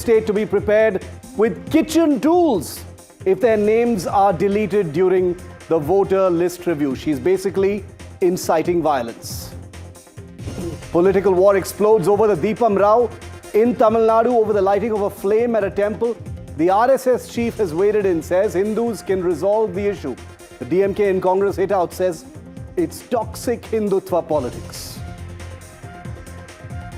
state to be prepared with kitchen tools if their names are deleted during the voter list review. She's basically inciting violence. Political war explodes over the Deepam Rao in Tamil Nadu over the lighting of a flame at a temple. The RSS chief has waded in, says Hindus can resolve the issue. The DMK in Congress hit out, says it's toxic Hindutva politics.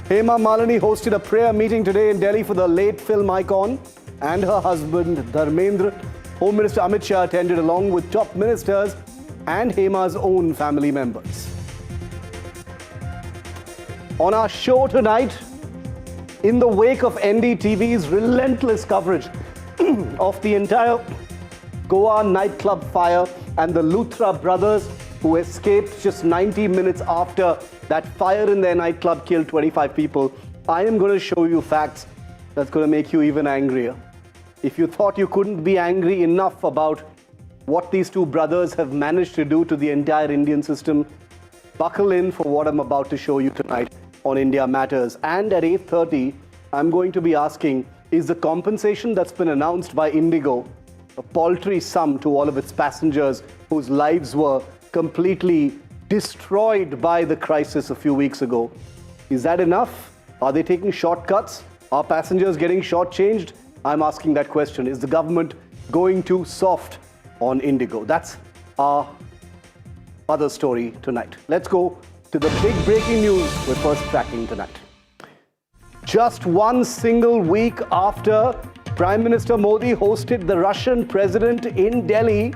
Hema Malini hosted a prayer meeting today in Delhi for the late film icon and her husband Dharmendra. Home Minister Amit Shah attended along with top ministers and Hema's own family members. On our show tonight, in the wake of NDTV's relentless coverage of the entire Goa nightclub fire and the Luthra brothers who escaped just 90 minutes after that fire in their nightclub killed 25 people, I am going to show you facts that's going to make you even angrier. If you thought you couldn't be angry enough about what these two brothers have managed to do to the entire Indian system, buckle in for what I'm about to show you tonight on India Matters. And at 8:30, I'm going to be asking, is the compensation that's been announced by Indigo, a paltry sum to all of its passengers whose lives were completely destroyed by the crisis a few weeks ago, is that enough? Are they taking shortcuts? Are passengers getting shortchanged? I'm asking that question. Is the government going too soft on Indigo? That's our other story tonight. Let's go to the big breaking news we're first tracking tonight. Just one single week after Prime Minister Modi hosted the Russian president in Delhi,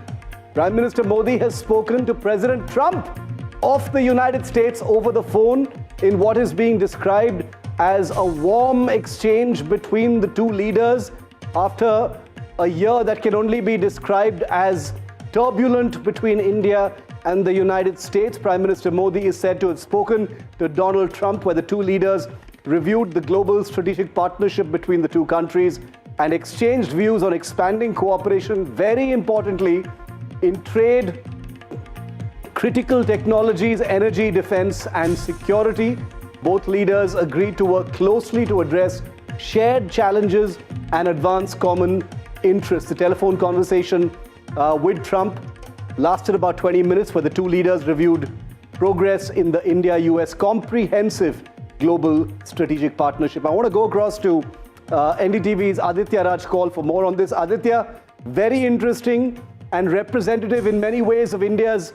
Prime Minister Modi has spoken to President Trump of the United States over the phone in what is being described as a warm exchange between the two leaders after a year that can only be described as turbulent between India and the United States. Prime Minister Modi is said to have spoken to Donald Trump, where the two leaders reviewed the global strategic partnership between the two countries and exchanged views on expanding cooperation, very importantly, in trade, critical technologies, energy, defense, and security. Both leaders agreed to work closely to address shared challenges and advance common interests. The telephone conversation with Trump lasted about 20 minutes, where the two leaders reviewed progress in the India-US comprehensive global strategic partnership. I want to go across to NDTV's Aditya Raj Kaul for more on this. Aditya, very interesting and representative in many ways of India's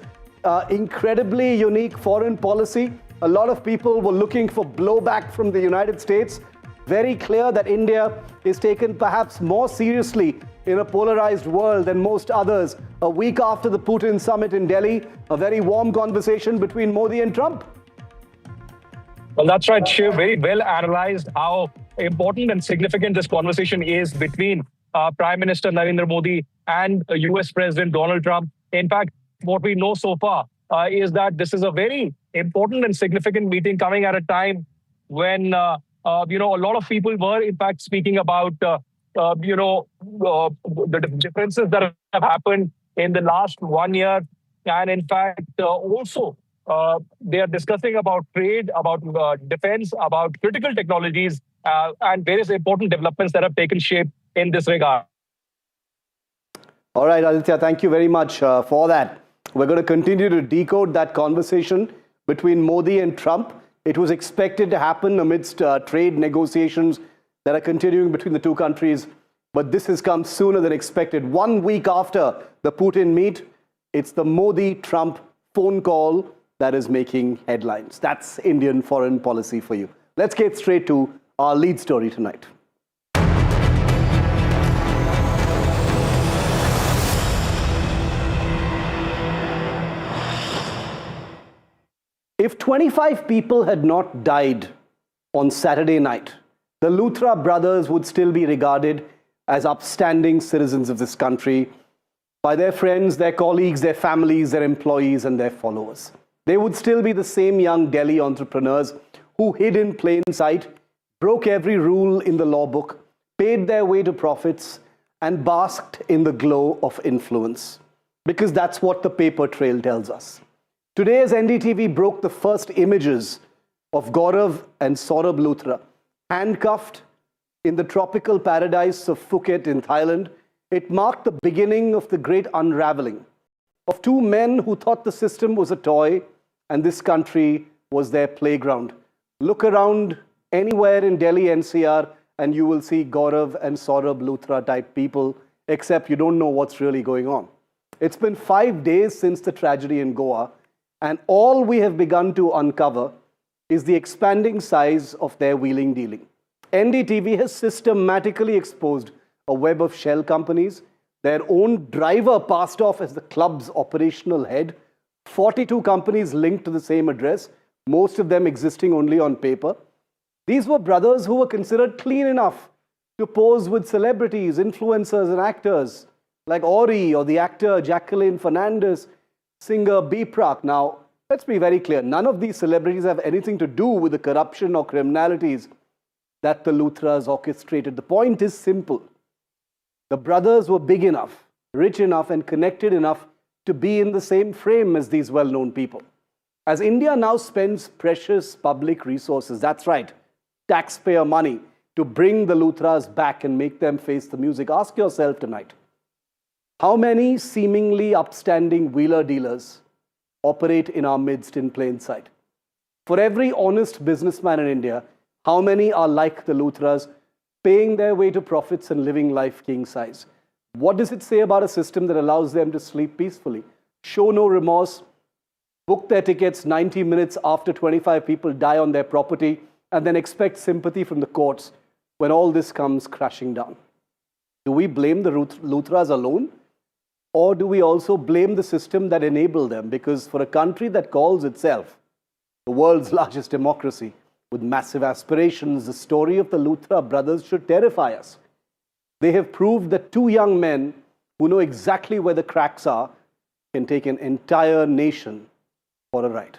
incredibly unique foreign policy. A lot of people were looking for blowback from the United States. Very clear that India is taken perhaps more seriously in a polarized world than most others. A week after the Putin summit in Delhi, a very warm conversation between Modi and Trump. Well, that's right, Shiv. Very well analyzed how important and significant this conversation is between Prime Minister Narendra Modi and US President Donald Trump. In fact, what we know so far is that this is a very important and significant meeting coming at a time when, a lot of people were, in fact, speaking about, the differences that have happened in the last 1 year. And in fact, also, they are discussing about trade, about defense, about critical technologies, and various important developments that have taken shape in this regard. All right, Aditya, thank you very much for that. We're going to continue to decode that conversation between Modi and Trump. It was expected to happen amidst trade negotiations that are continuing between the two countries, but this has come sooner than expected. 1 week after the Putin meet, it's the Modi-Trump phone call that is making headlines. That's Indian foreign policy for you. Let's get straight to our lead story tonight. If 25 people had not died on Saturday night, the Luthra brothers would still be regarded as upstanding citizens of this country by their friends, their colleagues, their families, their employees, and their followers. They would still be the same young Delhi entrepreneurs who hid in plain sight, broke every rule in the law book, paid their way to profits, and basked in the glow of influence. Because that's what the paper trail tells us. Today, as NDTV broke the first images of Gaurav and Saurabh Luthra, handcuffed, in the tropical paradise of Phuket in Thailand, it marked the beginning of the great unraveling of two men who thought the system was a toy and this country was their playground. Look around anywhere in Delhi NCR and you will see Gaurav and Saurabh Luthra type people, except you don't know what's really going on. It's been 5 days since the tragedy in Goa, and all we have begun to uncover is the expanding size of their wheeling dealing. NDTV has systematically exposed a web of shell companies, their own driver passed off as the club's operational head, 42 companies linked to the same address, most of them existing only on paper. These were brothers who were considered clean enough to pose with celebrities, influencers and actors like Ori or the actor Jacqueline Fernandez, singer Biprak. Now, let's be very clear. None of these celebrities have anything to do with the corruption or criminalities that the Luthras orchestrated. The point is simple. The brothers were big enough, rich enough and connected enough to be in the same frame as these well-known people. As India now spends precious public resources, that's right, taxpayer money, to bring the Luthras back and make them face the music, ask yourself tonight, how many seemingly upstanding wheeler dealers operate in our midst in plain sight? For every honest businessman in India, how many are like the Luthras, paying their way to profits and living life king size? What does it say about a system that allows them to sleep peacefully, show no remorse, book their tickets 90 minutes after 25 people die on their property, and then expect sympathy from the courts when all this comes crashing down? Do we blame the Luthras alone? Or do we also blame the system that enabled them? Because for a country that calls itself the world's largest democracy, with massive aspirations, the story of the Luthra brothers should terrify us. They have proved that two young men who know exactly where the cracks are can take an entire nation for a ride.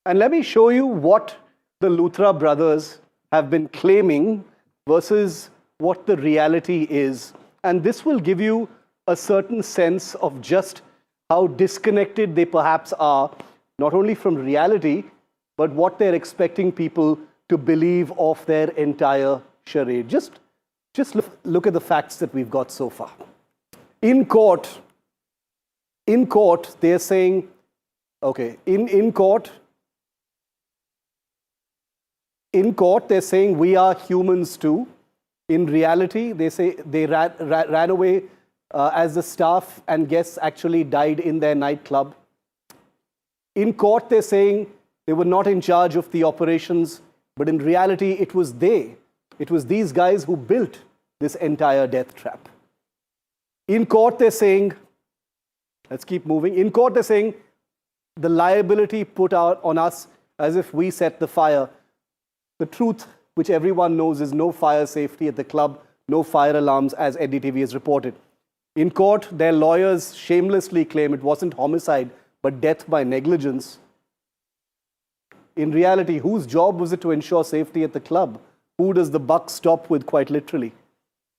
And let me show you what the Luthra brothers have been claiming versus what the reality is. And this will give you a certain sense of just how disconnected they perhaps are, not only from reality, but what they're expecting people to believe of their entire charade. Just look at the facts that we've got so far. In court, they're saying, okay, in court, they're saying we are humans too. In reality, they say they ran away as the staff and guests actually died in their nightclub. In court, they're saying they were not in charge of the operations, but in reality, it was these guys who built this entire death trap. In court, they're saying, let's keep moving. In court, they're saying the liability put out on us as if we set the fire. The truth, which everyone knows, is no fire safety at the club, no fire alarms, as NDTV has reported. In court, their lawyers shamelessly claim it wasn't homicide, but death by negligence. In reality, whose job was it to ensure safety at the club? Who does the buck stop with, quite literally?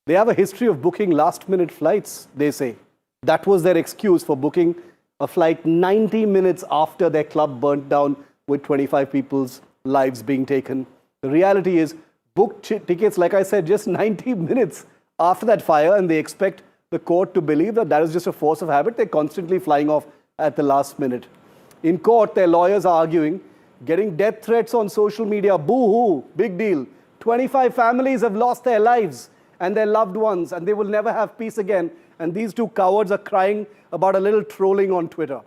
They have a history of booking last-minute flights, they say. That was their excuse for booking a flight 90 minutes after their club burnt down with 25 people's lives being taken. The reality is, book tickets, like I said, just 90 minutes after that fire, and they expect the court to believe that that is just a force of habit. They're constantly flying off at the last minute. In court, their lawyers are arguing, getting death threats on social media, boo-hoo, big deal. 25 families have lost their lives and their loved ones, and they will never have peace again. And these two cowards are crying about a little trolling on Twitter.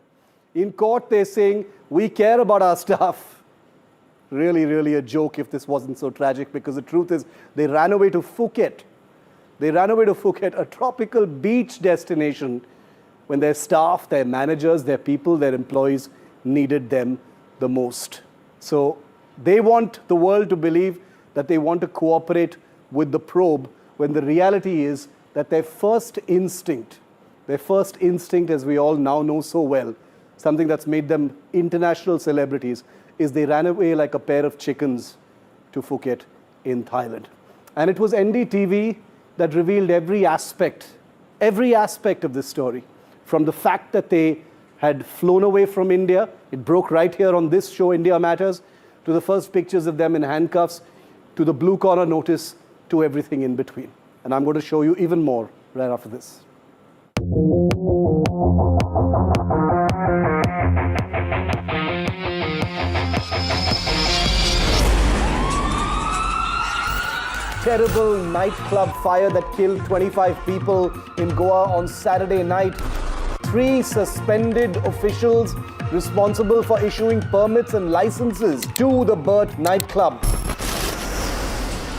In court, they're saying, we care about our staff. Really, really a joke if this wasn't so tragic, because the truth is they ran away to Phuket. They ran away to Phuket, a tropical beach destination, when their staff, their managers, their people, their employees needed them the most. So they want the world to believe that they want to cooperate with the probe, when the reality is that their first instinct, as we all now know so well, something that's made them international celebrities, is they ran away like a pair of chickens to Phuket in Thailand. And it was NDTV that revealed every aspect of this story. From the fact that they had flown away from India, it broke right here on this show, India Matters, to the first pictures of them in handcuffs, to the blue collar notice, to everything in between. And I'm going to show you even more right after this. Terrible nightclub fire that killed 25 people in Goa on Saturday night. 3 suspended officials responsible for issuing permits and licenses to the Burt nightclub.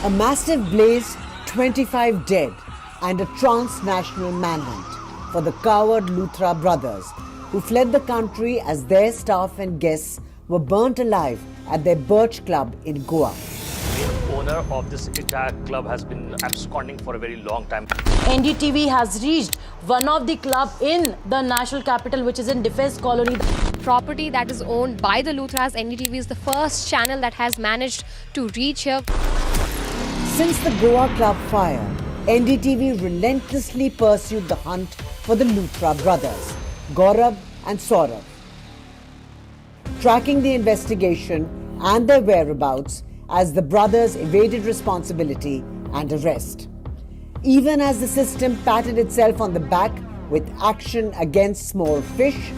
A massive blaze, 25 dead, and a transnational manhunt for the coward Luthra brothers who fled the country as their staff and guests were burnt alive at their Birch Club in Goa. The owner of this entire club has been absconding for a very long time. NDTV has reached one of the club in the national capital, which is in Defence Colony. Property that is owned by the Luthras. NDTV is the first channel that has managed to reach here. Since the Goa club fire, NDTV relentlessly pursued the hunt for the Luthra brothers, Gaurav and Saurabh. Tracking the investigation and their whereabouts as the brothers evaded responsibility and arrest. Even as the system patted itself on the back with action against small fish,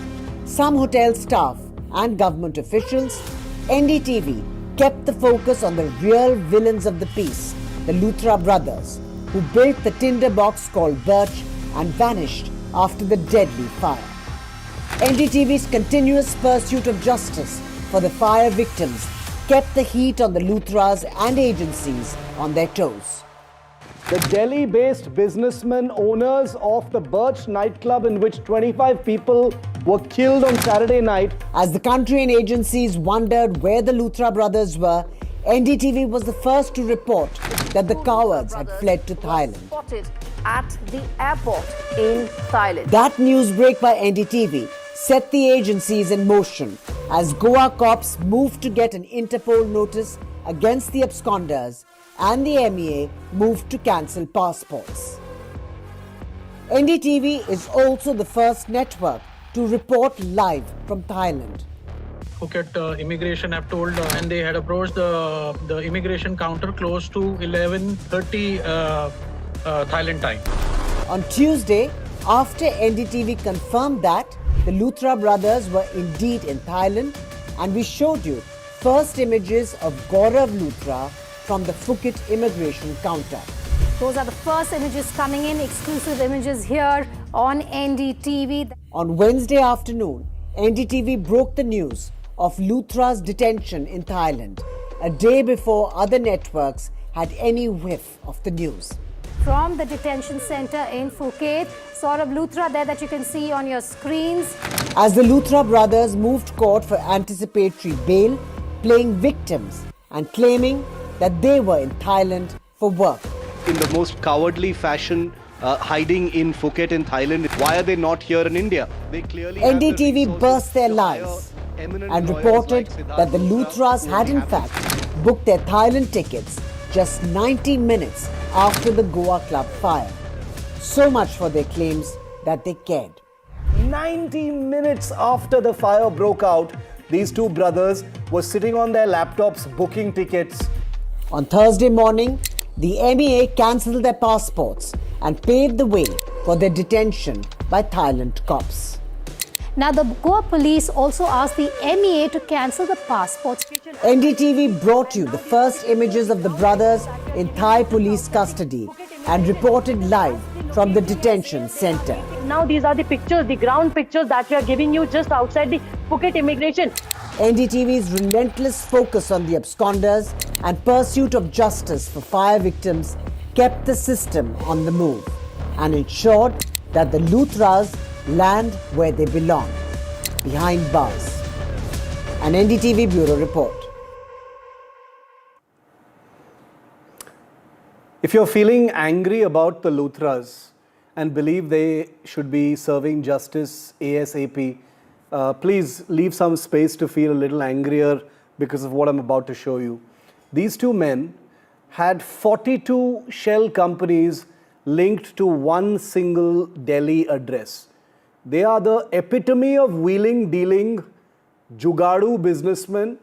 some hotel staff and government officials, NDTV kept the focus on the real villains of the piece, the Luthra brothers, who built the tinder box called Birch and vanished after the deadly fire. NDTV's continuous pursuit of justice for the fire victims kept the heat on the Luthras and agencies on their toes. The Delhi-based businessmen owners of the Birch nightclub in which 25 people were killed on Saturday night. As the country and agencies wondered where the Luthra brothers were, NDTV was the first to report that the cowards had fled to Thailand. Spotted at the airport in Thailand. That news break by NDTV set the agencies in motion as Goa cops moved to get an Interpol notice against the absconders and the MEA moved to cancel passports. NDTV is also the first network to report live from Thailand. Phuket immigration have told and they had approached the immigration counter close to 11:30 Thailand time. On Tuesday, after NDTV confirmed that the Luthra brothers were indeed in Thailand, and we showed you first images of Gaurav Luthra from the Phuket immigration counter. Those are the first images coming in, exclusive images here on NDTV. On Wednesday afternoon, NDTV broke the news of Luthra's detention in Thailand, a day before other networks had any whiff of the news. From the detention center in Phuket, Saurabh Luthra there that you can see on your screens. As the Luthra brothers moved court for anticipatory bail, playing victims and claiming that they were in Thailand for work. In the most cowardly fashion, hiding in Phuket in Thailand. Why are they not here in India? They clearly NDTV burst their lies and reported that the Luthras had in fact booked their Thailand tickets just 90 minutes after the Goa club fire. So much for their claims that they cared. 90 minutes after the fire broke out, these two brothers were sitting on their laptops booking tickets. On Thursday morning, the MEA cancelled their passports and paved the way for their detention by Thailand cops. Now, the Goa police also asked the MEA to cancel the passports. NDTV brought you the first images of the brothers in Thai police custody and reported live from the detention center. Now these are the pictures, the ground pictures that we are giving you just outside the Phuket immigration. NDTV's relentless focus on the absconders and pursuit of justice for fire victims kept the system on the move and ensured that the Luthras land where they belong, behind bars. An NDTV Bureau report. If you're feeling angry about the Luthras and believe they should be serving justice ASAP, please leave some space to feel a little angrier because of what I'm about to show you. These two men had 42 shell companies linked to one single Delhi address. They are the epitome of wheeling, dealing, jugadu businessmen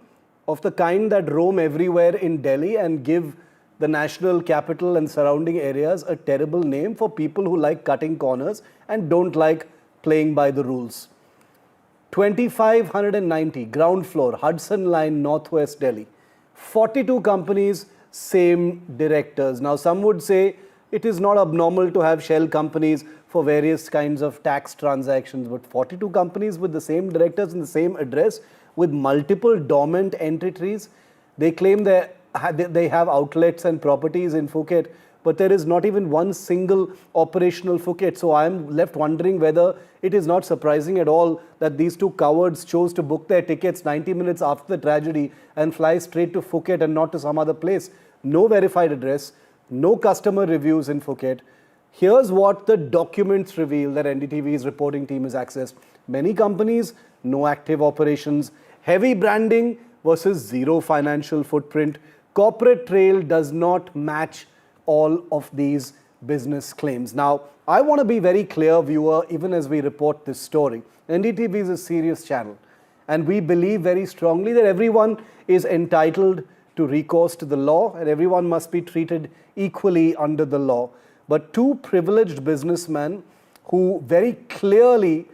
of the kind that roam everywhere in Delhi and give the national capital and surrounding areas a terrible name for people who like cutting corners and don't like playing by the rules. 2590, ground floor, Hudson Line, Northwest Delhi. 42 companies, same directors. Now, some would say it is not abnormal to have shell companies for various kinds of tax transactions, but 42 companies with the same directors in the same address with multiple dormant entities. They claim they have outlets and properties in Phuket, but there is not even one single operational Phuket. So I'm left wondering whether it is not surprising at all that these two cowards chose to book their tickets 90 minutes after the tragedy and fly straight to Phuket and not to some other place. No verified address, no customer reviews in Phuket. Here's what the documents reveal that NDTV's reporting team has accessed. Many companies, no active operations, heavy branding versus zero financial footprint. Corporate trail does not match all of these business claims. Now, I want to be very clear, viewer, even as we report this story. NDTV is a serious channel, and we believe very strongly that everyone is entitled to recourse to the law and everyone must be treated equally under the law. But two privileged businessmen who very clearly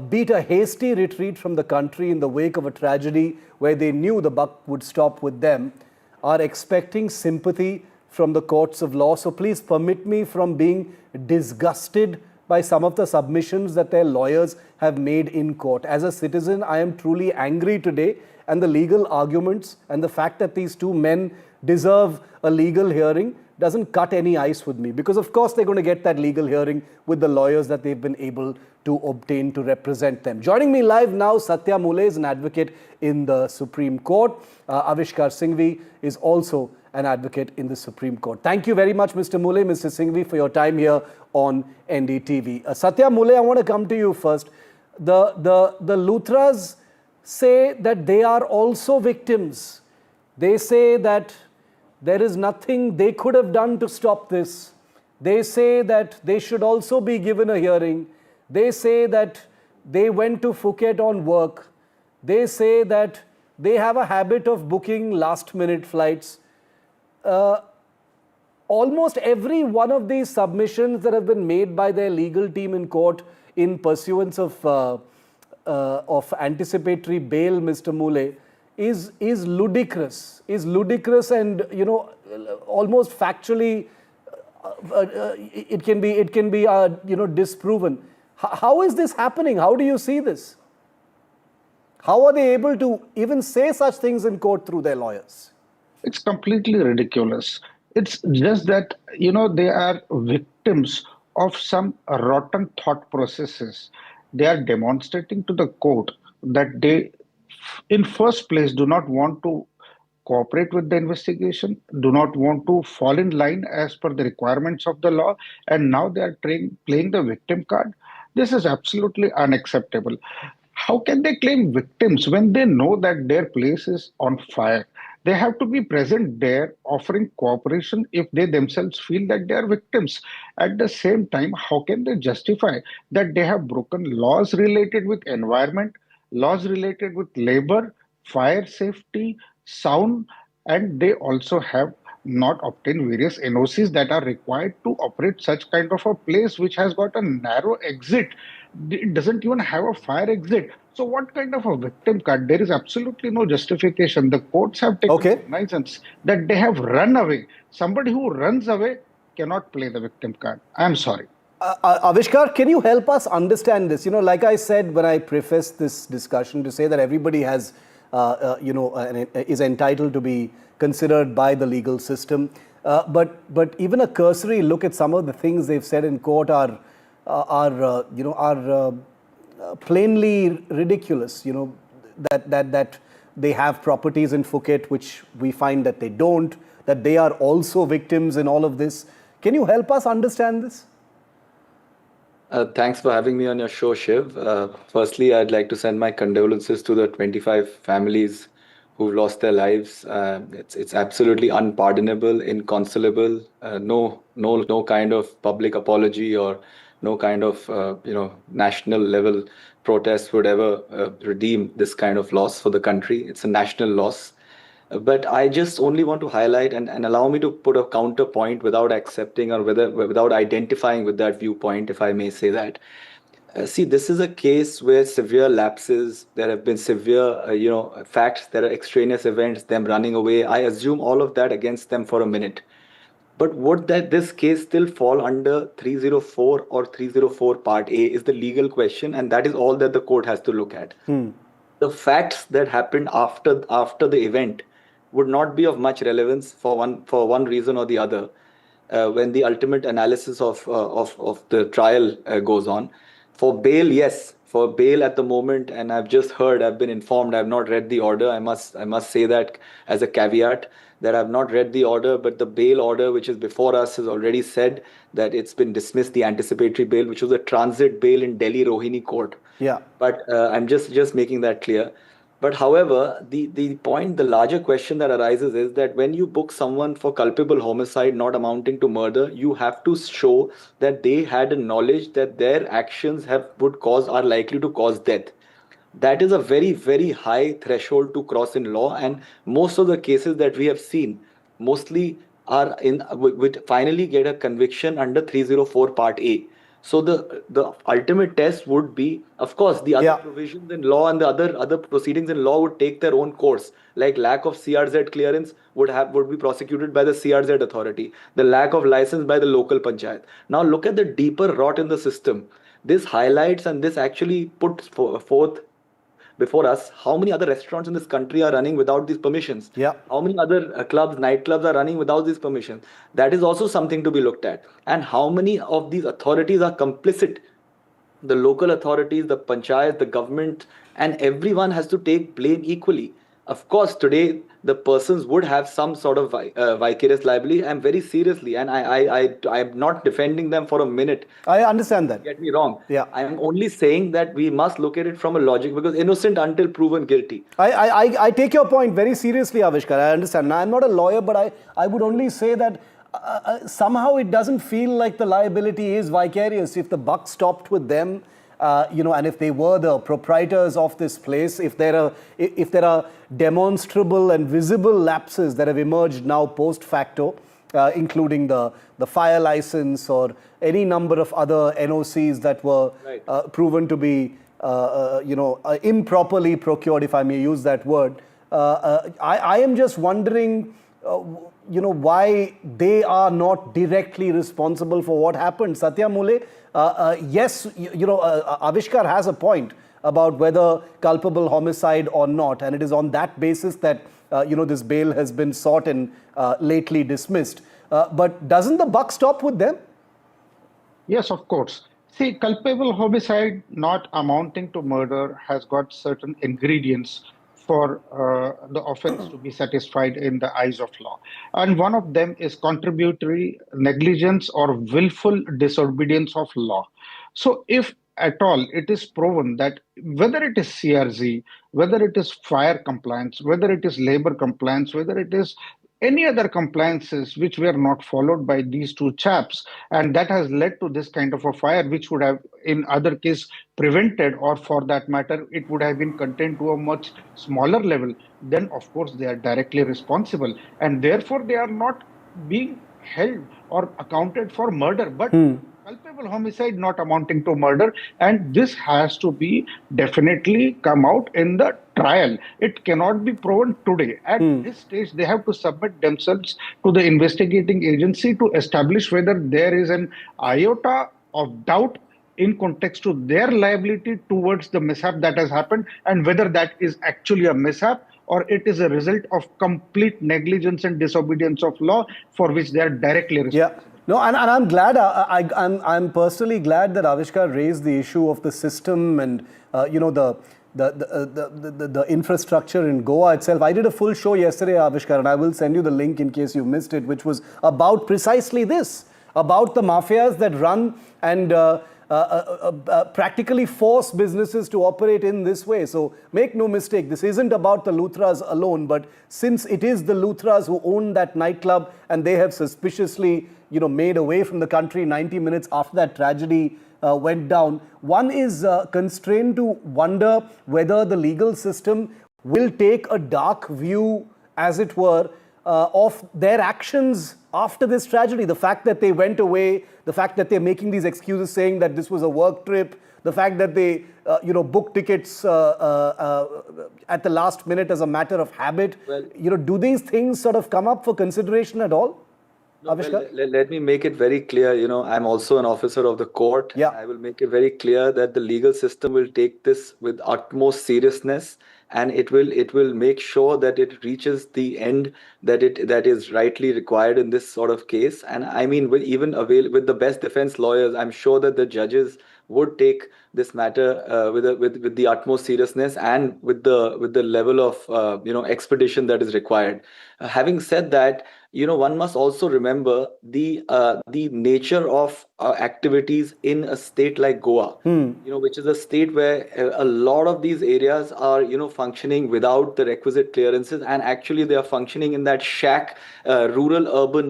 beat a hasty retreat from the country in the wake of a tragedy where they knew the buck would stop with them are expecting sympathy from the courts of law. So please permit me from being disgusted by some of the submissions that their lawyers have made in court. As a citizen, I am truly angry today, and the legal arguments and the fact that these two men deserve a legal hearing doesn't cut any ice with me, because of course they're going to get that legal hearing with the lawyers that they've been able to obtain to represent them. Joining me live now, Satya Mule is an advocate in the Supreme Court. Avishkar Singhvi is also an advocate in the Supreme Court. Thank you very much, Mr. Mule, Mr. Singhvi, for your time here on NDTV. Satya Mule, I want to come to you first. The Luthras say that they are also victims. They say that there is nothing they could have done to stop this. They say that they should also be given a hearing. They say that they went to Phuket on work. They say that they have a habit of booking last-minute flights. Almost every one of these submissions that have been made by their legal team in court in pursuance of anticipatory bail, Mr. Mule, is ludicrous. And, you know, almost factually, it can be disproven. How is this happening? How do you see this? How are they able to even say such things in court through their lawyers? It's completely ridiculous. It's just that, they are victims of some rotten thought processes. They are demonstrating to the court that they, in first place, do not want to cooperate with the investigation, do not want to fall in line as per the requirements of the law, and now they are playing the victim card. This is absolutely unacceptable. How can they claim victims when they know that their place is on fire? They have to be present there offering cooperation if they themselves feel that they are victims. At the same time, how can they justify that they have broken laws related with environment, laws related with labor, fire safety, sound, and they also have not obtained various NOCs that are required to operate such kind of a place which has got a narrow exit. It doesn't even have a fire exit. So what kind of a victim card? There is absolutely no justification. The courts have taken cognizance that they have run away. Somebody who runs away cannot play the victim card. I'm sorry. Avishkar, can you help us understand this? Like I said when I prefaced this discussion, to say that everybody has, is entitled to be considered by the legal system. But even a cursory look at some of the things they've said in court are plainly ridiculous. That they have properties in Phuket, which we find that they don't, that they are also victims in all of this. Can you help us understand this? Thanks for having me on your show, Shiv. Firstly, I'd like to send my condolences to the 25 families who've lost their lives. It's absolutely unpardonable, inconsolable. No kind of public apology or no kind of national level protest would ever redeem this kind of loss for the country. It's a national loss. But I just only want to highlight and allow me to put a counterpoint without accepting or without identifying with that viewpoint, if I may say that. See, this is a case where severe lapses, there have been severe, facts, there are extraneous events, them running away. I assume all of that against them for a minute. But would that this case still fall under 304 or 304 Part A is the legal question, and that is all that the court has to look at. The facts that happened after the event would not be of much relevance for one reason or the other when the ultimate analysis of the trial goes on. For bail, yes, for bail at the moment, and I've been informed, I've not read the order. I must say that as a caveat that I've not read the order, but the bail order which is before us has already said that it's been dismissed, the anticipatory bail, which was a transit bail in Delhi Rohini court. Yeah. But I'm just making that clear. But however, the larger question that arises is that when you book someone for culpable homicide not amounting to murder, you have to show that they had a knowledge that their actions are likely to cause death. That is a very, very high threshold to cross in law, and most of the cases that we have seen mostly are would finally get a conviction under 304 Part A. So the ultimate test would be, of course, the other provisions in law and the other proceedings in law would take their own course. Like lack of CRZ clearance would be prosecuted by the CRZ authority. The lack of license by the local panchayat. Now look at the deeper rot in the system. This highlights and this actually puts forth before us how many other restaurants in this country are running without these permissions. How many other nightclubs are running without these permissions. That is also something to be looked at. And how many of these authorities are complicit. The local authorities, the panchayat, the government, and everyone has to take blame equally. Of course, today the persons would have some sort of vicarious liability, and very seriously, and I'm not defending them for a minute. I understand that. Get me wrong. Yeah. I'm only saying that we must look at it from a logic, because innocent until proven guilty. I take your point very seriously, Avishkar. I understand. Now, I'm not a lawyer, but I would only say that somehow it doesn't feel like the liability is vicarious. If the buck stopped with them, and if they were the proprietors of this place, if there are demonstrable and visible lapses that have emerged now post facto, including the fire license or any number of other NOCs that were proven to be improperly procured, if I may use that word. I am just wondering, why they are not directly responsible for what happened. Satya Mule, yes, Avishkar has a point about whether culpable homicide or not, and it is on that basis that this bail has been sought and lately dismissed. But doesn't the buck stop with them? Yes, of course. See, culpable homicide not amounting to murder has got certain ingredients for the offense to be satisfied in the eyes of law. And one of them is contributory negligence or willful disobedience of law. So if at all it is proven that whether it is CRZ, whether it is fire compliance, whether it is labor compliance, whether it is any other compliances which were not followed by these two chaps, and that has led to this kind of a fire, which would have in other case prevented, or for that matter it would have been contained to a much smaller level, then of course they are directly responsible, and therefore they are not being held or accounted for murder, but culpable homicide not amounting to murder, and this has to be definitely come out in the trial. It cannot be proven today. At this stage, they have to submit themselves to the investigating agency to establish whether there is an iota of doubt in context to their liability towards the mishap that has happened, and whether that is actually a mishap or it is a result of complete negligence and disobedience of law for which they are directly responsible. Yeah. No, and I'm glad, I'm personally glad that Avishkar raised the issue of the system and, the infrastructure in Goa itself. I did a full show yesterday, Avishkar, and I will send you the link in case you missed it, which was about precisely this, about the mafias that run and practically force businesses to operate in this way. So make no mistake, this isn't about the Luthras alone, but since it is the Luthras who own that nightclub and they have suspiciously made away from the country 90 minutes after that tragedy went down, one is constrained to wonder whether the legal system will take a dark view as it were, of their actions after this tragedy. The fact that they went away, the fact that they're making these excuses saying that this was a work trip, the fact that they, booked tickets at the last minute as a matter of habit. Well, do these things sort of come up for consideration at all? Avishkar? Let me make it very clear, I'm also an officer of the court. Yeah. I will make it very clear that the legal system will take this with utmost seriousness, and it will make sure that it reaches the end that is rightly required in this sort of case. And I mean, with the best defense lawyers, I'm sure that the judges would take this matter with the utmost seriousness and with the level of expedition that is required. Having said that, one must also remember the nature of activities in a state like Goa, which is a state where a lot of these areas are functioning without the requisite clearances, and actually they are functioning in that shack rural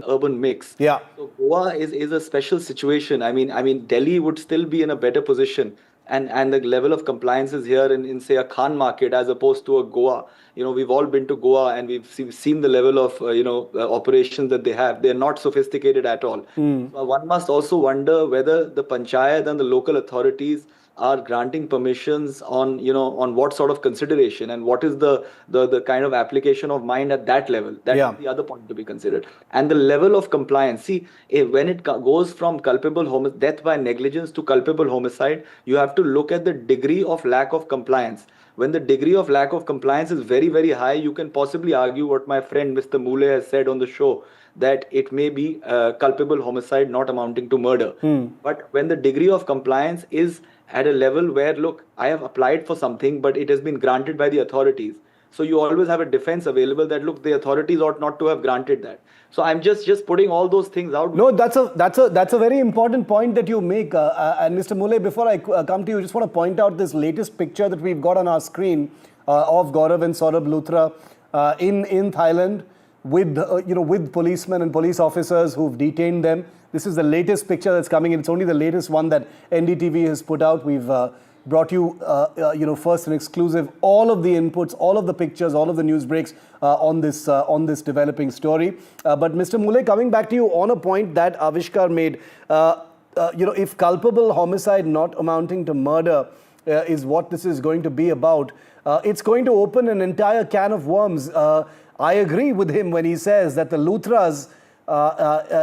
urban mix. Yeah. So Goa is a special situation. I mean Delhi would still be in a better position. And the level of compliance is here in say a Khan market as opposed to a Goa. We've all been to Goa and we've seen the level of operations that they have. They're not sophisticated at all. One must also wonder whether the panchayat and the local authorities are granting permissions on what sort of consideration and what is the kind of application of mind at that level. That is the other point to be considered. And the level of compliance. See, when it goes from culpable death by negligence to culpable homicide, you have to look at the degree of lack of compliance. When the degree of lack of compliance is very, very high, you can possibly argue what my friend Mr. Mule has said on the show, that it may be culpable homicide not amounting to murder. But when the degree of compliance is at a level where, look, I have applied for something, but it has been granted by the authorities. So you always have a defense available that, look, the authorities ought not to have granted that. So I'm just putting all those things out. No, that's a very important point that you make. And Mr. Mule, before I come to you, I just want to point out this latest picture that we've got on our screen of Gaurav and Saurabh Luthra in Thailand with policemen and police officers who've detained them. This is the latest picture that's coming in. It's only the latest one that NDTV has put out. We've brought you, first and exclusive, all of the inputs, all of the pictures, all of the news breaks on this developing story. But Mr. Mule, coming back to you on a point that Avishkar made, if culpable homicide not amounting to murder is what this is going to be about, it's going to open an entire can of worms. I agree with him when he says that the Luthras,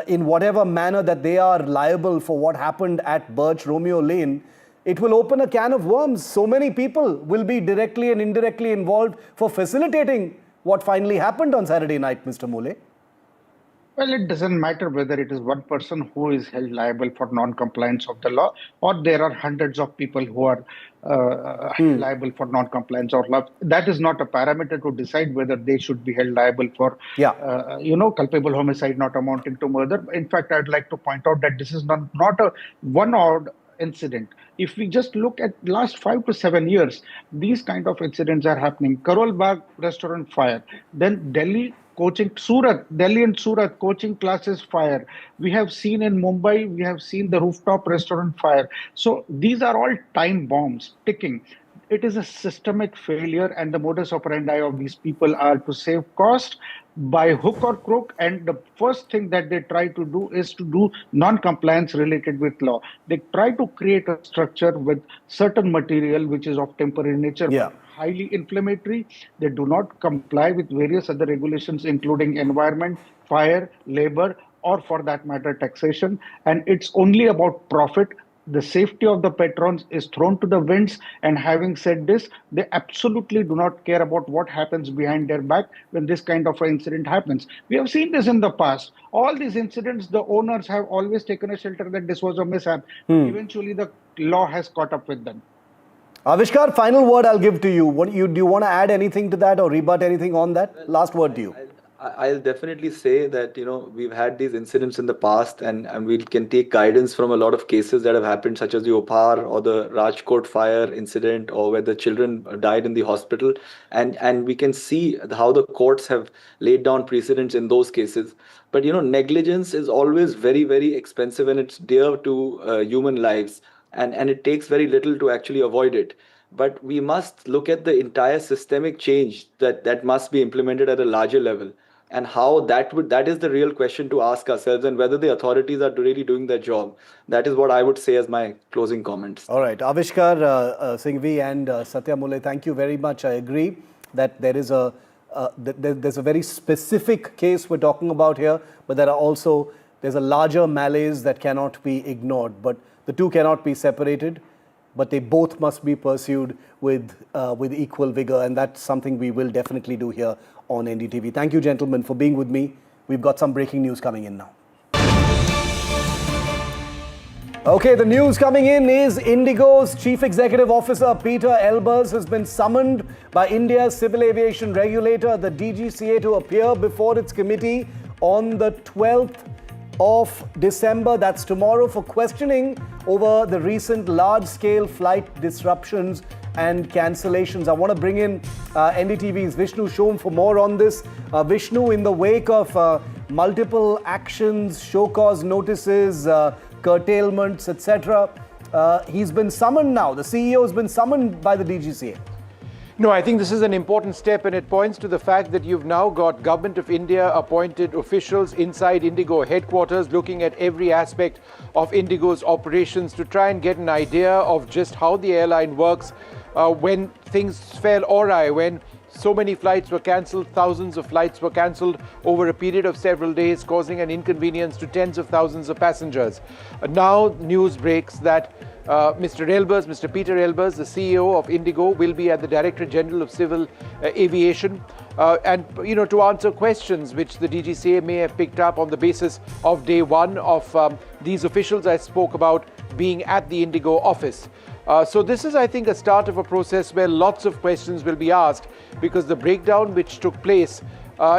in whatever manner that they are liable for what happened at Birch Romeo Lane, it will open a can of worms. So many people will be directly and indirectly involved for facilitating what finally happened on Saturday night, Mr. Mule. Well, it doesn't matter whether it is one person who is held liable for non-compliance of the law, or there are hundreds of people who are held liable for non-compliance of law. That is not a parameter to decide whether they should be held liable for, culpable homicide not amounting to murder. In fact, I'd like to point out that this is not a one-odd incident. If we just look at last 5 to 7 years, these kind of incidents are happening. Karol Bagh restaurant fire, then Delhi and Surat coaching classes fire. We have seen in Mumbai, we have seen the rooftop restaurant fire. So these are all time bombs ticking. It is a systemic failure, and the modus operandi of these people are to save cost by hook or crook. And the first thing that they try to do is to do non-compliance related with law. They try to create a structure with certain material which is of temporary nature, but highly inflammatory. They do not comply with various other regulations, including environment, fire, labor, or for that matter, taxation. And it's only about profit. The safety of the patrons is thrown to the winds. And having said this, they absolutely do not care about what happens behind their back when this kind of an incident happens. We have seen this in the past. All these incidents, the owners have always taken a shelter that this was a mishap. But eventually, the law has caught up with them. Avishkar, final word I'll give to you. Do you want to add anything to that or rebut anything on that? Last word to you. I'll definitely say that, we've had these incidents in the past, and we can take guidance from a lot of cases that have happened, such as the Opar or the Rajkot fire incident, or where the children died in the hospital. And we can see how the courts have laid down precedents in those cases. But, negligence is always very, very expensive, and it's dear to human lives. And it takes very little to actually avoid it. but we must look at the entire systemic change that must be implemented at a larger level, and how that is the real question to ask ourselves, and whether the authorities are really doing their job. That is what I would say as my closing comments. All right, Avishkar Singhvi and Satya Mule, thank you very much. I agree that there's a very specific case we're talking about here, but there's a larger malaise that cannot be ignored. But the two cannot be separated, but they both must be pursued with equal vigor, and that's something we will definitely do here on NDTV. Thank you, gentlemen, for being with me. We've got some breaking news coming in now. Okay, the news coming in is Indigo's Chief Executive Officer Peter Elbers has been summoned by India's civil aviation regulator, the DGCA, to appear before its committee on the 12th of December, that's tomorrow, for questioning over the recent large-scale flight disruptions and cancellations. I want to bring in NDTV's Vishnu Shom for more on this. Vishnu, in the wake of multiple actions, show cause notices, curtailments, etc., he's been summoned now. The CEO has been summoned by the DGCA. No, I think this is an important step, and it points to the fact that you've now got Government of India appointed officials inside Indigo headquarters looking at every aspect of Indigo's operations to try and get an idea of just how the airline works when things fell awry, when so many flights were cancelled, thousands of flights were cancelled over a period of several days, causing an inconvenience to tens of thousands of passengers. Now news breaks that Mr. Elbers, Mr. Peter Elbers, the CEO of Indigo, will be at the Director General of Civil Aviation and to answer questions which the DGCA may have picked up on the basis of day one of these officials I spoke about being at the Indigo office. So this is, I think, a start of a process where lots of questions will be asked, because the breakdown which took place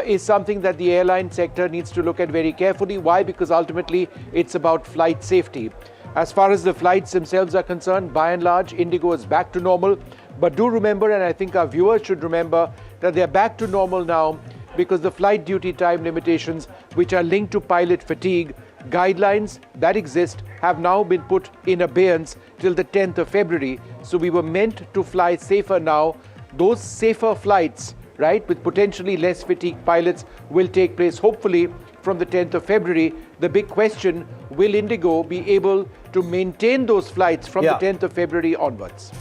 is something that the airline sector needs to look at very carefully. Why? Because ultimately it's about flight safety. As far as the flights themselves are concerned, by and large, Indigo is back to normal. But do remember, and I think our viewers should remember, that they're back to normal now because the flight duty time limitations, which are linked to pilot fatigue, guidelines that exist, have now been put in abeyance till the 10th of February. So we were meant to fly safer now. Those safer flights, right, with potentially less fatigued pilots, will take place hopefully from the 10th of February. The big question, will Indigo be able to maintain those flights from the 10th of February onwards?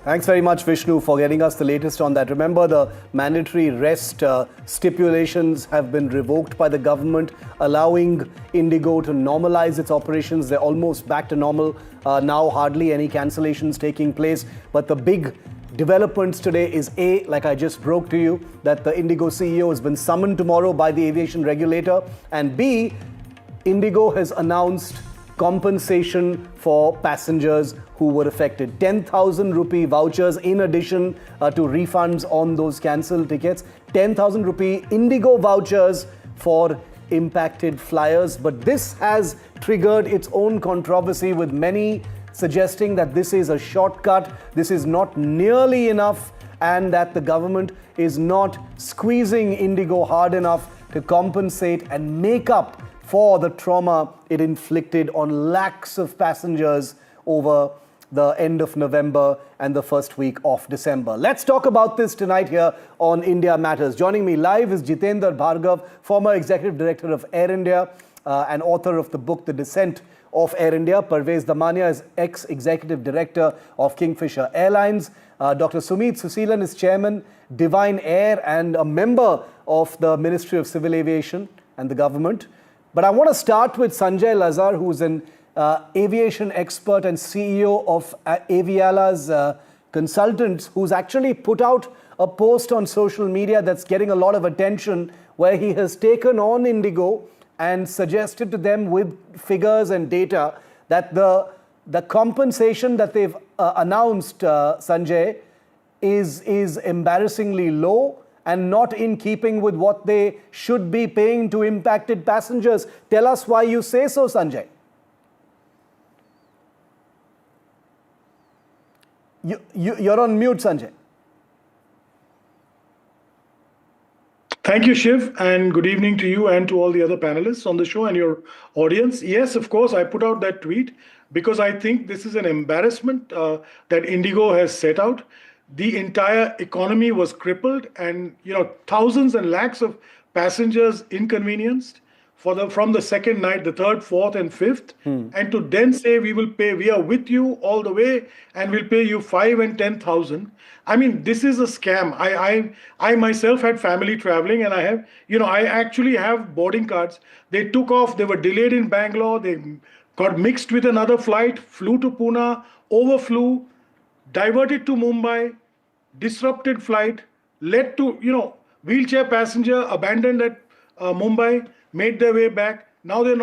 Thanks very much, Vishnu, for getting us the latest on that. Remember, the mandatory rest stipulations have been revoked by the government, allowing Indigo to normalize its operations. They're almost back to normal now, hardly any cancellations taking place. But the big developments today is A, like I just broke to you, that the Indigo CEO has been summoned tomorrow by the aviation regulator, and B, Indigo has announced compensation for passengers who were affected. 10,000 rupee vouchers in addition to refunds on those cancelled tickets. 10,000 rupee Indigo vouchers for impacted flyers. But this has triggered its own controversy, with many suggesting that this is a shortcut, this is not nearly enough, and that the government is not squeezing Indigo hard enough to compensate and make up for the trauma it inflicted on lakhs of passengers over the end of November and the first week of December. Let's talk about this tonight here on India Matters. Joining me live is Jitendra Bhargav, former Executive Director of Air India and author of the book The Descent of Air India. Parvez Damania is ex-Executive Director of Kingfisher Airlines. Dr. Sumit Suseelan is Chairman, Divine Air, and a member of the Ministry of Civil Aviation and the government. But I want to start with Sanjay Lazar, who's an aviation expert and CEO of Aviala's Consultants, who's actually put out a post on social media that's getting a lot of attention, where he has taken on Indigo and suggested to them with figures and data that the compensation that they've announced, Sanjay, is embarrassingly low and not in keeping with what they should be paying to impacted passengers. Tell us why you say so, Sanjay. You're on mute, Sanjay. Thank you, Shiv, and good evening to you and to all the other panelists on the show and your audience. Yes, of course, I put out that tweet because I think this is an embarrassment that Indigo has set out. The entire economy was crippled, and thousands and lakhs of passengers inconvenienced from the second night, the third, fourth, and fifth, and to then say we are with you all the way, and we'll pay you 5 and 10,000. I mean, this is a scam. I myself had family traveling, and I actually have boarding cards. They took off. They were delayed in Bangalore. They got mixed with another flight, flew to Pune, overflew, diverted to Mumbai, disrupted flight, led to, wheelchair passenger abandoned at Mumbai, made their way back. Now they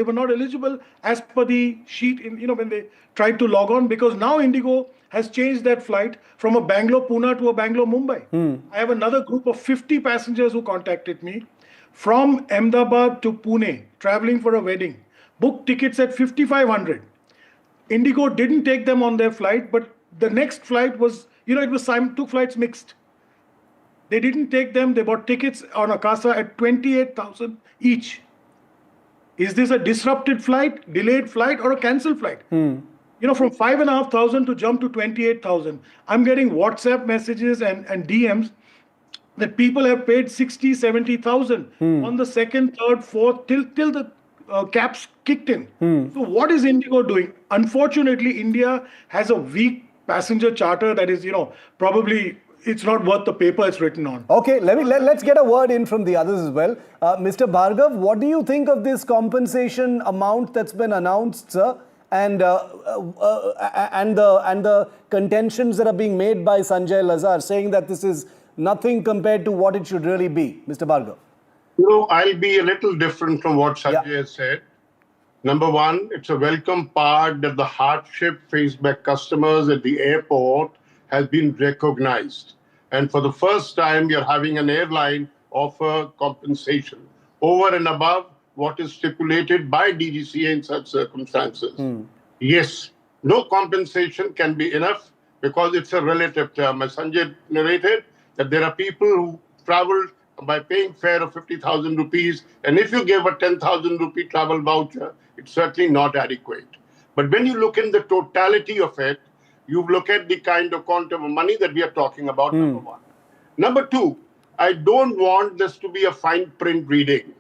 were not eligible as per the sheet when they tried to log on, because now Indigo has changed that flight from a Bangalore-Pune to a Bangalore-Mumbai. I have another group of 50 passengers who contacted me from Ahmedabad to Pune, traveling for a wedding, booked tickets at 5,500. Indigo didn't take them on their flight, but the next flight was, it was two flights mixed. They didn't take them. They bought tickets on Akasa at 28,000 each. Is this a disrupted flight, delayed flight, or a cancelled flight? From 5,500 to jump to 28,000. I'm getting WhatsApp messages and DMs that people have paid 60, 70,000 on the second, third, fourth, till the caps kicked in. So what is Indigo doing? Unfortunately, India has a weak passenger charter that is, probably it's not worth the paper it's written on. Okay, let's get a word in from the others as well. Mr. Bhargav, what do you think of this compensation amount that's been announced, sir? And the contentions that are being made by Sanjay Lazar, saying that this is nothing compared to what it should really be. Mr. Bhargav. I'll be a little different from what Sanjay has said. Number one, it's a welcome part that the hardship faced by customers at the airport has been recognized. And for the first time, you're having an airline offer compensation over and above what is stipulated by DGCA in such circumstances. Yes, no compensation can be enough because it's a relative term. As Sanjay narrated, that there are people who traveled by paying fare of 50,000 rupees, and if you give a 10,000 rupee travel voucher, it's certainly not adequate. But when you look in the totality of it, you look at the kind of quantum of money that we are talking about, number one. Number two, I don't want this to be a fine print reading.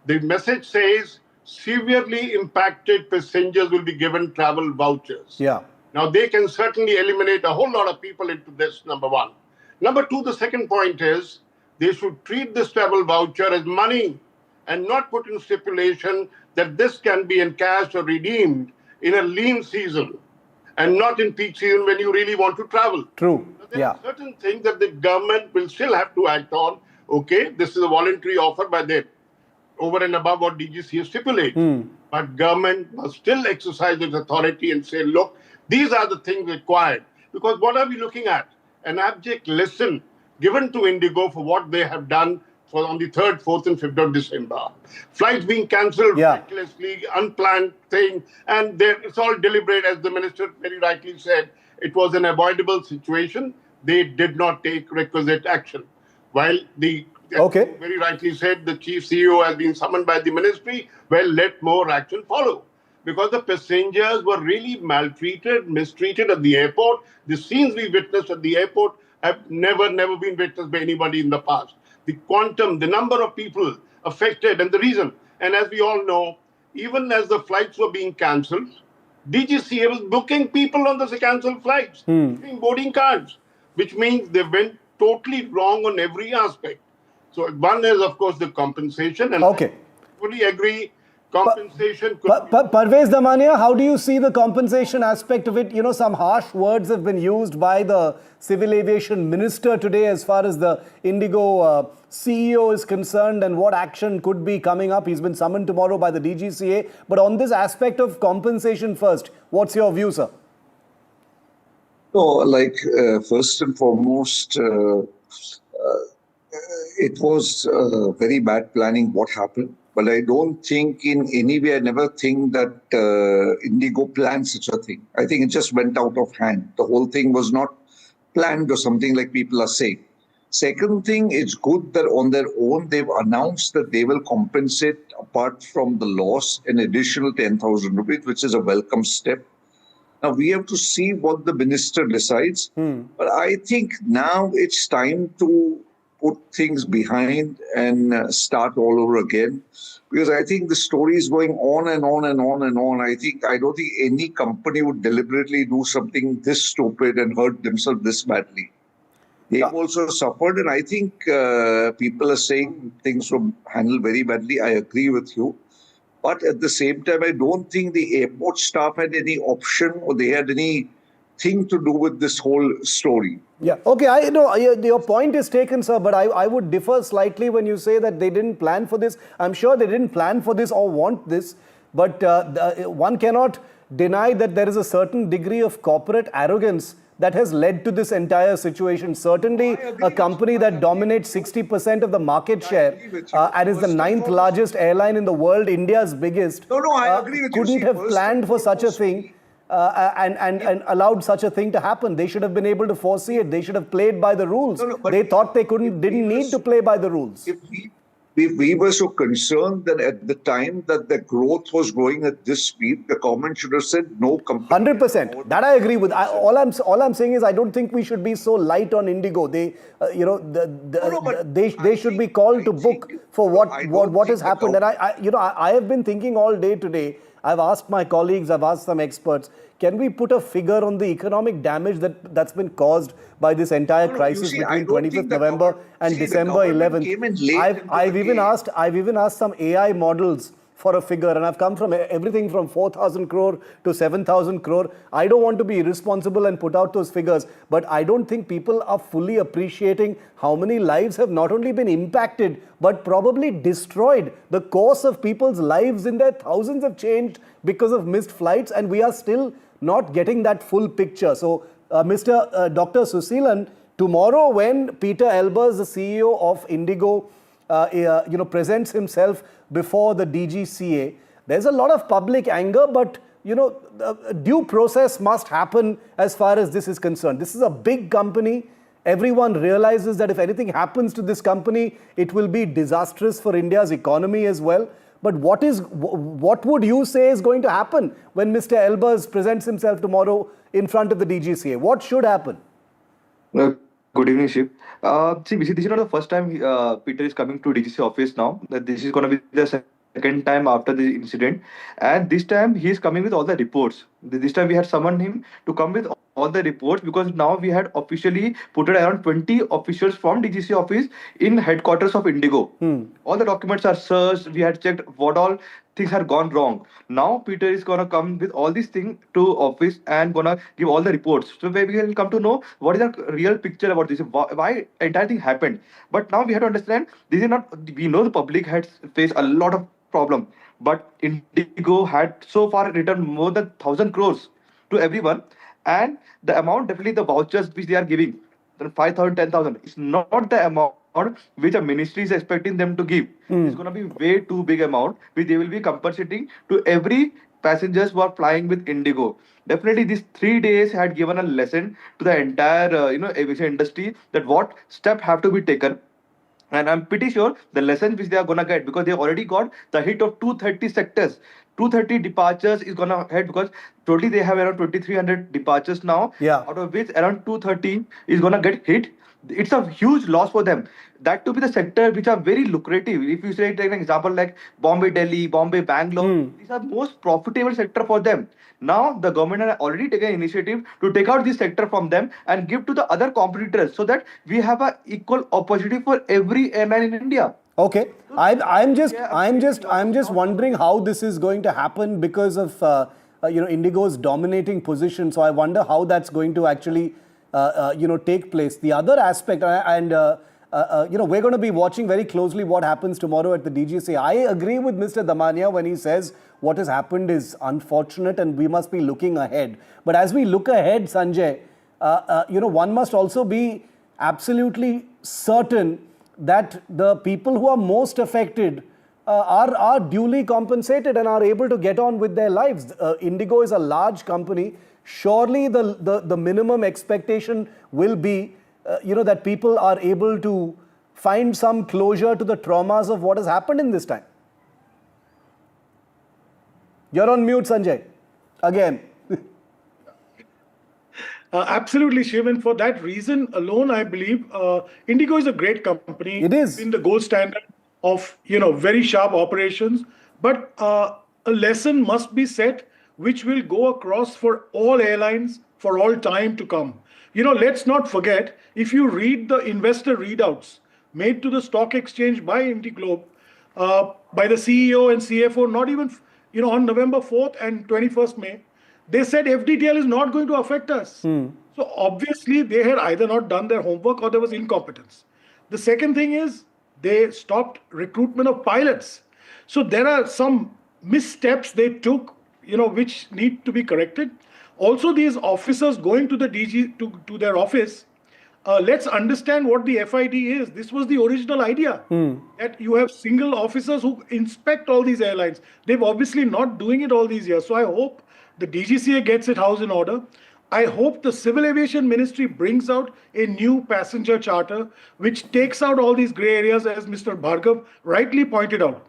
The message says severely impacted passengers will be given travel vouchers. Now, they can certainly eliminate a whole lot of people into this, number one. Number two, the second point is they should treat this travel voucher as money and not put in stipulation that this can be encashed or redeemed in a lean season and not in peak season when you really want to travel. True. There are certain things that the government will still have to act on. Okay, this is a voluntary offer by them, over and above what DGCA stipulates. But government must still exercise its authority and say, look, these are the things required. Because what are we looking at? An abject lesson given to Indigo for what they have done on the 3rd, 4th, and 5th of December. Flights being cancelled recklessly, unplanned thing, and it's all deliberate, as the minister very rightly said. It was an avoidable situation. They did not take requisite action. While very rightly said, the chief CEO has been summoned by the ministry, well, let more action follow. Because the passengers were really maltreated, mistreated at the airport. The scenes we witnessed at the airport have never been witnessed by anybody in the past. The quantum, the number of people affected, and the reason. And as we all know, even as the flights were being cancelled, DGCA was booking people on those cancelled flights, giving boarding cards, which means they went totally wrong on every aspect. So one is, of course, the compensation. And I fully agree, compensation could be... Parvez Damania, how do you see the compensation aspect of it? Some harsh words have been used by the Civil Aviation Minister today as far as the Indigo CEO is concerned and what action could be coming up. He's been summoned tomorrow by the DGCA. But on this aspect of compensation first, what's your view, sir? First and foremost, it was very bad planning what happened. But I don't think in any way, I never think that Indigo planned such a thing. I think it just went out of hand. The whole thing was not planned or something like people are saying. Second thing, it's good that on their own, they've announced that they will compensate, apart from the loss, an additional 10,000 rupees, which is a welcome step. Now we have to see what the minister decides. But I think now it's time to put things behind and start all over again. Because I think the story is going on and on and on and on. I don't think any company would deliberately do something this stupid and hurt themselves this badly. They've also suffered, and I think people are saying things were handled very badly. I agree with you. But at the same time, I don't think the airport staff had any option or they had anything to do with this whole story. Yeah, okay, I know your point is taken, sir, but I would differ slightly when you say that they didn't plan for this. I'm sure they didn't plan for this or want this, but one cannot deny that there is a certain degree of corporate arrogance that has led to this entire situation. Certainly, a company that dominates 60% of the market share and is the 9th largest airline in the world, India's biggest, I agree with you. couldn't have planned for such a thing and allowed such a thing to happen. They should have been able to foresee it. They should have played by the rules. They thought they didn't need to play by the rules. If we were so concerned that at the time that the growth was growing at this speed, the government should have said no company. 100%. That I agree with. All I'm saying is I don't think we should be so light on Indigo. They, they should be called to book for what has happened. And I have been thinking all day today. I've asked my colleagues, I've asked some experts, can we put a figure on the economic damage that's been caused by this entire crisis between 25th November and December 11th? I've even asked some AI models for a figure, and I've come from everything from 4,000 crore to 7,000 crore. I don't want to be irresponsible and put out those figures, but I don't think people are fully appreciating how many lives have not only been impacted, but probably destroyed. The course of people's lives in their thousands have changed because of missed flights, and we are still not getting that full picture. So, Dr. Susilan, tomorrow when Peter Elbers, the CEO of Indigo, presents himself before the DGCA, there's a lot of public anger, but due process must happen as far as this is concerned. This is a big company. Everyone realizes that if anything happens to this company, it will be disastrous for India's economy as well. But what would you say is going to happen when Mr. Elbers presents himself tomorrow in front of the DGCA? What should happen? Good evening, Shiv. See, this is not the first time Peter is coming to DGC office now. This is going to be the second time after the incident. And this time he is coming with all the reports. This time we had summoned him to come with all the reports because now we had officially put around 20 officials from DGC office in headquarters of Indigo. All the documents are searched. We had checked what all things had gone wrong. Now Peter is going to come with all these things to office and going to give all the reports. So we will come to know what is the real picture about this, why entire thing happened. But now we have to understand, this is not, we know the public has faced a lot of problem, but Indigo had so far returned more than 1,000 crores to everyone. And the amount, definitely the vouchers which they are giving, 5,000, 10,000, is not the amount which a ministry is expecting them to give. It's going to be way too big amount which they will be compensating to every passengers who are flying with Indigo. Definitely these 3 days had given a lesson to the entire aviation industry that what steps have to be taken. And I'm pretty sure the lessons which they are going to get, because they already got the hit of 230 sectors. 230 departures is going to head because totally they have around 2,300 departures now. Out of which around 230 is going to get hit. It's a huge loss for them. That to be the sector which are very lucrative. If you say, take an example like Bombay, Delhi, Bombay, Bangalore, these are most profitable sector for them. Now the government has already taken initiative to take out this sector from them and give to the other competitors so that we have an equal opportunity for every airline in India. Okay, I'm just wondering how this is going to happen because of Indigo's dominating position. So I wonder how that's going to actually take place. The other aspect, we're going to be watching very closely what happens tomorrow at the DGCA. I agree with Mr. Damania when he says what has happened is unfortunate and we must be looking ahead. But as we look ahead, Sanjay, one must also be absolutely certain that the people who are most affected are duly compensated and are able to get on with their lives. Indigo is a large company. Surely the minimum expectation will be that people are able to find some closure to the traumas of what has happened in this time. You're on mute, Sanjay. Again. Absolutely, Shiv. And for that reason alone, I believe Indigo is a great company. It is. In the gold standard of, very sharp operations. But a lesson must be set which will go across for all airlines for all time to come. Let's not forget, if you read the investor readouts made to the stock exchange by IndiGlobe, by the CEO and CFO, not even, on November 4th and 21st May, they said FDTL is not going to affect us. So obviously they had either not done their homework or there was incompetence. The second thing is they stopped recruitment of pilots. So there are some missteps they took, which need to be corrected. Also, these officers going to the DG to their office, let's understand what the FID is. This was the original idea, that you have single officers who inspect all these airlines. They've obviously not doing it all these years. So I hope the DGCA gets its house in order. I hope the Civil Aviation Ministry brings out a new passenger charter which takes out all these grey areas, as Mr. Bhargav rightly pointed out.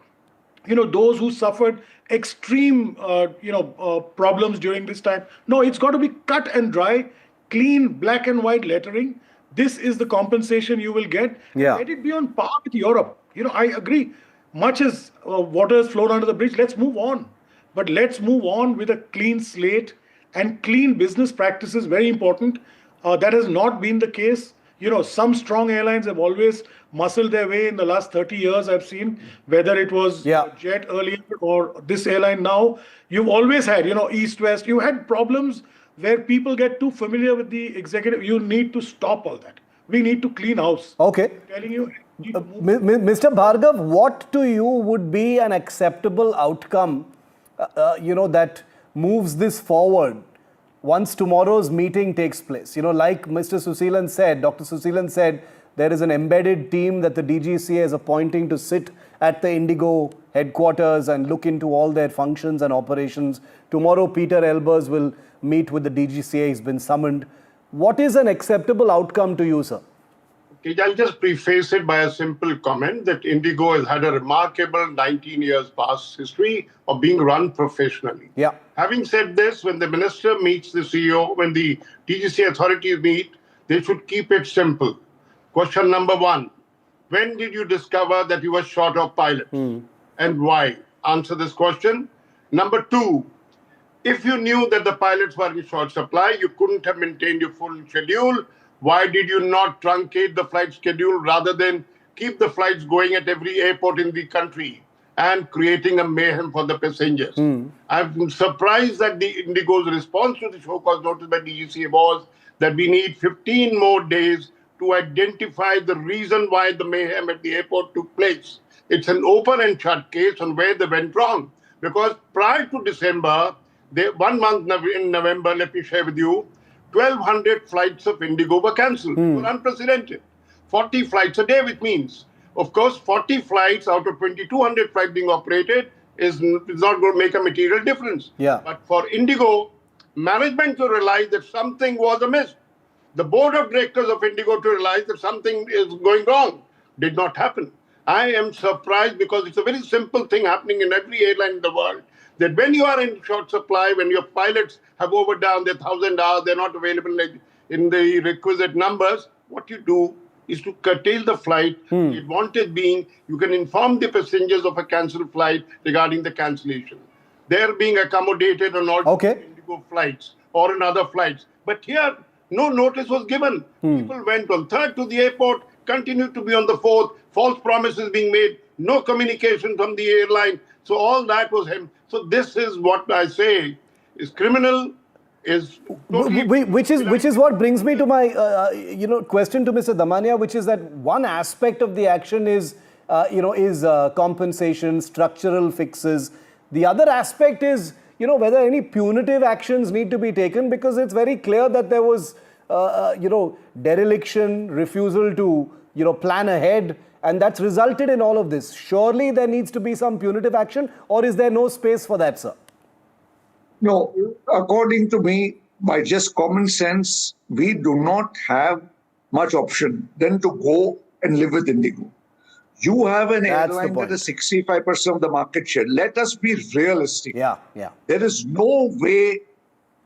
Those who suffered extreme, problems during this time. No, it's got to be cut and dry, clean, black and white lettering. This is the compensation you will get. Yeah. Let it be on par with Europe. I agree. Much as water has flowed under the bridge, let's move on. But let's move on with a clean slate, and clean business practices, very important. That has not been the case. Some strong airlines have always muscled their way in the last 30 years, I've seen, whether it was Jet earlier or this airline now. You've always had, East-West. You had problems where people get too familiar with the executive. You need to stop all that. We need to clean house. Okay. I'm telling you. Mr. Bhargav, what to you would be an acceptable outcome, that moves this forward once tomorrow's meeting takes place? Like Mr. Suseelan said, Dr. Suseelan said, there is an embedded team that the DGCA is appointing to sit at the Indigo headquarters and look into all their functions and operations. Tomorrow, Peter Elbers will meet with the DGCA. He's been summoned. What is an acceptable outcome to you, sir? Okay, I'll just preface it by a simple comment that Indigo has had a remarkable 19 years past history of being run professionally. Yeah. Having said this, when the minister meets the CEO, when the DGCA authorities meet, they should keep it simple. Question number one, when did you discover that you were short of pilots and why? Answer this question. Number two, if you knew that the pilots were in short supply, you couldn't have maintained your full schedule. Why did you not truncate the flight schedule rather than keep the flights going at every airport in the country and creating a mayhem for the passengers? I'm surprised that the Indigo's response to the show cause notice by DGCA was that we need 15 more days to identify the reason why the mayhem at the airport took place. It's an open and shut case on where they went wrong. Because prior to December, 1 month in November, let me share with you, 1,200 flights of Indigo were cancelled. It was unprecedented. 40 flights a day, which means, of course, 40 flights out of 2,200 flights being operated is not going to make a material difference. Yeah. But for Indigo, management to realize that something was amiss. The board of directors of Indigo to realize that something is going wrong. Did not happen. I am surprised because it's a very simple thing happening in every airline in the world, that when you are in short supply, when your pilots have overdone their 1,000 hours, they're not available in the requisite numbers, what you do is to curtail the flight. The advantage being you can inform the passengers of a cancelled flight regarding the cancellation. They're being accommodated on all Indigo flights or in other flights. But here, no notice was given. People went on 3rd to the airport, continued to be on the 4th, false promises being made, no communication from the airline. So all that was him. So this is what I say is criminal, is totally which is what brings me to my question to Mr. Damania, which is that one aspect of the action is compensation, structural fixes. The other aspect is whether any punitive actions need to be taken, because it's very clear that there was dereliction, refusal to plan ahead, and that's resulted in all of this. Surely there needs to be some punitive action, or is there no space for that, sir? No, according to me, by just common sense, we do not have much option than to go and live with Indigo. You have an airline that is 65% of the market share. Let us be realistic. Yeah. There is no way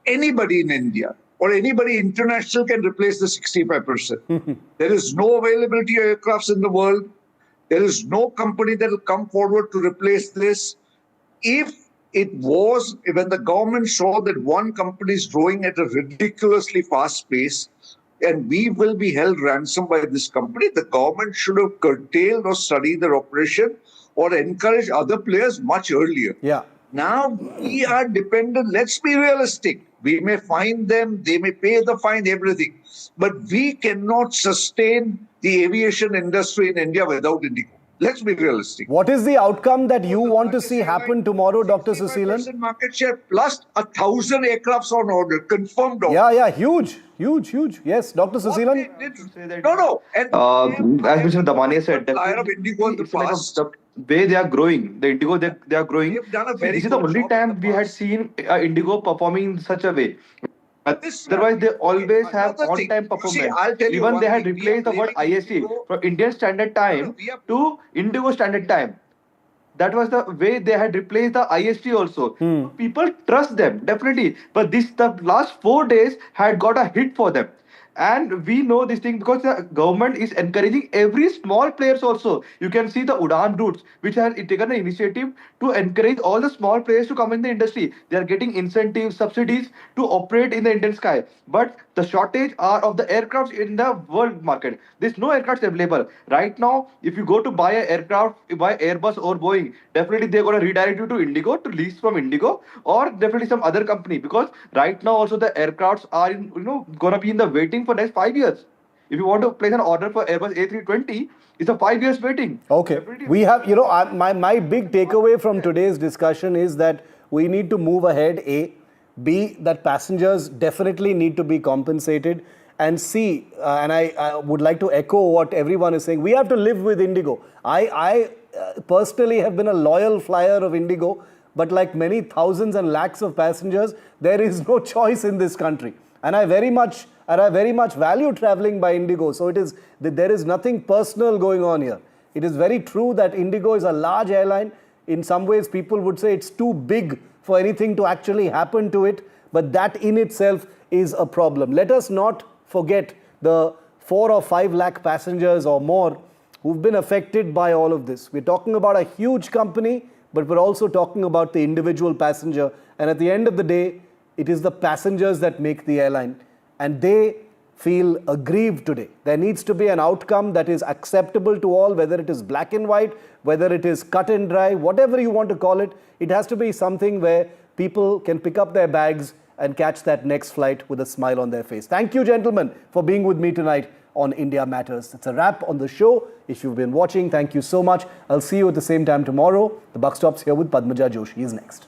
anybody in India or anybody international can replace the 65%. There is no availability of aircrafts in the world. There is no company that will come forward to replace this. If it was, when the government saw that one company is growing at a ridiculously fast pace, and we will be held ransom by this company, the government should have curtailed or studied their operation or encouraged other players much earlier. Yeah. Now we are dependent. Let's be realistic. We may fine them, they may pay the fine, everything. But we cannot sustain the aviation industry in India without Indigo. Let's be realistic. What is the outcome that you want to see happen tomorrow, Dr. Suseelan? Market share plus 1,000 aircrafts on order, confirmed order. Yeah, huge. Yes, Dr. Suseelan? No. As Mr. Damania said, the way they are growing, the Indigo, they are growing. This is the only time we had seen Indigo performing in such a way. Otherwise, they always have on-time performance. Even they had replaced the word IST from Indian Standard Time to Indigo Standard Time. That was the way they had replaced the IST also. People trust them, definitely. But the last 4 days had got a hit for them. And we know this thing because the government is encouraging every small players also. You can see the Udan routes, which has taken an initiative to encourage all the small players to come in the industry. They are getting incentives, subsidies to operate in the Indian sky. But the shortage are of the aircrafts in the world market. There's no aircrafts available. Right now, if you go to buy an aircraft, buy Airbus or Boeing, definitely they're going to redirect you to Indigo, to lease from Indigo, or definitely some other company. Because right now also the aircrafts are going to be in the waiting for next 5 years. If you want to place an order for Airbus A320, it's a 5 years waiting. Okay. We have, my big takeaway from today's discussion is that we need to move ahead, A. B, that passengers definitely need to be compensated. And C, and I would like to echo what everyone is saying, we have to live with Indigo. I personally have been a loyal flyer of Indigo, but like many thousands and lakhs of passengers, there is no choice in this country. And I very much value traveling by Indigo. So there is nothing personal going on here. It is very true that Indigo is a large airline. In some ways, people would say it's too big for anything to actually happen to it. But that in itself is a problem. Let us not forget the 4 or 5 lakh passengers or more who've been affected by all of this. We're talking about a huge company, but we're also talking about the individual passenger. And at the end of the day, it is the passengers that make the airline. And they feel aggrieved today. There needs to be an outcome that is acceptable to all, whether it is black and white, whether it is cut and dry, whatever you want to call it. It has to be something where people can pick up their bags and catch that next flight with a smile on their face. Thank you, gentlemen, for being with me tonight on India Matters. It's a wrap on the show. If you've been watching, thank you so much. I'll see you at the same time tomorrow. The buck stops here with Padmaja Joshi. Is next.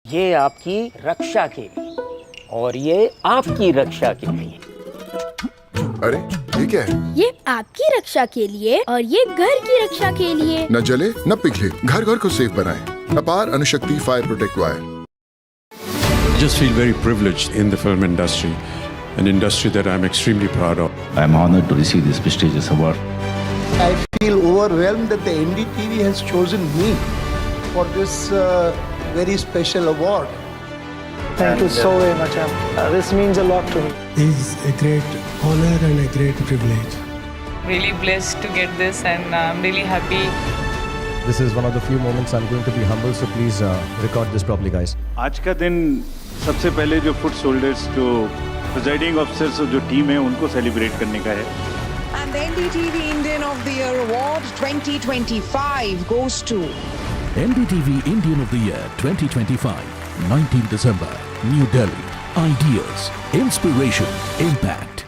ये आपकी रक्षा के लिए और ये आपकी रक्षा के लिए। अरे ये क्या है? ये आपकी रक्षा के लिए और ये घर की रक्षा के लिए। न जले न पिघले, घर घर को सेफ बनाएं। अपार Anushakti fire protect wire. I just feel very privileged in the film industry, an industry that I'm extremely proud of. I'm honored to receive this prestigious award. I feel overwhelmed that the NDTV has chosen me for this very special award. Thank you so very much. This means a lot to me. It's a great honor and a great privilege. Really blessed to get this, and I'm really happy. This is one of the few moments I'm going to be humble, so please record this properly, guys. आज का दिन सबसे पहले जो foot soldiers, जो presiding officers और जो team है उनको सेलिब्रेट करने का है। And the NDTV Indian of the Year Award 2025 goes to NDTV Indian of the Year 2025, 19 December, New Delhi. Ideas, inspiration, impact.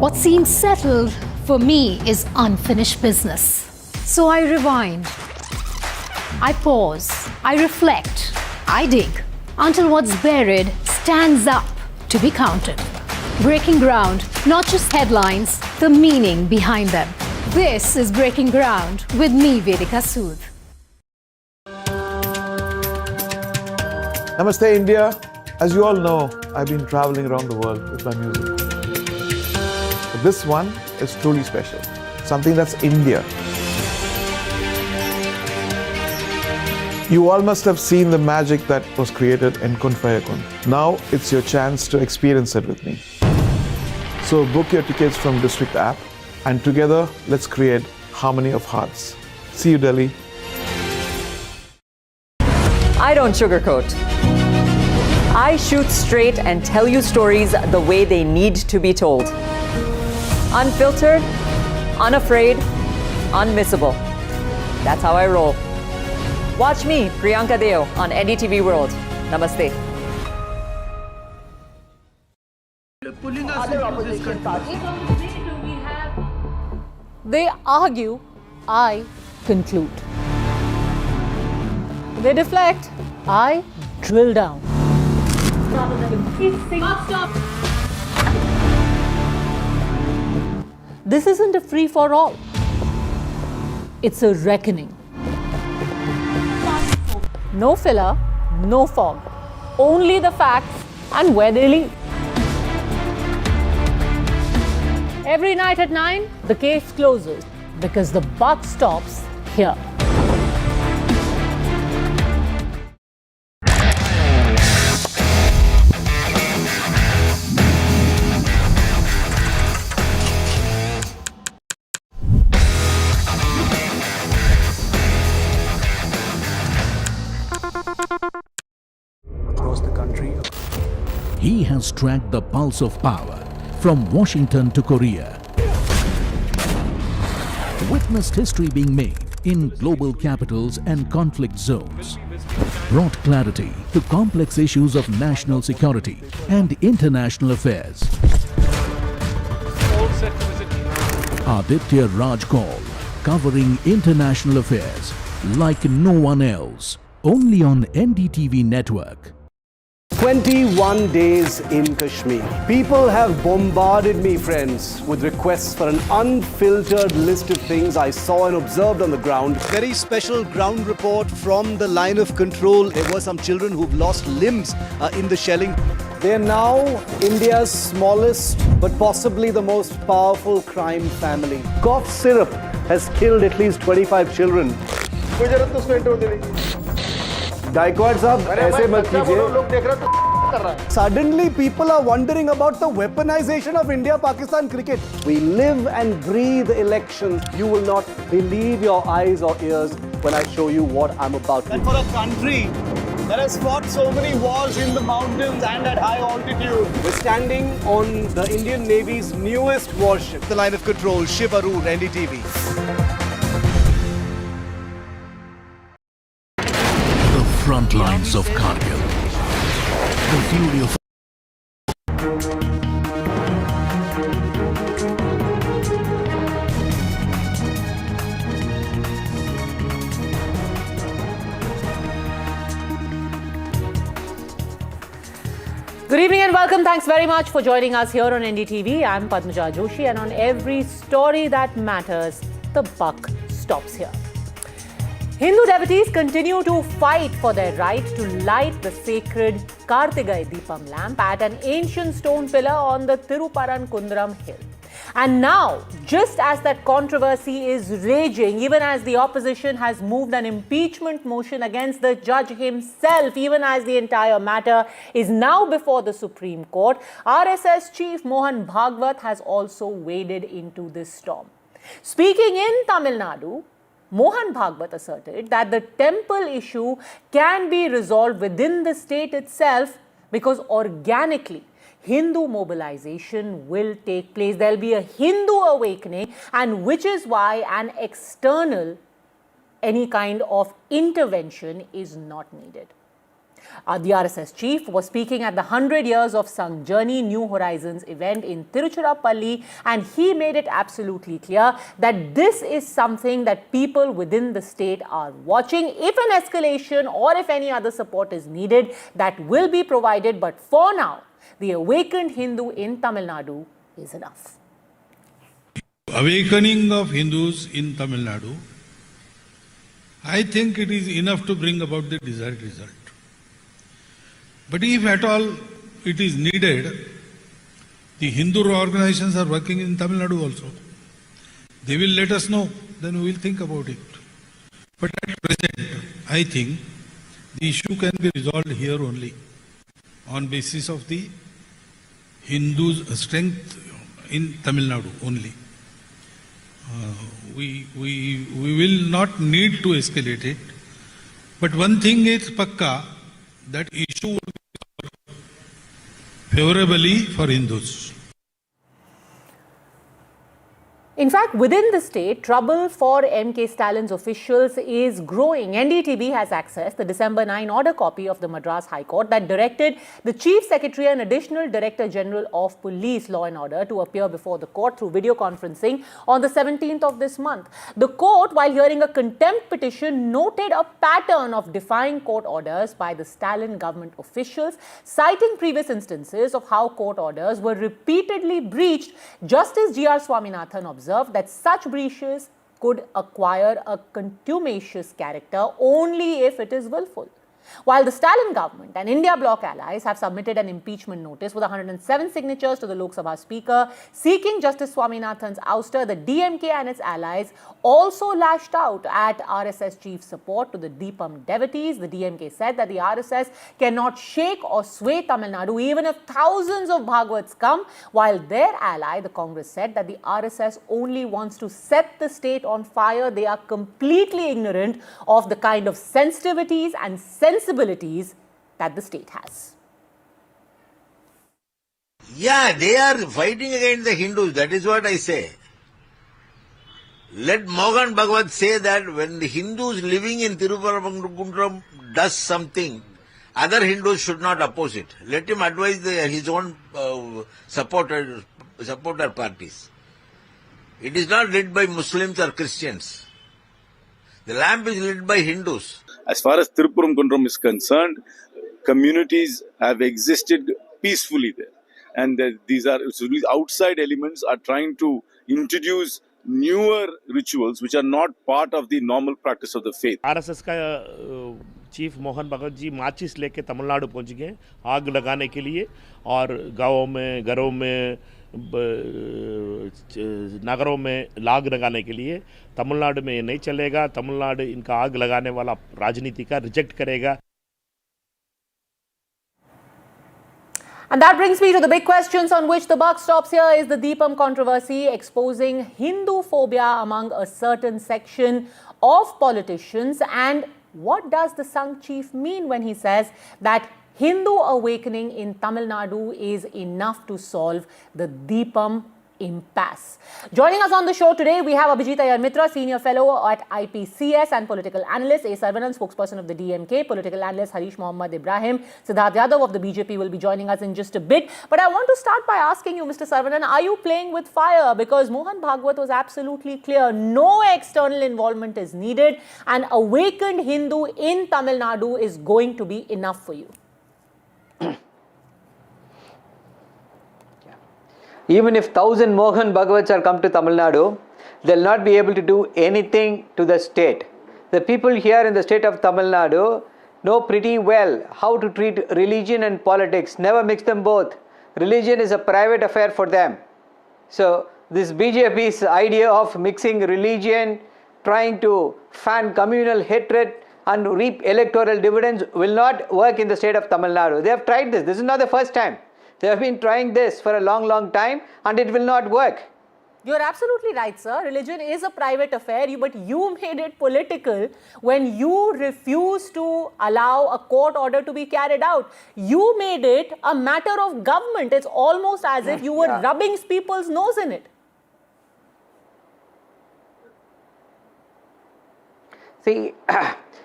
What seems settled for me is unfinished business. So I rewind. I pause. I reflect. I dig until what's buried stands up to be counted. Breaking ground, not just headlines, the meaning behind them. This is Breaking Ground with me, Vedika Sood. Namaste, India. As you all know, I've been traveling around the world with my music. But this one is truly special. Something that's India. You all must have seen the magic that was created in Kun Faya Kun. Now it's your chance to experience it with me. So book your tickets from District app and together let's create harmony of hearts. See you, Delhi. I don't sugarcoat. I shoot straight and tell you stories the way they need to be told. Unfiltered, unafraid, unmissable. That's how I roll. Watch me, Priyanka Deo, on NDTV World. Namaste. Other opposition parties. They argue, I conclude. They deflect, I drill down. Stop. This isn't a free-for-all. It's a reckoning. No filler, no fog. Only the facts and where they lead. Every night at 9, the case closes because the buck stops here. Across the country. He has tracked the pulse of power from Washington to Korea. Witnessed history being made in global capitals and conflict zones. Brought clarity to complex issues of national security and international affairs. Aditya Raj Kaul, covering international affairs like no one else. Only on NDTV network. 21 days in Kashmir. People have bombarded me, friends, with requests for an unfiltered list of things I saw and observed on the ground. Very special ground report from the line of control. There were some children who've lost limbs in the shelling. They're now India's smallest but possibly the most powerful crime family. Cough syrup has killed at least 25 children. Gaikwad sahab, aise mat kijiye. Suddenly people are wondering about the weaponization of India-Pakistan cricket. We live and breathe elections. You will not believe your eyes or ears when I show you what I'm about to do. And for a country that has fought so many wars in the mountains and at high altitude. We're standing on the Indian Navy's newest warship. The line of control, Shiv Aroor, NDTV. Front lines of Kargil. The fury of Good evening and welcome. Thanks very much for joining us here on NDTV. I'm Padmaja Joshi, and on every story that matters, the buck stops here. Hindu devotees continue to fight for their right to light the sacred Kartigai Deepam lamp at an ancient stone pillar on the Tiruparankundaram hill. And now, just as that controversy is raging, even as the opposition has moved an impeachment motion against the judge himself, even as the entire matter is now before the Supreme Court, RSS chief Mohan Bhagwat has also waded into this storm. Speaking in Tamil Nadu, Mohan Bhagwat asserted that the temple issue can be resolved within the state itself because organically Hindu mobilization will take place. There will be a Hindu awakening, and which is why an external, any kind of intervention is not needed. The RSS chief was speaking at the 100 Years of Sangh Journey New Horizons event in Tiruchirappalli, and he made it absolutely clear that this is something that people within the state are watching. If an escalation or if any other support is needed, that will be provided. But for now, the awakened Hindu in Tamil Nadu is enough. Awakening of Hindus in Tamil Nadu, I think it is enough to bring about the desired result. But if at all it is needed, the Hindu organizations are working in Tamil Nadu also. They will let us know, then we will think about it. But at present, I think the issue can be resolved here only on basis of the Hindus' strength in Tamil Nadu only. We will not need to escalate it. But one thing is pakka, that issue would be favorably for Hindus. In fact, within the state, trouble for MK Stalin's officials is growing. NDTV has accessed the December 9 order copy of the Madras High Court that directed the Chief Secretary and Additional Director General of Police Law and Order to appear before the court through video conferencing on the 17th of this month. The court, while hearing a contempt petition, noted a pattern of defying court orders by the Stalin government officials, citing previous instances of how court orders were repeatedly breached. Justice G.R. Swaminathan observed that such breaches could acquire a contumacious character only if it is willful. While the Stalin government and India bloc allies have submitted an impeachment notice with 107 signatures to the Lok Sabha Speaker seeking Justice Swaminathan's ouster, the DMK and its allies also lashed out at RSS chief support to the Deepam devotees. The DMK said that the RSS cannot shake or sway Tamil Nadu even if thousands of Bhagavats come, while their ally, the Congress, said that the RSS only wants to set the state on fire. They are completely ignorant of the kind of sensitivities and sensibilities that the state has. Yeah, they are fighting against the Hindus. That is what I say. Let Mohan Bhagwat say that when the Hindus living in Tiruvarangundram does something, other Hindus should not oppose it. Let him advise his own supporter parties. It is not led by Muslims or Christians. The lamp is lit by Hindus. As far as Tiruvarangundram is concerned, communities have existed peacefully there. And these outside elements are trying to introduce newer rituals which are not part of the normal practice of the faith. RSS का chief Mohan Bhagat ji माचिस लेके तमिलनाडु पहुंच गए आग लगाने के लिए और गांवों में घरों में नगरों में आग लगाने के लिए। तमिलनाडु में ये नहीं चलेगा। तमिलनाडु इनका आग लगाने वाला राजनीति का रिजेक्ट करेगा। And that brings me to the big questions on which the buck stops here. Is the Deepam controversy exposing Hindu phobia among a certain section of politicians? And what does the Sangh chief mean when he says that Hindu awakening in Tamil Nadu is enough to solve the Deepam impasse? Joining us on the show today, we have Abhijit Iyer Mitra, Senior Fellow at IPCS and political analyst, A. Sarvanan, spokesperson of the DMK, political analyst Harish Mohammad Ibrahim, Siddharth Yadav of the BJP will be joining us in just a bit. But I want to start by asking you, Mr. Sarvanan, are you playing with fire? Because Mohan Bhagwat was absolutely clear. No external involvement is needed. An awakened Hindu in Tamil Nadu is going to be enough for you. Even if 1,000 Mohan Bhagavats are come to Tamil Nadu, they'll not be able to do anything to the state. The people here in the state of Tamil Nadu know pretty well how to treat religion and politics. Never mix them both. Religion is a private affair for them. So this BJP's idea of mixing religion, trying to fan communal hatred and reap electoral dividends will not work in the state of Tamil Nadu. They have tried this. This is not the first time. They have been trying this for a long time and it will not work. You're absolutely right, sir. Religion is a private affair, but you made it political when you refused to allow a court order to be carried out. You made it a matter of government. It's almost as if you were rubbing people's nose in it. See,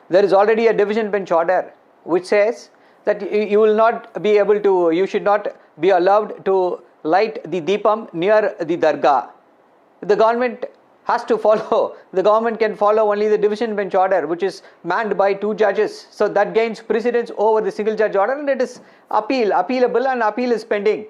there is already a division bench order which says that you will not be able to, you should not be allowed to light the Deepam near the Dargah. The government has to follow. The government can follow only the division bench order, which is manned by 2 judges. So that gains precedence over the single judge order, and it is appealable, and appeal is pending.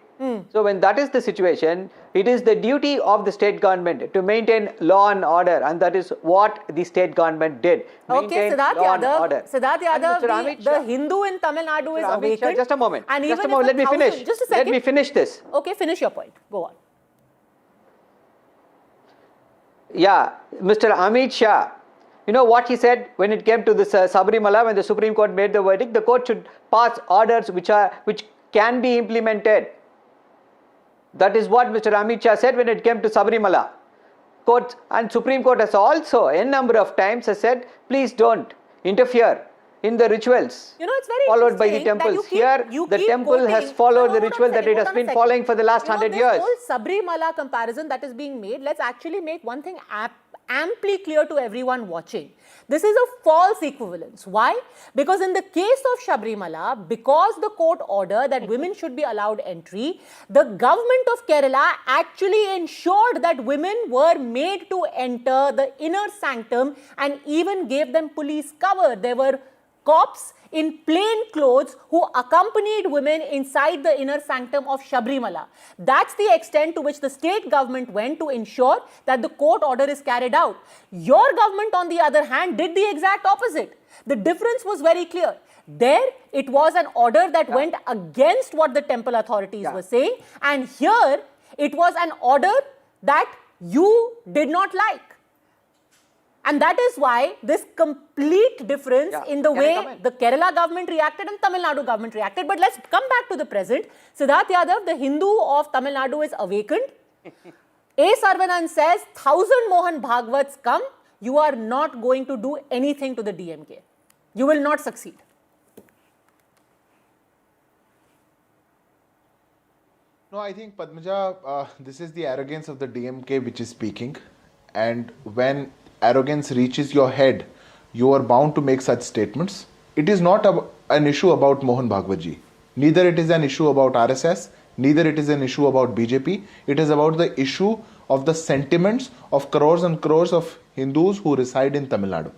So when that is the situation, it is the duty of the state government to maintain law and order, and that is what the state government did. Okay, Siddharth Yadav, the Hindu in Tamil Nadu is awakened. Just a moment. And Just a moment. Let me finish. Just a second. Let me finish this. Okay, finish your point. Go on. Yeah, Mr. Amit Shah, you know what he said when it came to this Sabarimala, when the Supreme Court made the verdict, the court should pass orders which can be implemented. That is what Mr. Amit Shah said when it came to Sabarimala. Court and Supreme Court has also a number of times has said, please don't interfere in the rituals it's very followed by the temples. Here, the temple has followed the ritual that it has been following for the last 100 years. This whole Sabarimala comparison that is being made, let's actually make one thing amply clear to everyone watching. This is a false equivalence. Why? Because in the case of Sabarimala, because the court ordered that women should be allowed entry, the government of Kerala actually ensured that women were made to enter the inner sanctum and even gave them police cover. There were cops in plain clothes who accompanied women inside the inner sanctum of Sabarimala. That's the extent to which the state government went to ensure that the court order is carried out. Your government, on the other hand, did the exact opposite. The difference was very clear. There, it was an order that went against what the temple authorities were saying, and here, it was an order that you did not like. And that is why this complete difference in the way the Kerala government reacted and Tamil Nadu government reacted. But let's come back to the present. Siddharth Yadav, the Hindu of Tamil Nadu, is awakened. A. Sarvanan says, 1,000 Mohan Bhagwats come, you are not going to do anything to the DMK. You will not succeed. No, I think, Padmaja, this is the arrogance of the DMK which is speaking. And when arrogance reaches your head, you are bound to make such statements. It is not an issue about Mohan Bhagwatji. Neither it is an issue about RSS, neither it is an issue about BJP. It is about the issue of the sentiments of crores and crores of Hindus who reside in Tamil Nadu.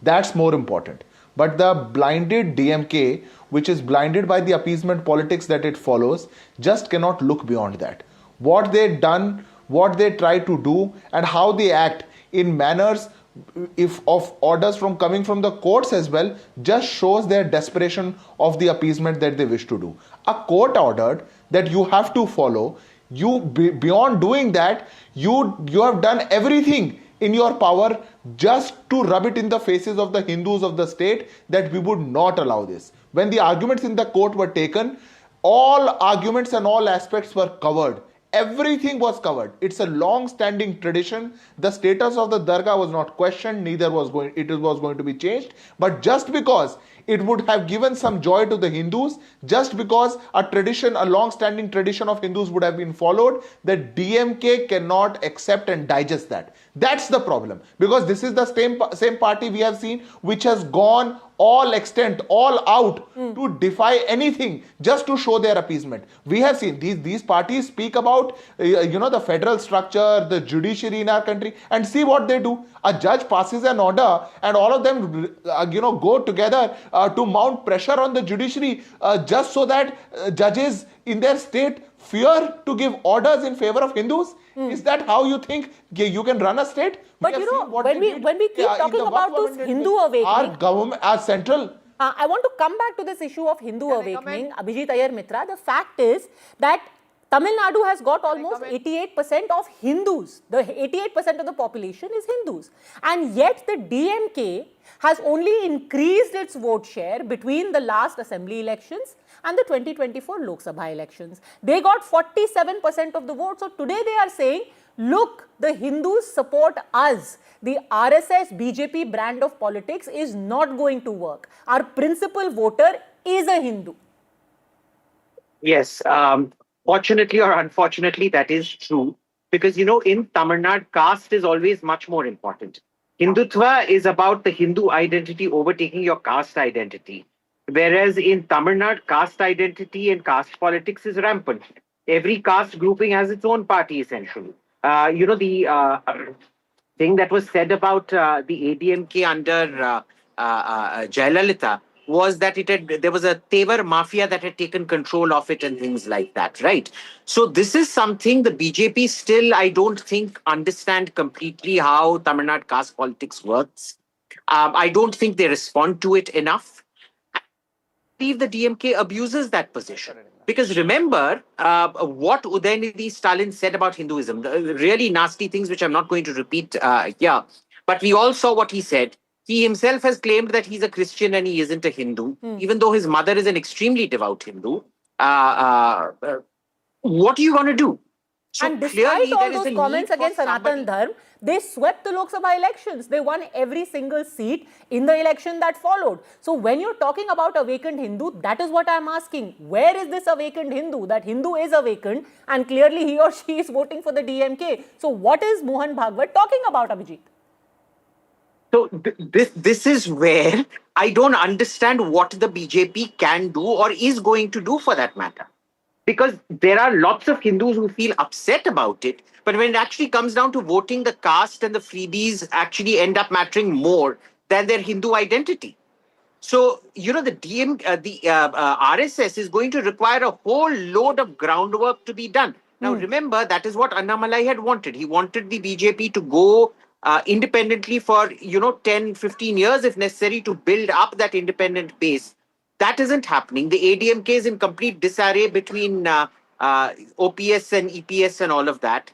That's more important. But the blinded DMK, which is blinded by the appeasement politics that it follows, just cannot look beyond that. What they've done, what they try to do, and how they act in manners of orders coming from the courts as well, just shows their desperation of the appeasement that they wish to do. A court ordered that you have to follow. Beyond doing that, you have done everything in your power just to rub it in the faces of the Hindus of the state that we would not allow this. When the arguments in the court were taken, all arguments and all aspects were covered. Everything was covered. It's a long-standing tradition. The status of the Dargah was not questioned, neither was going to be changed. But just because it would have given some joy to the Hindus, just because a long-standing tradition of Hindus would have been followed, the DMK cannot accept and digest that. That's the problem. Because this is the same party we have seen which has gone all extent, all out to defy anything just to show their appeasement. We have seen these parties speak about the federal structure, the judiciary in our country, and see what they do. A judge passes an order and all of them go together to mount pressure on the judiciary just so that judges in their state fear to give orders in favor of Hindus. Is that how you think you can run a state? But when we keep talking about those Hindu awakening, our central. I want to come back to this issue of Hindu awakening. Abhijit Iyer Mitra, the fact is that Tamil Nadu has got almost 88% of Hindus. The 88% of the population is Hindus. And yet the DMK has only increased its vote share between the last assembly elections and the 2024 Lok Sabha elections. They got 47% of the vote. So today they are saying, look, the Hindus support us. The RSS BJP brand of politics is not going to work. Our principal voter is a Hindu. Yes, fortunately or unfortunately, that is true. Because, in Tamil Nadu, caste is always much more important. Hindutva is about the Hindu identity overtaking your caste identity. Whereas in Tamil Nadu, caste identity and caste politics is rampant. Every caste grouping has its own party, essentially. The thing that was said about the ADMK under Jayalalitha was that there was a Tevar mafia that had taken control of it and things like that, right? So this is something the BJP still, I don't think, understand completely how Tamil Nadu caste politics works. I don't think they respond to it enough. I believe the DMK abuses that position. Because remember what Udayanidhi Stalin said about Hinduism, the really nasty things which I'm not going to repeat here. But we all saw what he said. He himself has claimed that he's a Christian and he isn't a Hindu, even though his mother is an extremely devout Hindu. What are you going to do? So and despite all those comments against Sanatan Dharma, they swept the Lok Sabha elections. They won every single seat in the election that followed. So when you're talking about awakened Hindu, that is what I'm asking. Where is this awakened Hindu? That Hindu is awakened and clearly he or she is voting for the DMK. So what is Mohan Bhagwat talking about, Abhijit? So this is where I don't understand what the BJP can do or is going to do for that matter. Because there are lots of Hindus who feel upset about it, but when it actually comes down to voting, the caste and the freebies actually end up mattering more than their Hindu identity. So, you know, the RSS is going to require a whole load of groundwork to be done. Now, remember, that is what Annamalai had wanted. He wanted the BJP to go independently for, 10, 15 years, if necessary, to build up that independent base. That isn't happening. The ADMK is in complete disarray between OPS and EPS and all of that.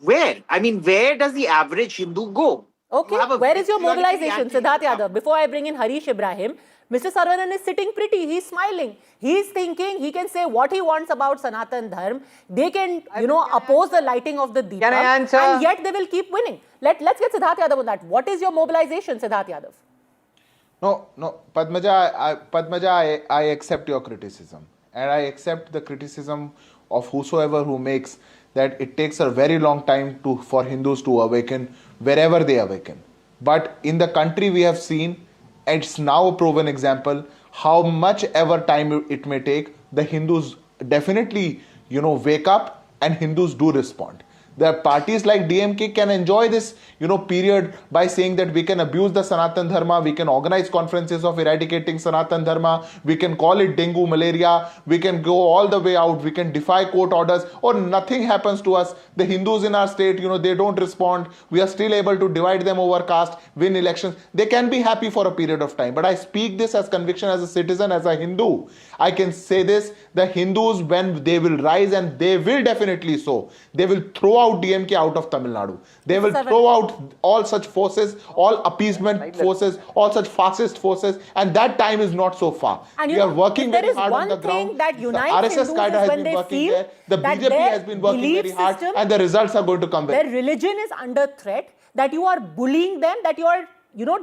Where? I mean, where does the average Hindu go? Okay, where is your mobilization, Siddharth Yadav? Before I bring in Harish Ibrahim, Mr. Saravanan is sitting pretty. He's smiling. He's thinking he can say what he wants about Sanatan Dharma. They can, oppose the lighting of the Deepak. Can I answer? And yet they will keep winning. Let's get Siddharth Yadav on that. What is your mobilization, Siddharth Yadav? No, Padmaja, I accept your criticism. And I accept the criticism of whosoever who makes that it takes a very long time for Hindus to awaken wherever they awaken. But in the country we have seen, it's now a proven example, how much ever time it may take, the Hindus definitely, wake up and Hindus do respond. The parties like DMK can enjoy this, period by saying that we can abuse the Sanatan Dharma, we can organize conferences of eradicating Sanatan Dharma, we can call it dengue, malaria, we can go all the way out, we can defy court orders, or nothing happens to us. The Hindus in our state, they don't respond. We are still able to divide them over caste, win elections. They can be happy for a period of time. But I speak this as conviction as a citizen, as a Hindu. I can say this, the Hindus, when they will rise, and they will definitely so, they will throw out DMK out of Tamil Nadu. They will throw out all such forces, all appeasement forces, all such fascist forces, and that time is not so far. And we are working very hard on the ground. That the RSS cadre has been working there. The BJP has been working very hard, and the results are going to come. Their religion is under threat. That you are bullying them. That you are,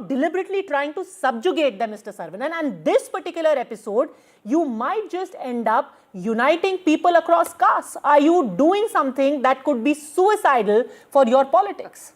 deliberately trying to subjugate them, Mr. Saravanan. And this particular episode, you might just end up uniting people across castes. Are you doing something that could be suicidal for your politics?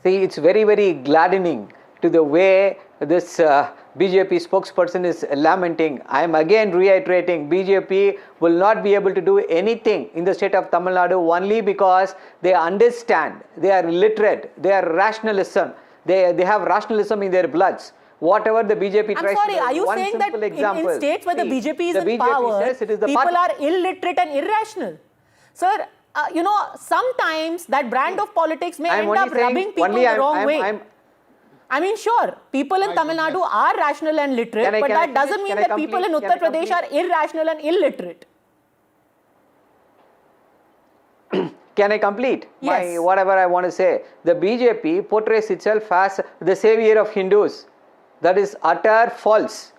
See, it's very, very gladdening to the way this BJP spokesperson is lamenting. I am again reiterating, BJP will not be able to do anything in the state of Tamil Nadu only because they understand, they are literate, they are rationalism, they have rationalism in their bloods. Whatever the BJP tries to do. Are you saying that in states where the BJP is in power, people are illiterate and irrational? Sir, sometimes that brand of politics may end up rubbing people the wrong way. I mean, sure, people in Tamil Nadu are rational and literate, but that doesn't mean that people in Uttar Pradesh are irrational and illiterate. Can I complete Yes. whatever I want to say? The BJP portrays itself as the savior of Hindus. That is utter false.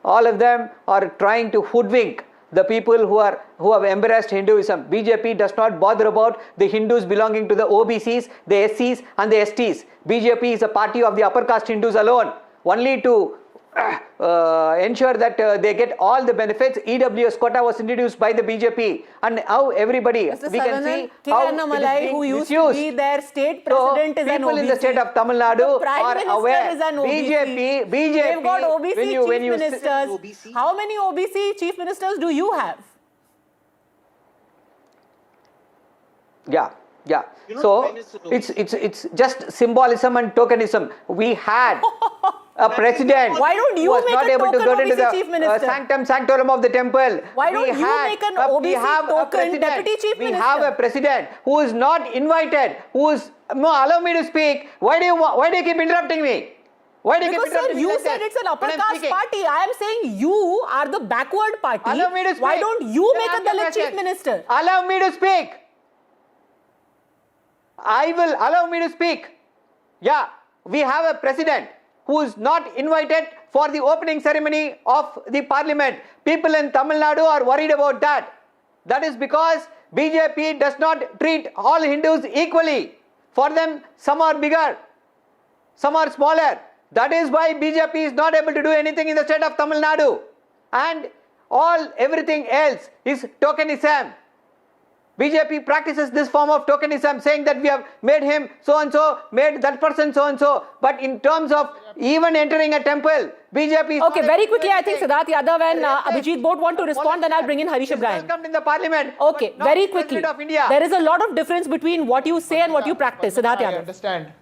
All of them are trying to hoodwink the people who have embraced Hinduism. BJP does not bother about the Hindus belonging to the OBCs, the SCs and the STs. BJP is a party of the upper caste Hindus alone, only to ensure that they get all the benefits. EWS quota was introduced by the BJP, and how everybody, Mr. we can see K. how Annamalai, it is who being used misused. to be their state president, is an People OBC. in the state of Tamil Nadu The Prime are Minister aware. is an OBC. BJP, They've got OBC when chief ministers. How many OBC chief ministers do you have? Yeah, yeah. So it's just symbolism and tokenism. We had a president. Why don't you who was make not a able to token go into OBC the Chief Minister? sanctum sanctorum of the temple? Why don't you make an OBC token Deputy Chief Minister? We have a president who is not invited. Who is no? Allow me to speak. Why do you keep interrupting me? Why do you keep Because interrupting sir, me you like said that it's an upper when I'm caste speaking? party. I am saying you are the backward party. Allow me to speak. Why don't you Can make I a ask you Dalit question? Chief Minister? Allow me to speak. I will allow me to speak. Yeah, we have a president who is not invited for the opening ceremony of the parliament. People in Tamil Nadu are worried about that. That is because BJP does not treat all Hindus equally. For them, some are bigger, some are smaller. That is why BJP is not able to do anything in the state of Tamil Nadu. And everything else is tokenism. BJP practices this form of tokenism, saying that we have made him so and so, made that person so and so. But in terms of even entering a temple, BJP is Okay, very quickly, I think Siddharth Yadav and Abhijit both want to respond, then I'll bring in Harish Ibrahim. Welcomed in the parliament. Okay, very quickly. Of India. There is a lot of difference between what you say and what you practice, Siddharth I Yadav. understand.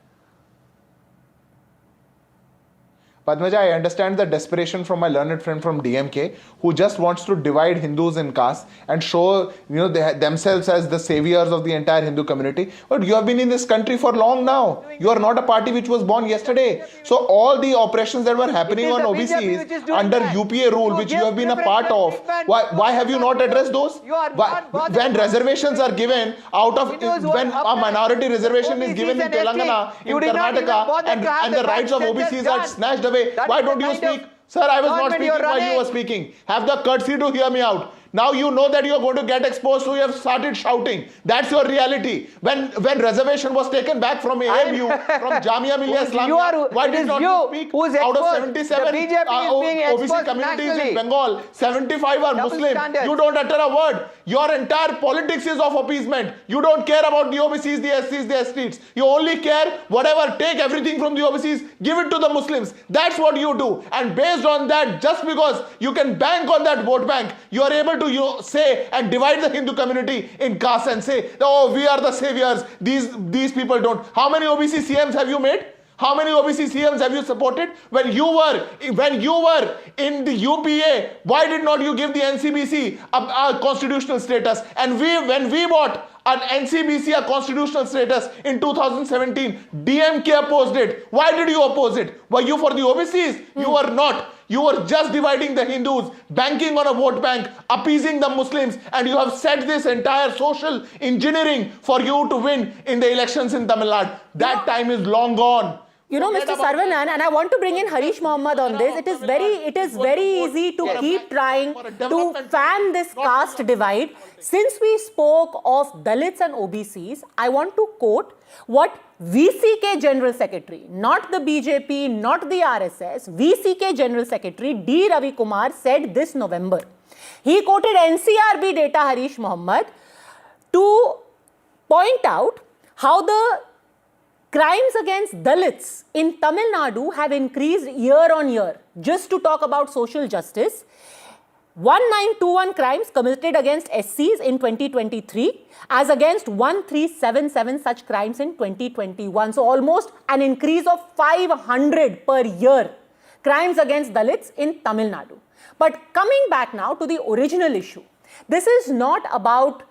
Padmaja, I understand the desperation from my learned friend from DMK, who just wants to divide Hindus in caste and show themselves as the saviors of the entire Hindu community. But you have been in this country for long now. You are not a party which was born yesterday. So all the oppressions that were happening on OBCs under UPA rule, which you have been a part of, why have you not addressed those? When reservations are given out of, when a minority reservation is given in Telangana, in Karnataka, and the rights of OBCs are snatched away, why don't you speak? Sir, I was not speaking while you were speaking. Have the courtesy to hear me out. Now you know that you are going to get exposed, so you have started shouting. That's your reality. When reservation was taken back from AMU, from Jamia Millia Islamia, why did not you speak? Out of 77 OBC communities in Bengal, 75 are Muslim. You don't utter a word. Your entire politics is of appeasement. You don't care about the OBCs, the SCs, the STs. You only care whatever, take everything from the OBCs, give it to the Muslims. That's what you do. And based on that, just because you can bank on that vote bank, you are able to say and divide the Hindu community in castes and say, oh, we are the saviors. These people don't. How many OBC CMs have you made? How many OBC CMs have you supported? When you were in the UPA, why did not you give the NCBC a constitutional status? And when we bought an NCBC a constitutional status in 2017, DMK opposed it. Why did you oppose it? Were you for the OBCs? You were not. You were just dividing the Hindus, banking on a vote bank, appeasing the Muslims, and you have set this entire social engineering for you to win in the elections in Tamil Nadu. That time is long gone. You know, Mr. Sarvanan, and I want to bring in Harish Mohammed on this. It is very easy to keep trying to fan this caste divide. Since we spoke of Dalits and OBCs, I want to quote what VCK General Secretary, not the BJP, not the RSS, VCK General Secretary D. Ravi Kumar said this November. He quoted NCRB data, Harish Mohammed, to point out how the crimes against Dalits in Tamil Nadu have increased year on year. Just to talk about social justice, 1921 crimes committed against SCs in 2023 as against 1377 such crimes in 2021. So almost an increase of 500 per year crimes against Dalits in Tamil Nadu. But coming back now to the original issue, this is not about,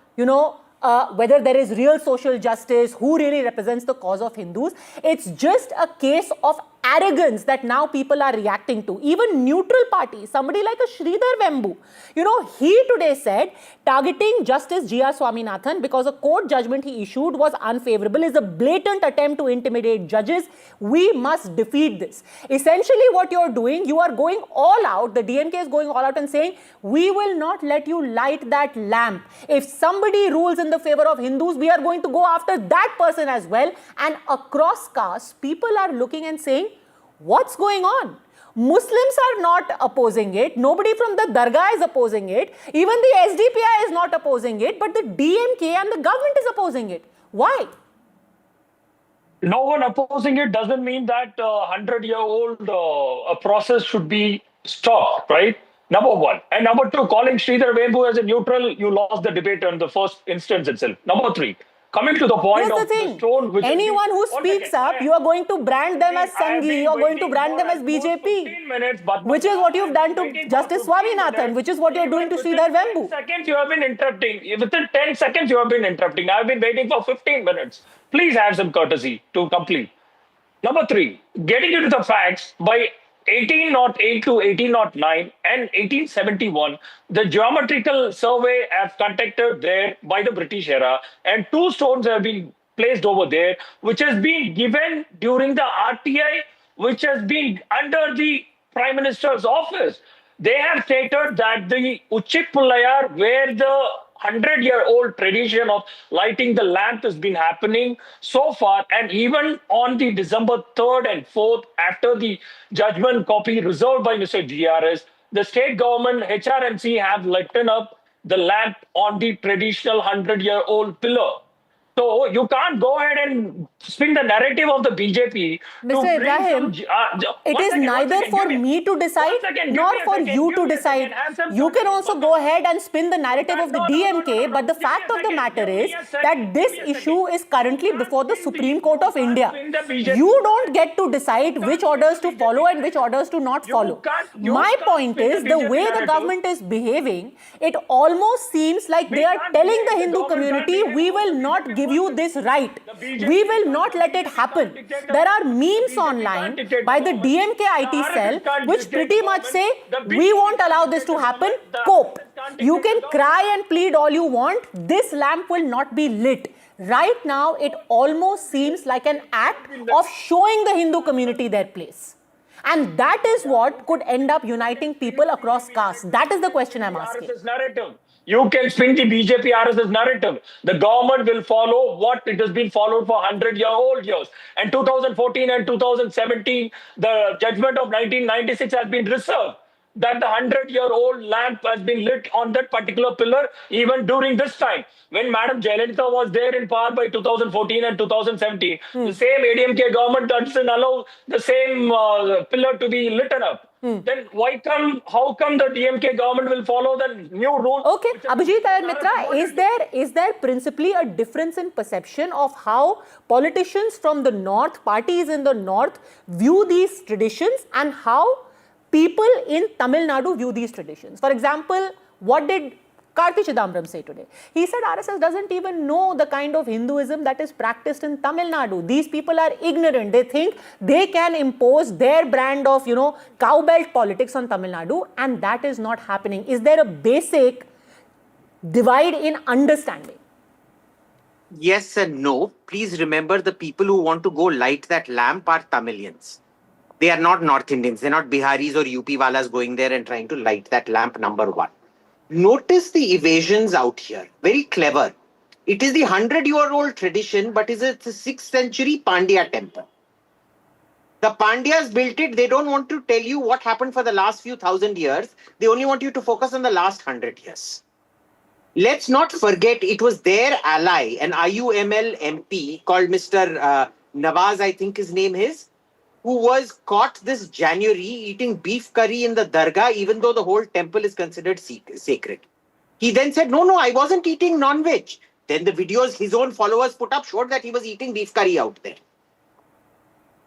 whether there is real social justice, who really represents the cause of Hindus. It's just a case of arrogance that now people are reacting to. Even neutral parties, somebody like a Sridhar Vembu, he today said targeting Justice G.R. Swaminathan because a court judgment he issued was unfavorable is a blatant attempt to intimidate judges. We must defeat this. Essentially what you're doing, you are going all out, the DMK is going all out and saying, we will not let you light that lamp. If somebody rules in the favor of Hindus, we are going to go after that person as well. And across castes, people are looking and saying, what's going on? Muslims are not opposing it. Nobody from the Dargah is opposing it. Even the SDPI is not opposing it. But the DMK and the government is opposing it. Why? No one opposing it doesn't mean that 100-year-old process should be stopped, right? Number one. And number two, calling Sridhar Vembu as a neutral, you lost the debate on the first instance itself. Number three, coming to the point Here's of the thing. stone which Anyone who speaks up, you are going to brand them as Sanghi, you are going to brand them as BJP, which is what you've done to Justice Swaminathan, which is what you're doing to Sridhar Vembu. Seconds you have been interrupting. Within 10 seconds you have been interrupting. I've been waiting for 15 minutes. Please have some courtesy to complete. Number 3, getting into the facts, by 1808 to 1809 and 1871, the geometrical survey has conducted there by the British era, and 2 stones have been placed over there, which has been given during the RTI, which has been under the Prime Minister's office. They have stated that the Uchik Pullayar, where the 100-year-old tradition of lighting the lamp has been happening so far, and even on the December 3rd and 4th, after the judgment copy reserved by Mr. GRS, the state government, HRMC, have lighted up the lamp on the traditional 100-year-old pillar. So you can't go ahead and spin the narrative of the BJP. Mr. Ibrahim, it is neither for me to decide nor for you to decide. You can also go ahead and spin the narrative of the DMK, but the fact of the matter is that this issue is currently before the Supreme Court of India. You don't get to decide which orders to follow and which orders to not follow. My point is, the way the government is behaving, it almost seems like they are telling the Hindu community, we will not give you this right. We will not let it happen. There are memes online by the DMK IT cell which pretty much say, we won't allow this to happen. Cope. You can cry and plead all you want. This lamp will not be lit. Right now, it almost seems like an act of showing the Hindu community their place. And that is what could end up uniting people across castes. That is the question I'm asking. You can spin the BJP RSS narrative. The government will follow what it has been followed for 100-year-old years. And 2014 and 2017, the judgment of 1996 has been reserved. That the 100-year-old lamp has been lit on that particular pillar even during this time. When Madam Jayalalitha was there in power by 2014 and 2017, the same ADMK government doesn't allow the same pillar to be lit up. Then how come the DMK government will follow the new rules? Okay, Abhijit Iyer Mitra, is there principally a difference in perception of how politicians from the north, parties in the north, view these traditions and how people in Tamil Nadu view these traditions? For example, what did Karti Chidambaram say today? He said RSS doesn't even know the kind of Hinduism that is practiced in Tamil Nadu. These people are ignorant. They think they can impose their brand of, cowbelt politics on Tamil Nadu, and that is not happening. Is there a basic divide in understanding? Yes and no. Please remember, the people who want to go light that lamp are Tamilians. They are not North Indians. They're not Biharis or UP walas going there and trying to light that lamp, number one. Notice the evasions out here. Very clever. It is the 100-year-old tradition, but it's a 6th century Pandya temple. The Pandyas built it. They don't want to tell you what happened for the last few thousand years. They only want you to focus on the last 100 years. Let's not forget, it was their ally, an IUML MP called Mr. Nawaz, I think his name is, who was caught this January eating beef curry in the dargah, even though the whole temple is considered sacred. He then said, no, I wasn't eating non-veg. Then the videos his own followers put up showed that he was eating beef curry out there.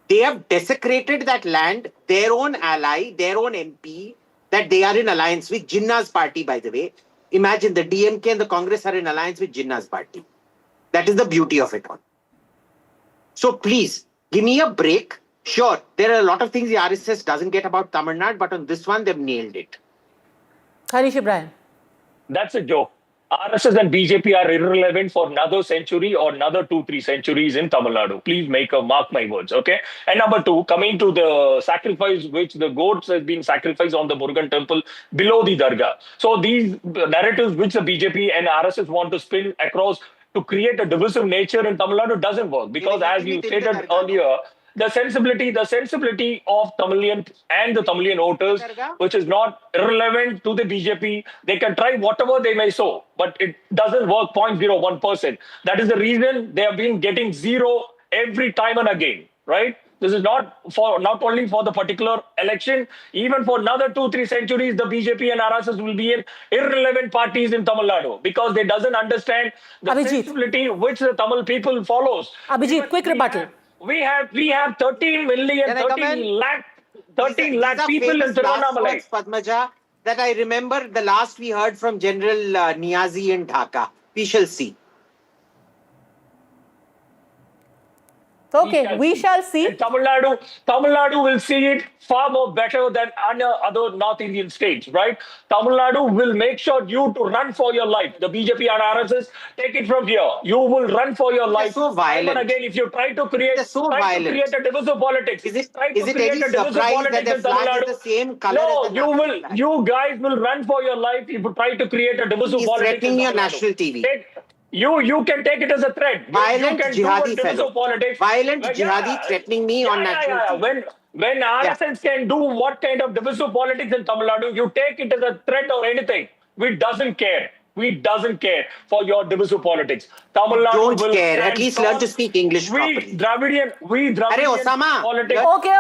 They have desecrated that land, their own ally, their own MP, that they are in alliance with. Jinnah's party, by the way. Imagine the DMK and the Congress are in alliance with Jinnah's party. That is the beauty of it all. So please, give me a break. Sure, there are a lot of things the RSS doesn't get about Tamil Nadu, but on this one, they've nailed it. Harish Ibrahim. That's a joke. RSS and BJP are irrelevant for another century or another 2-3 centuries in Tamil Nadu. Please mark my words, okay? And number 2, coming to the sacrifice which the goats has been sacrificed on the Murugan temple below the Dargah. So these narratives which the BJP and RSS want to spin across to create a divisive nature in Tamil Nadu doesn't work, because as you stated earlier, the sensibility of Tamilian and the Tamilian voters, which is not irrelevant to the BJP, they can try whatever they may sow, but it doesn't work 0.01%. That is the reason they have been getting zero every time and again. right? This is not only for the particular election, even for another 2-3 centuries, the BJP and RSS will be irrelevant parties in Tamil Nadu because they doesn't understand the sensibility which the Tamil people follows. Abhijit, quick rebuttal. We have 13 million, 13 lakh people in Tiruvannamalai. Padmaja, that I remember the last we heard from General Niazi in Dhaka. We shall see. Okay, we shall see. And Tamil Nadu will see it far more better than other North Indian states, right? Tamil Nadu will make sure you to run for your life. The BJP and RSS, take it from here. You will run for your life. So violent. But again, if you try to create, violent. To create a divisive politics, Is it any surprise that the flag is the same color as the you guys will run for your life if you try to create a divisive politics. He's threatening your national TV. You can take it as a threat. Violent jihadi fellow. Politics. Violent jihadi threatening me on national TV. When RSS can do what kind of divisive politics in Tamil Nadu, you take it as a threat or anything. We doesn't care. We doesn't care for your divisive politics. Tamil Nadu don't will care. At least learn to speak English properly. We Dravidian Osama, politics. Okay.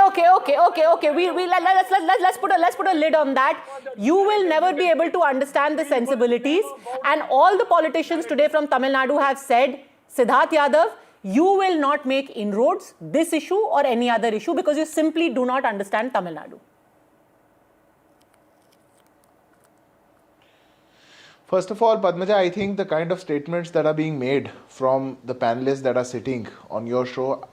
Let's put a lid on that. You will never be able to understand the sensibilities, and all the politicians today from Tamil Nadu have said, Siddharth Yadav, you will not make inroads this issue or any other issue because you simply do not understand Tamil Nadu. First of all, Padmaja, I think the kind of statements that are being made from the panelists that are sitting on your show,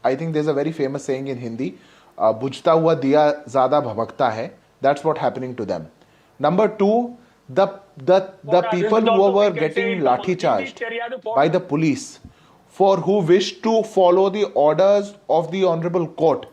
I think there's a very famous saying in Hindi, bujhta hua diya zyada bhabakta hai. That's what's happening to them. Number two, the people who were getting lathi charged by the police who wished to follow the orders of the Honorable Court,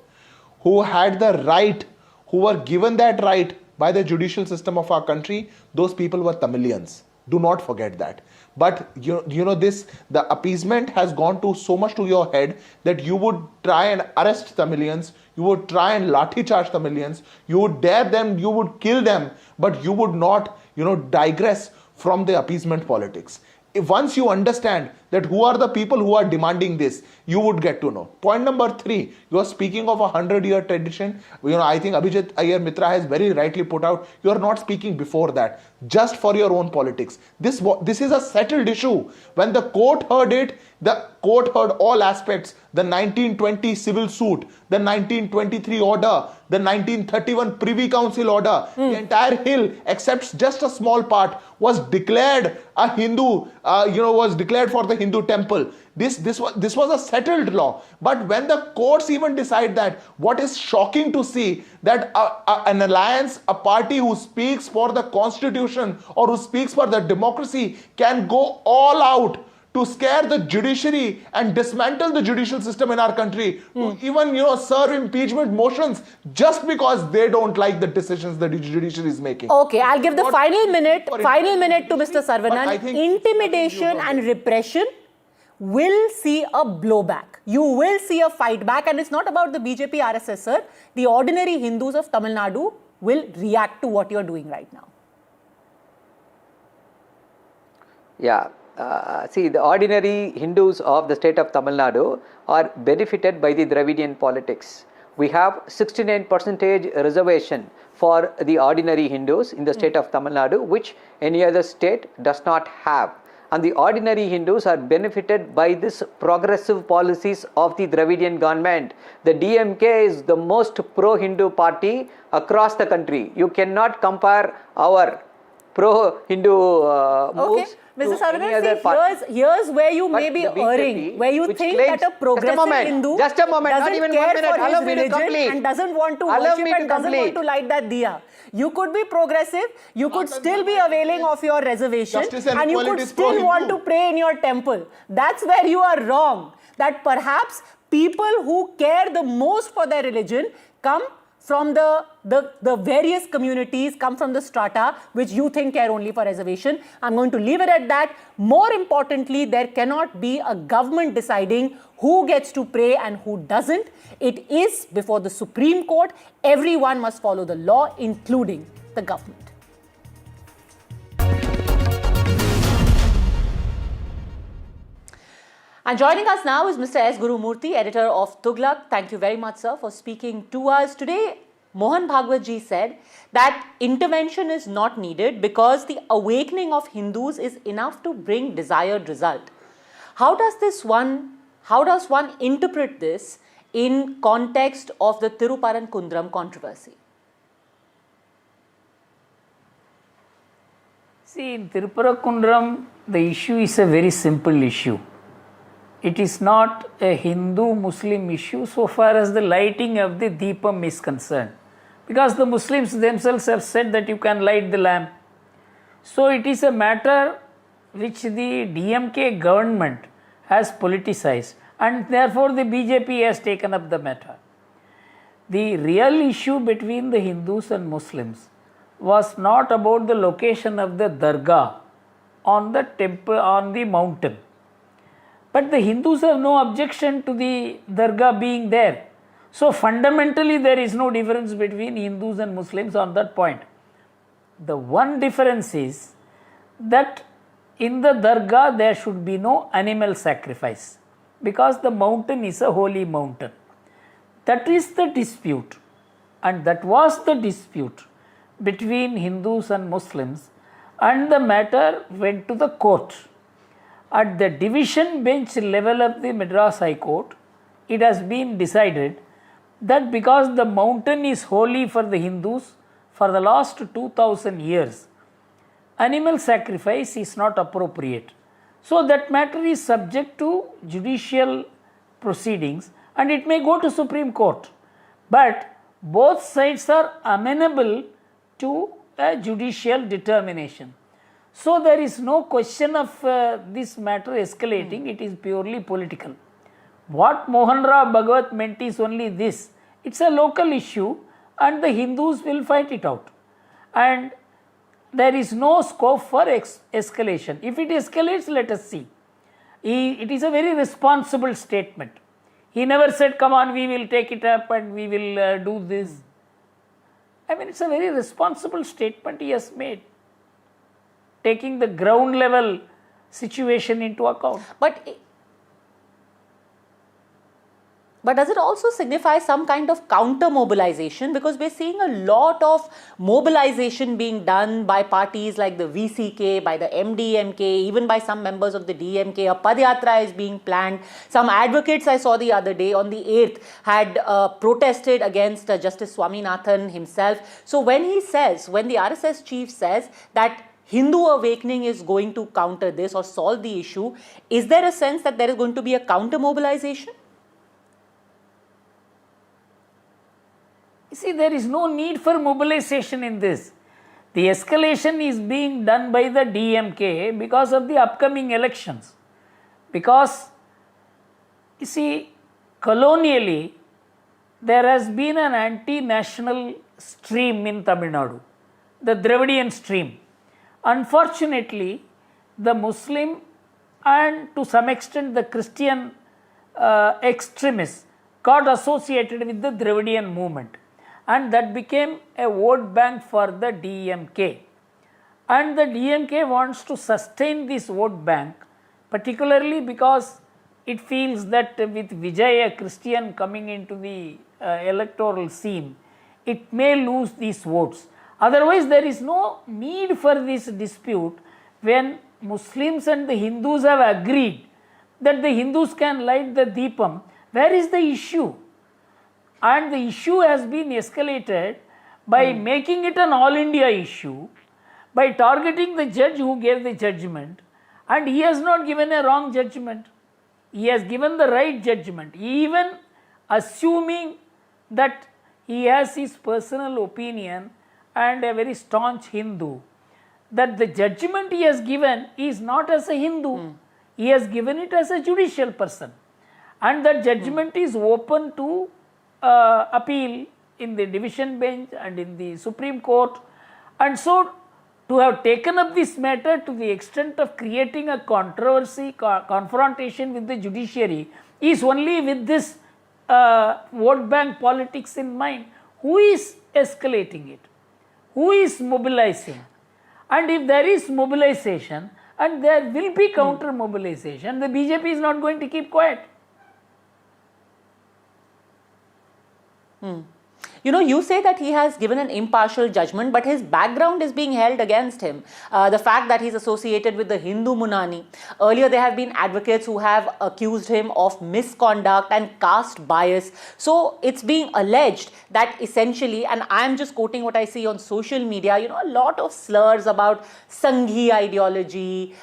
who had the right, who were given that right by the judicial system of our country, those people were Tamilians. Do not forget that. But you know this, the appeasement has gone to so much to your head that you would try and arrest Tamilians, you would try and lathi charge Tamilians, you would dare them, you would kill them, but you would not, digress from the appeasement politics. Once you understand that who are the people who are demanding this, you would get to know. Point number 3, you are speaking of a 100-year tradition. I think Abhijit Iyer Mitra has very rightly put out, you are not speaking before that, just for your own politics. This is a settled issue. When the court heard it, the court heard all aspects, the 1920 civil suit, the 1923 order, the 1931 Privy Council order, the entire hill, except just a small part, was declared a Hindu, was declared for the Hindu temple. This was a settled law. But when the courts even decide that, what is shocking to see that an alliance, a party who speaks for the constitution or who speaks for the democracy can go all out to scare the judiciary and dismantle the judicial system in our country, to even serve impeachment motions just because they don't like the decisions the judiciary is making. Okay, I'll give the final minute to Mr. Saravanan. Intimidation and repression will see a blowback. You will see a fight back, and it's not about the BJP RSS, sir. The ordinary Hindus of Tamil Nadu will react to what you're doing right now. Yeah. See, the ordinary Hindus of the state of Tamil Nadu are benefited by the Dravidian politics. We have 69% reservation for the ordinary Hindus in the state of Tamil Nadu, which any other state does not have. And the ordinary Hindus are benefited by this progressive policies of the Dravidian government. The DMK is the most pro-Hindu party across the country. You cannot compare our pro-Hindu moves. Mr. Saravanan, here's where you may be erring, where you think that a progressive Hindu doesn't care for his religion and doesn't want to worship and doesn't want to light that diya. You could be progressive, you could still be availing of your reservation, and you could still want to pray in your temple. That's where you are wrong. That perhaps people who care the most for their religion come from the various communities, come from the strata which you think care only for reservation. I'm going to leave it at that. More importantly, there cannot be a government deciding who gets to pray and who doesn't. It is before the Supreme Court. Everyone must follow the law, including the government. And joining us now is Mr. S. Gurumurthy, editor of Tughlaq. Thank you very much, sir, for speaking to us. Today, Mohan Bhagwat ji said that intervention is not needed because the awakening of Hindus is enough to bring desired result. How does one interpret this in context of the Tiruparan controversy? See, in Tiruparakundram, the issue is a very simple issue. It is not a Hindu-Muslim issue so far as the lighting of the Deepam is concerned. Because the Muslims themselves have said that you can light the lamp. So it is a matter which the DMK government has politicized, and therefore the BJP has taken up the matter. The real issue between the Hindus and Muslims was not about the location of the dargah on the temple, on the mountain. But the Hindus have no objection to the dargah being there. So fundamentally there is no difference between Hindus and Muslims on that point. The one difference is that in the dargah there should be no animal sacrifice because the mountain is a holy mountain. That is the dispute, and that was the dispute between Hindus and Muslims, and the matter went to the court. At the division bench level of the Madras High Court, it has been decided that because the mountain is holy for the Hindus for the last 2000 years, animal sacrifice is not appropriate. So that matter is subject to judicial proceedings and it may go to Supreme Court. But both sides are amenable to a judicial determination. So there is no question of this matter escalating, it is purely political. What Mohan Rao Bhagwat meant is only this: it's a local issue and the Hindus will fight it out. And there is no scope for escalation. If it escalates, let us see. It is a very responsible statement. He never said, come on, we will take it up and we will do this. I mean, it's a very responsible statement he has made, taking the ground level situation into account. But does it also signify some kind of counter mobilization? Because we're seeing a lot of mobilization being done by parties like the VCK, by the MDMK, even by some members of the DMK. A Padyatra is being planned. Some advocates I saw the other day on the 8th had protested against Justice Swaminathan himself. So when the RSS chief says that Hindu awakening is going to counter this or solve the issue, is there a sense that there is going to be a counter mobilization? You see, there is no need for mobilization in this. The escalation is being done by the DMK because of the upcoming elections. Because, you see, colonially, there has been an anti-national stream in Tamil Nadu, the Dravidian stream. Unfortunately, the Muslim and to some extent the Christian extremists got associated with the Dravidian movement, and that became a vote bank for the DMK. And the DMK wants to sustain this vote bank, particularly because it feels that with Vijay, a Christian, coming into the electoral scene, it may lose these votes. Otherwise, there is no need for this dispute when Muslims and the Hindus have agreed that the Hindus can light the Deepam. Where is the issue? And the issue has been escalated by making it an all India issue, by targeting the judge who gave the judgment, and he has not given a wrong judgment. He has given the right judgment, even assuming that he has his personal opinion and a very staunch Hindu, that the judgment he has given is not as a Hindu, he has given it as a judicial person, and that judgment is open to appeal in the division bench and in the Supreme Court. And so to have taken up this matter to the extent of creating a controversy, confrontation with the judiciary is only with this vote bank politics in mind. Who is escalating it? Who is mobilizing? And if there is mobilization, and there will be counter mobilization. The BJP is not going to keep quiet. You know, you say that he has given an impartial judgment, but his background is being held against him. The fact that he's associated with the Hindu Munani. Earlier, there have been advocates who have accused him of misconduct and caste bias. So it's being alleged that essentially, and I'm just quoting what I see on social media, you know, a lot of slurs about Sanghi ideology.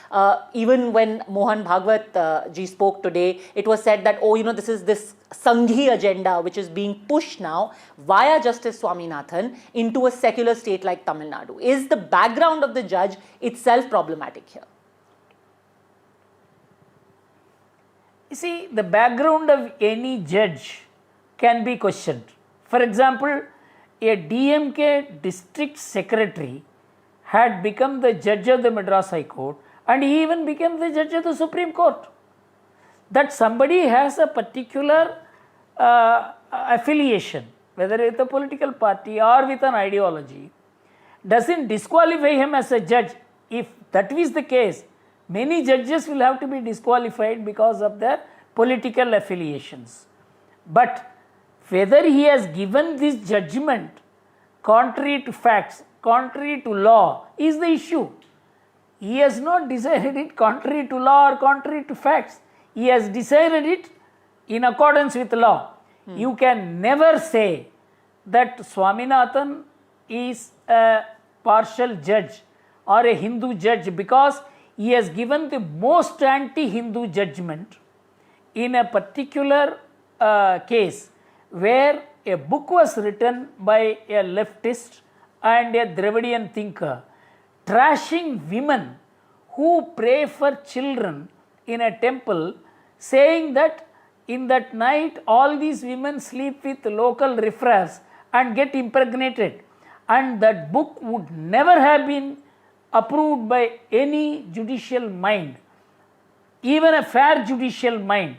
Even when Mohan Bhagwat ji spoke today, it was said that, oh, you know, this is this Sanghi agenda which is being pushed now via Justice Swaminathan into a secular state like Tamil Nadu. Is the background of the judge itself problematic here? You see, the background of any judge can be questioned. For example, a DMK district secretary had become the judge of the Madras High Court, and he even became the judge of the Supreme Court. That somebody has a particular affiliation, whether with a political party or with an ideology, doesn't disqualify him as a judge. If that is the case, many judges will have to be disqualified because of their political affiliations. But whether he has given this judgment contrary to facts, contrary to law, is the issue. He has not decided it contrary to law or contrary to facts. He has decided it in accordance with law. You can never say that Swaminathan is a partial judge or a Hindu judge because he has given the most anti-Hindu judgment in a particular case where a book was written by a leftist and a Dravidian thinker trashing women who pray for children in a temple, saying that in that night all these women sleep with local riffraffs and get impregnated, and that book would never have been approved by any judicial mind, even a fair judicial mind.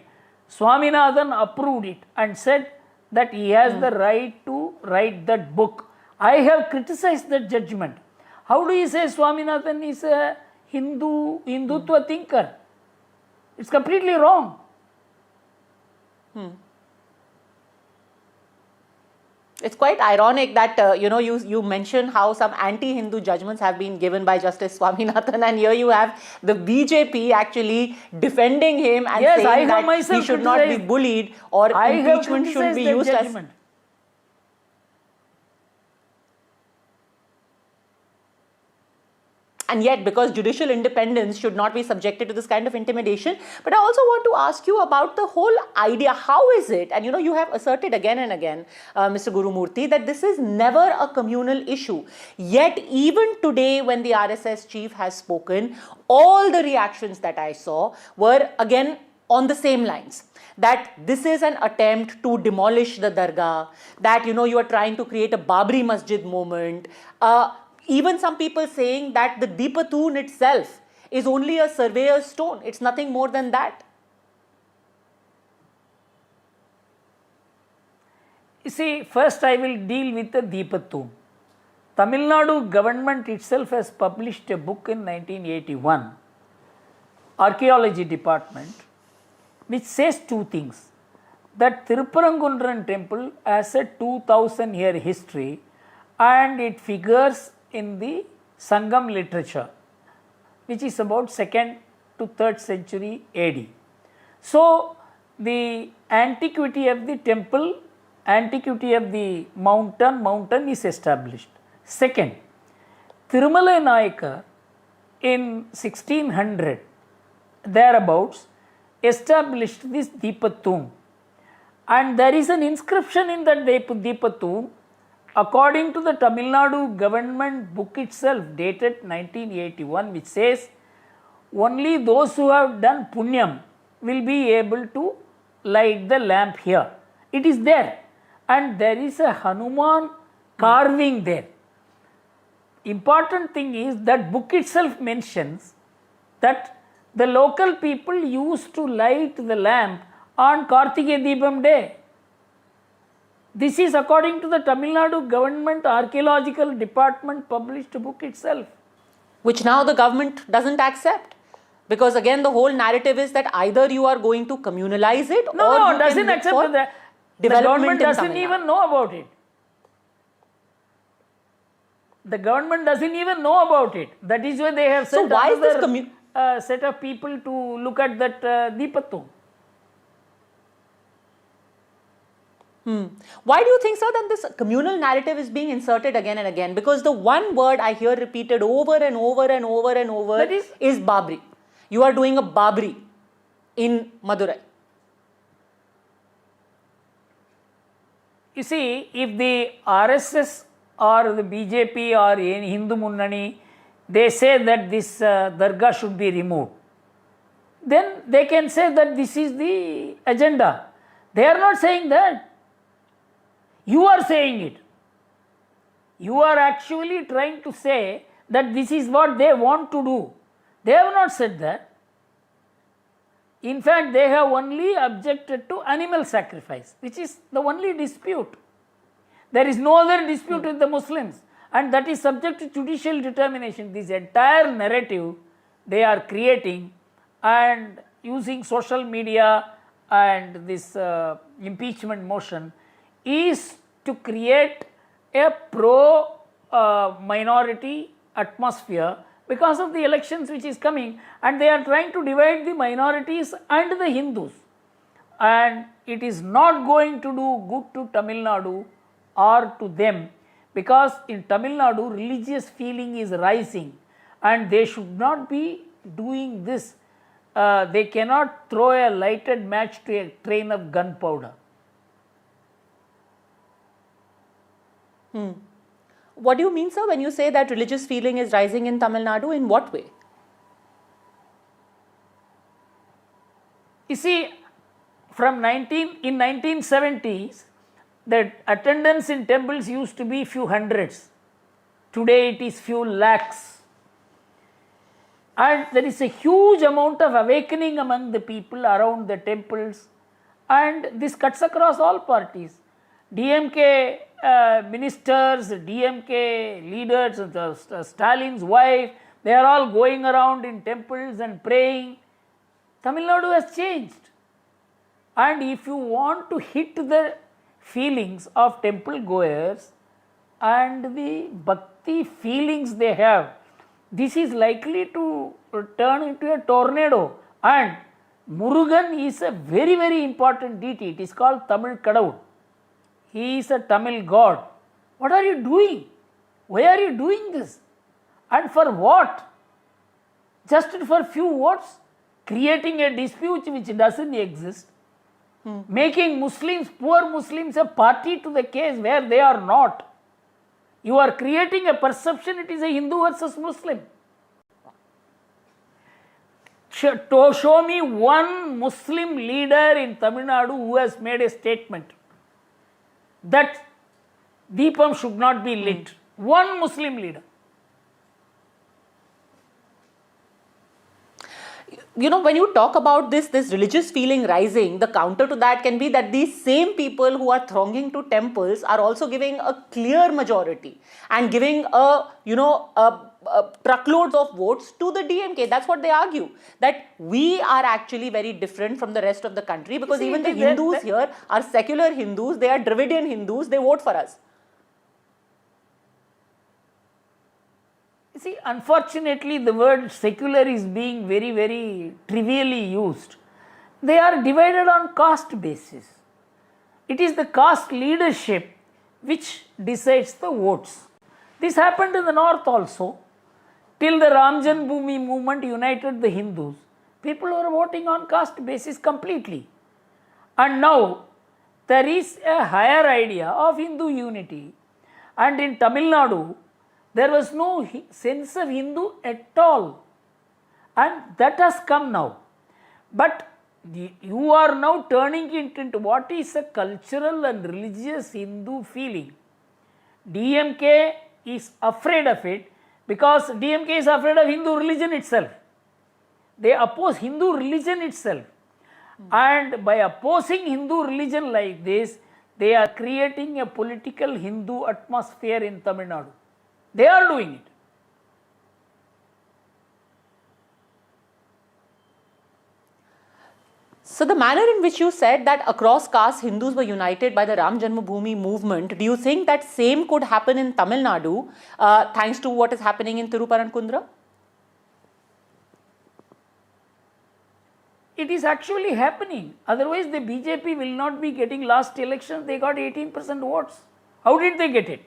Swaminathan approved it and said that he has the right to write that book. I have criticized that judgment. How do you say Swaminathan is a Hindutva thinker? It's completely wrong. It's quite ironic that, you know, you mention how some anti-Hindu judgments have been given by Justice Swaminathan, and here you have the BJP actually defending him and saying that he should not be bullied or impeachment should be used as... And yet, because judicial independence should not be subjected to this kind of intimidation. But I also want to ask you about the whole idea. How is it? And you know, you have asserted again and again, Mr. Gurumurthy, that this is never a communal issue. Yet, even today, when the RSS chief has spoken, all the reactions that I saw were again on the same lines. That this is an attempt to demolish the dargah, that, you know, you are trying to create a Babri Masjid moment. Even some people saying that the Deepatoon itself is only a surveyor's stone. It's nothing more than that. You see, first I will deal with the Deepatoon. Tamil Nadu government itself has published a book in 1981, Archaeology Department, which says two things. That Tirupparankunram temple has a 2000 year history and it figures in the Sangam literature, which is about 2nd to 3rd century AD. So, the antiquity of the temple, antiquity of the mountain is established. Second, Thirumalai Nayakar in 1600 thereabouts established this Deepatoon, and there is an inscription in that Deepatoon according to the Tamil Nadu government book itself, dated 1981, which says only those who have done punyam will be able to light the lamp here. It is there, and there is a Hanuman carving there. Important thing is that book itself mentions that the local people used to light the lamp on Kartikeya Deepam day. This is according to the Tamil Nadu government archaeological department published book itself. Which now the government doesn't accept. Because again, the whole narrative is that either you are going to communalize it or No, you doesn't can look accept for that. The development government in doesn't Tamil Nadu. even know about it. The government doesn't even know about it. That is why they have So sent why is this another set of people to look at that Deepattu. Why do you think, sir, that this communal narrative is being inserted again and again? Because the one word I hear repeated over and over and over and over is Babri. You are doing a Babri in Madurai. You see, if the RSS or the BJP or any Hindu Munnani, they say that this dargah should be removed, then they can say that this is the agenda. They are not saying that. You are saying it. You are actually trying to say that this is what they want to do. They have not said that. In fact, they have only objected to animal sacrifice, which is the only dispute. There is no other dispute with the Muslims, and that is subject to judicial determination. This entire narrative they are creating and using social media and this impeachment motion is to create a pro-minority atmosphere because of the elections which is coming, and they are trying to divide the minorities and the Hindus, and it is not going to do good to Tamil Nadu or to them, because in Tamil Nadu religious feeling is rising and they should not be doing this. They cannot throw a lighted match to a train of gunpowder. What do you mean, sir, when you say that religious feeling is rising in Tamil Nadu? In what way? You see, from 1970s, the attendance in temples used to be few hundreds. Today it is few lakhs. And there is a huge amount of awakening among the people around the temples, and this cuts across all parties. DMK ministers, DMK leaders, Stalin's wife, they are all going around in temples and praying. Tamil Nadu has changed. And if you want to hit the feelings of temple goers and the bhakti feelings they have, this is likely to turn into a tornado. And Murugan is a very, very important deity. It is called Tamil Kadavul. He is a Tamil god. What are you doing? Why are you doing this? And for what? Just for few votes? Creating a dispute which doesn't exist. Making Muslims, poor Muslims, a party to the case where they are not. You are creating a perception it is a Hindu versus Muslim. Show me one Muslim leader in Tamil Nadu who has made a statement that Deepam should not be lit. One Muslim leader. You know, when you talk about this religious feeling rising, the counter to that can be that these same people who are thronging to temples are also giving a clear majority and giving truckloads of votes to the DMK. That's what they argue, that we are actually very different from the rest of the country, because even the Hindus here are secular Hindus, they are Dravidian Hindus, they vote for us. See, unfortunately, the word secular is being very, very trivially used. They are divided on caste basis. It is the caste leadership which decides the votes. This happened in the north also. Till the Ram Janmabhoomi movement united the Hindus, people were voting on caste basis completely. And now there is a higher idea of Hindu unity. And in Tamil Nadu, there was no sense of Hindu at all, and that has come now. But you are now turning it into what is a cultural and religious Hindu feeling. DMK is afraid of it because DMK is afraid of Hindu religion itself. They oppose Hindu religion itself. And by opposing Hindu religion like this, they are creating a political Hindu atmosphere in Tamil Nadu. They are doing it. So the manner in which you said that across castes Hindus were united by the Ram Janmabhoomi movement, do you think that same could happen in Tamil Nadu thanks to what is happening in Tiruparankundra? It is actually happening. Otherwise, the BJP will not be getting last election. They got 18% votes. How did they get it?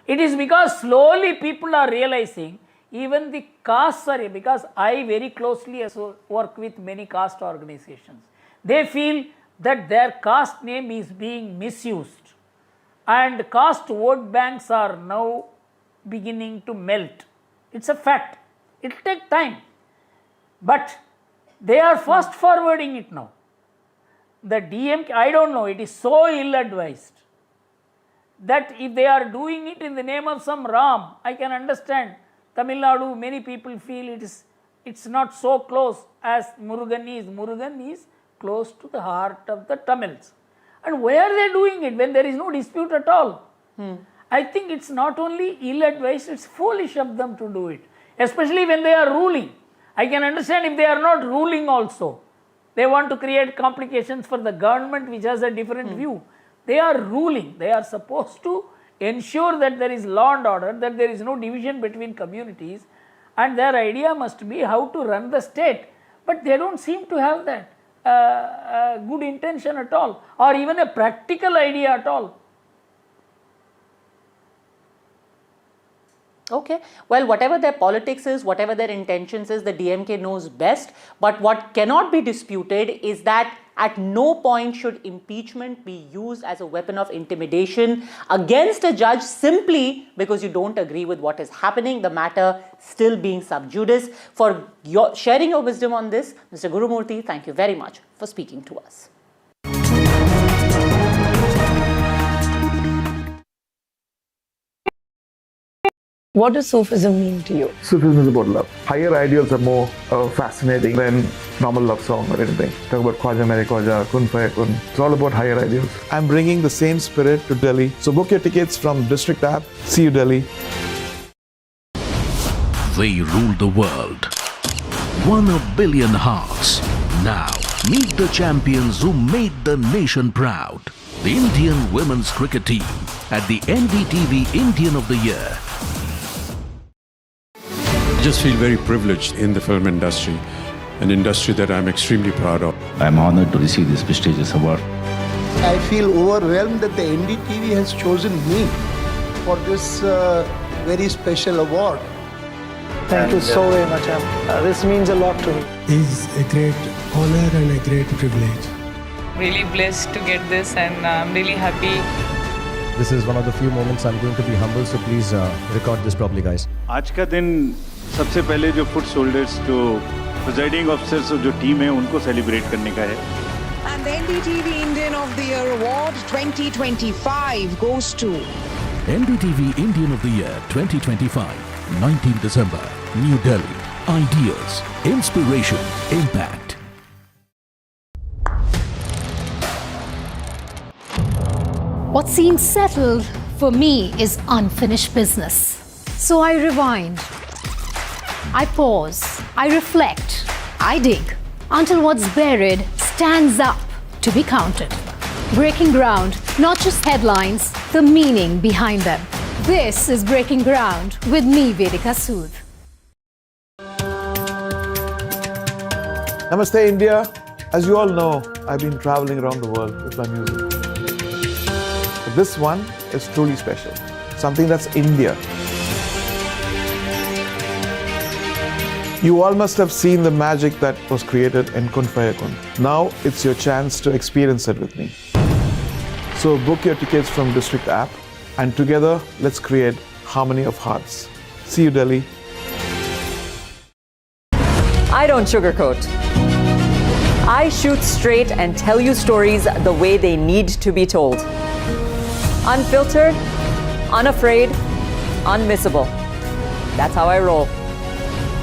It is because slowly people are realizing even the castes are, because I very closely work with many caste organizations. They feel that their caste name is being misused and caste vote banks are now beginning to melt. It's a fact. It will take time. But they are fast forwarding it now. The DMK, I don't know, it is so ill-advised that if they are doing it in the name of some Ram, I can understand. Tamil Nadu, many people feel it's not so close as Murugan is. Murugan is close to the heart of the Tamils. And why are they doing it when there is no dispute at all? I think it's not only ill-advised, it's foolish of them to do it, especially when they are ruling. I can understand if they are not ruling also. They want to create complications for the government which has a different view. They are ruling. They are supposed to ensure that there is law and order, that there is no division between communities, and their idea must be how to run the state. But they don't seem to have that good intention at all, or even a practical idea at all. Okay, well, whatever their politics is, whatever their intentions is, the DMK knows best. But what cannot be disputed is that at no point should impeachment be used as a weapon of intimidation against a judge simply because you don't agree with what is happening, the matter still being sub judice. For sharing your wisdom on this, Mr. Gurumurthy, thank you very much for speaking to us. What does Sufism mean to you? Sufism is about love. Higher ideals are more fascinating than normal love song or anything. Talk about Khwaja Mere Khwaja, Kun Faya Kun. It's all about higher ideals. I'm bringing the same spirit to Delhi. So book your tickets from District app. See you, Delhi. They ruled the world. Won 1 billion hearts. Now, meet the champions who made the nation proud. The Indian women's cricket team at the NDTV Indian of the Year. I just feel very privileged in the film industry, an industry that I'm extremely proud of. I'm honored to receive this prestigious award. I feel overwhelmed that the NDTV has chosen me for this very special award. Thank you so very much. This means a lot to me. It's a great honor and a great privilege. Really blessed to get this, and I'm really happy. This is one of the few moments I'm going to be humble, so please record this properly, guys. आज का दिन सबसे पहले जो foot soldiers, जो presiding officers और जो team है उनको सेलिब्रेट करने का है. And the NDTV Indian of the Year Award 2025 goes to NDTV Indian of the Year 2025, 19 December, New Delhi. Ideas, inspiration, impact. What seems settled for me is unfinished business. So I rewind. I pause. I reflect. I dig until what's buried stands up to be counted. Breaking ground, not just headlines, the meaning behind them. This is Breaking Ground with me, Vedika Sood. Namaste, India. As you all know, I've been traveling around the world with my music. But this one is truly special. Something that's India. You all must have seen the magic that was created in Kun Faya Kun. Now it's your chance to experience it with me. So book your tickets from District app, and together let's create harmony of hearts. See you, Delhi. I don't sugarcoat. I shoot straight and tell you stories the way they need to be told. Unfiltered, unafraid, unmissable. That's how I roll.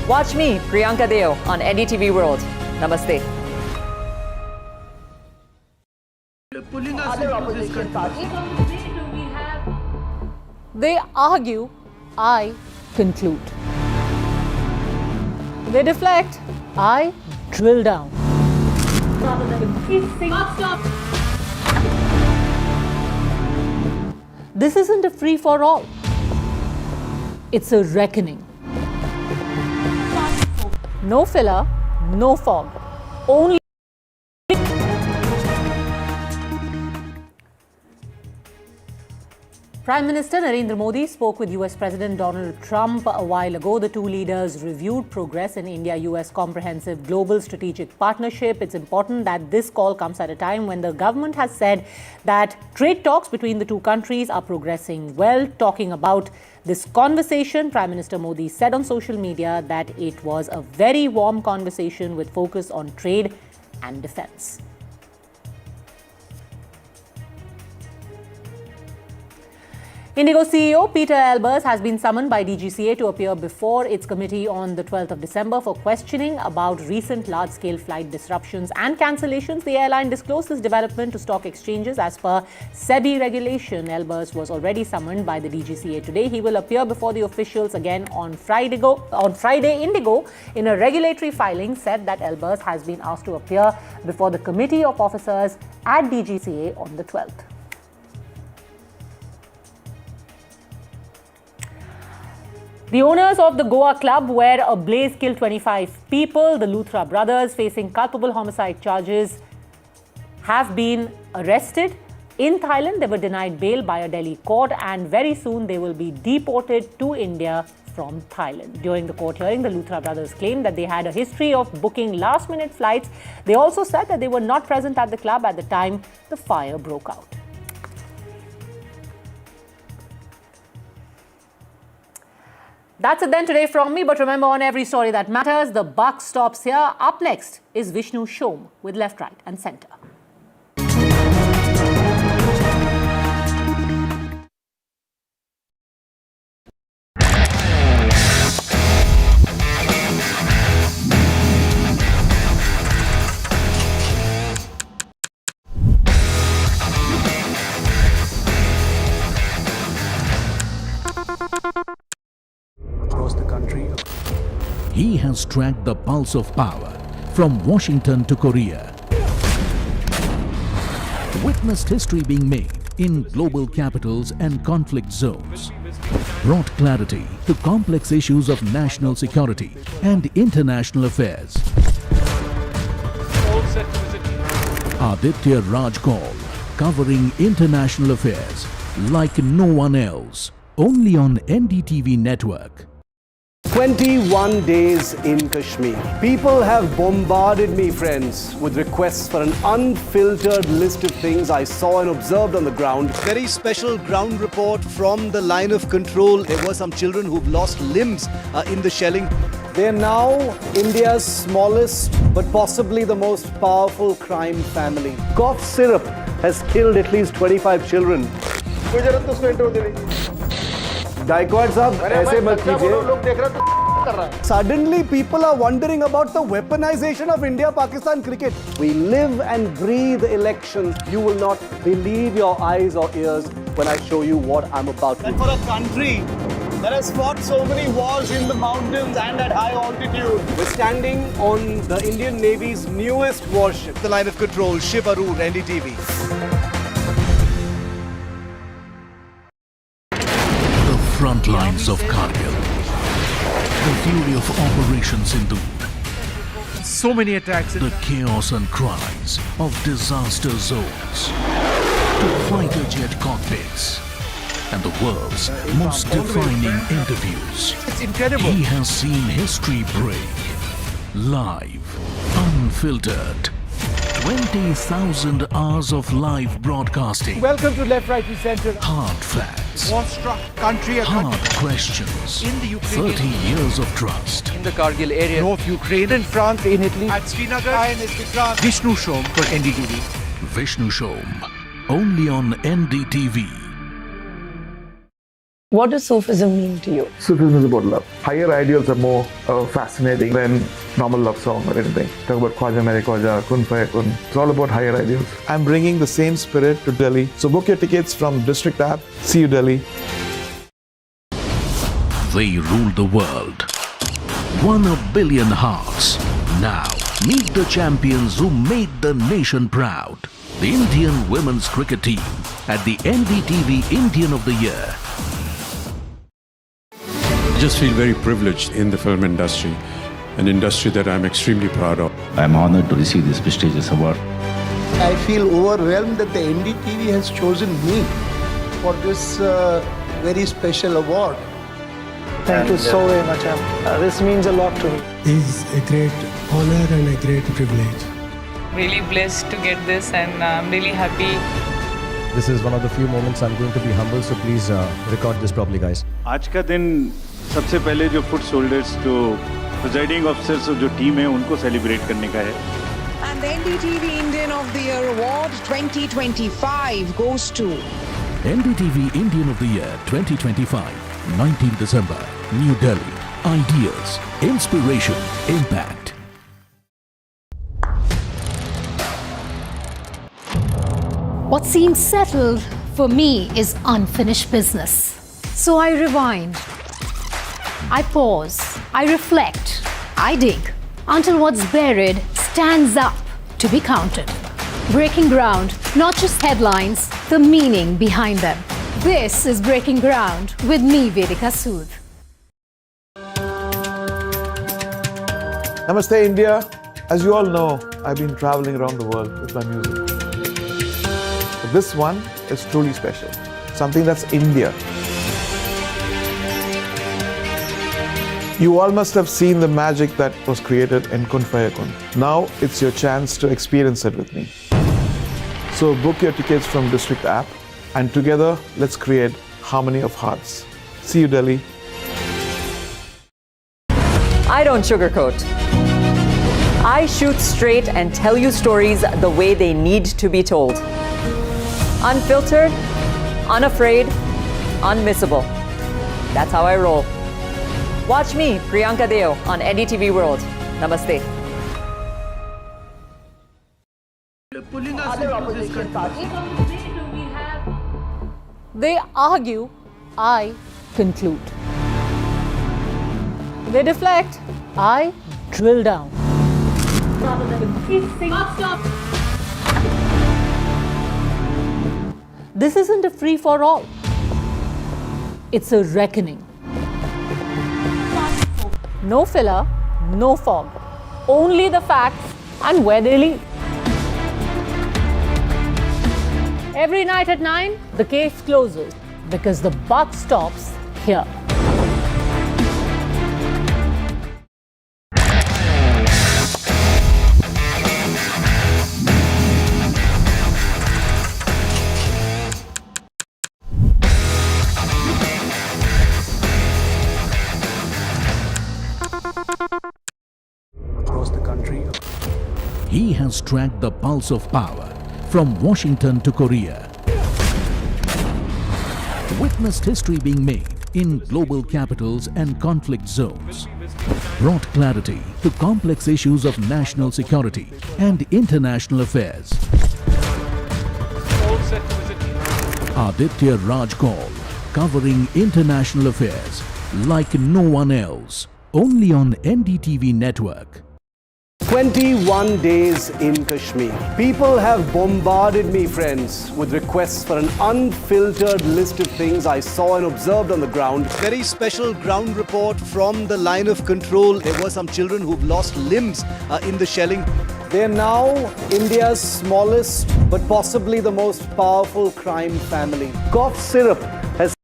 Watch me, Priyanka Deo, on NDTV World. Namaste. Other opposition parties. They argue, I conclude. They deflect, I drill down. This isn't a free-for-all. It's a reckoning. No filler, no fog. Only Prime Minister Narendra Modi spoke with US President Donald Trump a while ago. The two leaders reviewed progress in India-US comprehensive global strategic partnership. It's important that this call comes at a time when the government has said that trade talks between the two countries are progressing well. Talking about this conversation, Prime Minister Modi said on social media that it was a very warm conversation with focus on trade and defense. Indigo CEO Peter Albers has been summoned by DGCA to appear before its committee on the 12th of December for questioning about recent large-scale flight disruptions and cancellations. The airline disclosed this development to stock exchanges as per SEBI regulation. Albers was already summoned by the DGCA today. He will appear before the officials again on Friday. Indigo, in a regulatory filing, said that Albers has been asked to appear before the committee of officers at DGCA on the 12th. The owners of the Goa club where a blaze killed 25 people, the Luthras brothers, facing culpable homicide charges, have been arrested. In Thailand, they were denied bail by a Delhi court, and very soon they will be deported to India from Thailand. During the court hearing, the Luthras brothers claimed that they had a history of booking last-minute flights. They also said that they were not present at the club at the time the fire broke out. That's it then today from me, but remember, on every story that matters, the buck stops here. Up next is Vishnu Shom with Left, Right and Centre. He has tracked the pulse of power from Washington to Korea. Witnessed history being made in global capitals and conflict zones. Brought clarity to complex issues of national security and international affairs. Aditya Raj Kaul, covering international affairs like no one else. Only on NDTV network. 21 days in Kashmir. People have bombarded me, friends, with requests for an unfiltered list of things I saw and observed on the ground. Very special ground report from the line of control. There were some children who've lost limbs in the shelling. They're now India's smallest but possibly the most powerful crime family. Cough syrup has killed at least 25 children. Gaikwad sahab, aise mat kijiye. Suddenly people are wondering about the weaponization of India-Pakistan cricket. We live and breathe elections. You will not believe your eyes or ears when I show you what I'm about to do. And for a country that has fought so many wars in the mountains and at high altitude. We're standing on the Indian Navy's newest warship. The line of control, Shiv Aroor, NDTV. Front lines of Kargil. The fury of Operation Sindhu. So many attacks. The chaos and cries of disaster zones. To fighter jet cockpits. And the world's most defining interviews. It's incredible. He has seen history break. Live. Unfiltered. 20,000 hours of live broadcasting. Welcome to Left, Right and Centre. Hard facts. War-struck country. Hard questions. In the Ukraine. 30 years of trust. In the Kargil area. North Ukraine. In France. In Italy. At Srinagar. Vishnu Shom for NDTV. Vishnu Shom. Only on NDTV. What does Sufism mean to you? Sufism is about love. Higher ideals are more fascinating than normal love song or anything. Talk about Khwaja Mere Khwaja, Kun Faya Kun. It's all about higher ideals. I'm bringing the same spirit to Delhi. So book your tickets from District app. See you, Delhi. They rule the world. 1 billion hearts. Now, meet the champions who made the nation proud. The Indian women's cricket team at the NDTV Indian of the Year. I just feel very privileged in the film industry, an industry that I'm extremely proud of. I'm honored to receive this prestigious award. I feel overwhelmed that the NDTV has chosen me for this very special award. Thank you so very much. This means a lot to me. Is a great honor and a great privilege. Really blessed to get this, and I'm really happy. This is one of the few moments I'm going to be humble, so please record this properly, guys. आज का दिन सबसे पहले जो foot shoulders, जो presiding officers और जो team है उनको सेलिब्रेट करने का है. And the NDTV Indian of the Year Award 2025 goes to NDTV Indian of the Year 2025, 19 December, New Delhi. Ideas, inspiration, impact. What seems settled for me is unfinished business. So I rewind. I pause. I reflect. I dig until what's buried stands up to be counted. Breaking ground, not just headlines, the meaning behind them. This is Breaking Ground with me, Vedika Sood. Namaste, India. As you all know, I've been traveling around the world with my music. But this one is truly special. Something that's India. You all must have seen the magic that was created in Kun Fayakun. Now it's your chance to experience it with me. So book your tickets from District app, and together let's create harmony of hearts. See you, Delhi. I don't sugarcoat. I shoot straight and tell you stories the way they need to be told. Unfiltered, unafraid, unmissable. That's how I roll. Watch me, Priyanka Deo, on NDTV World. Namaste. They argue, I conclude. They deflect, I drill down. This isn't a free-for-all. It's a reckoning. No filler, no fog. Only the facts and where they lead. Every night at 9, the case closes because the buck stops here. Across the country. He has tracked the pulse of power from Washington to Korea. Witnessed history being made in global capitals and conflict zones. Brought clarity to complex issues of national security and international affairs. Aditya Raj Kaul, covering international affairs like no one else. Only on NDTV network. 21 days in Kashmir. People have bombarded me, friends, with requests for an unfiltered list of things I saw and observed on the ground. Very special ground report from the line of control. There were some children who've lost limbs in the shelling. They are now India's smallest but possibly the most powerful crime family. Cough syrup has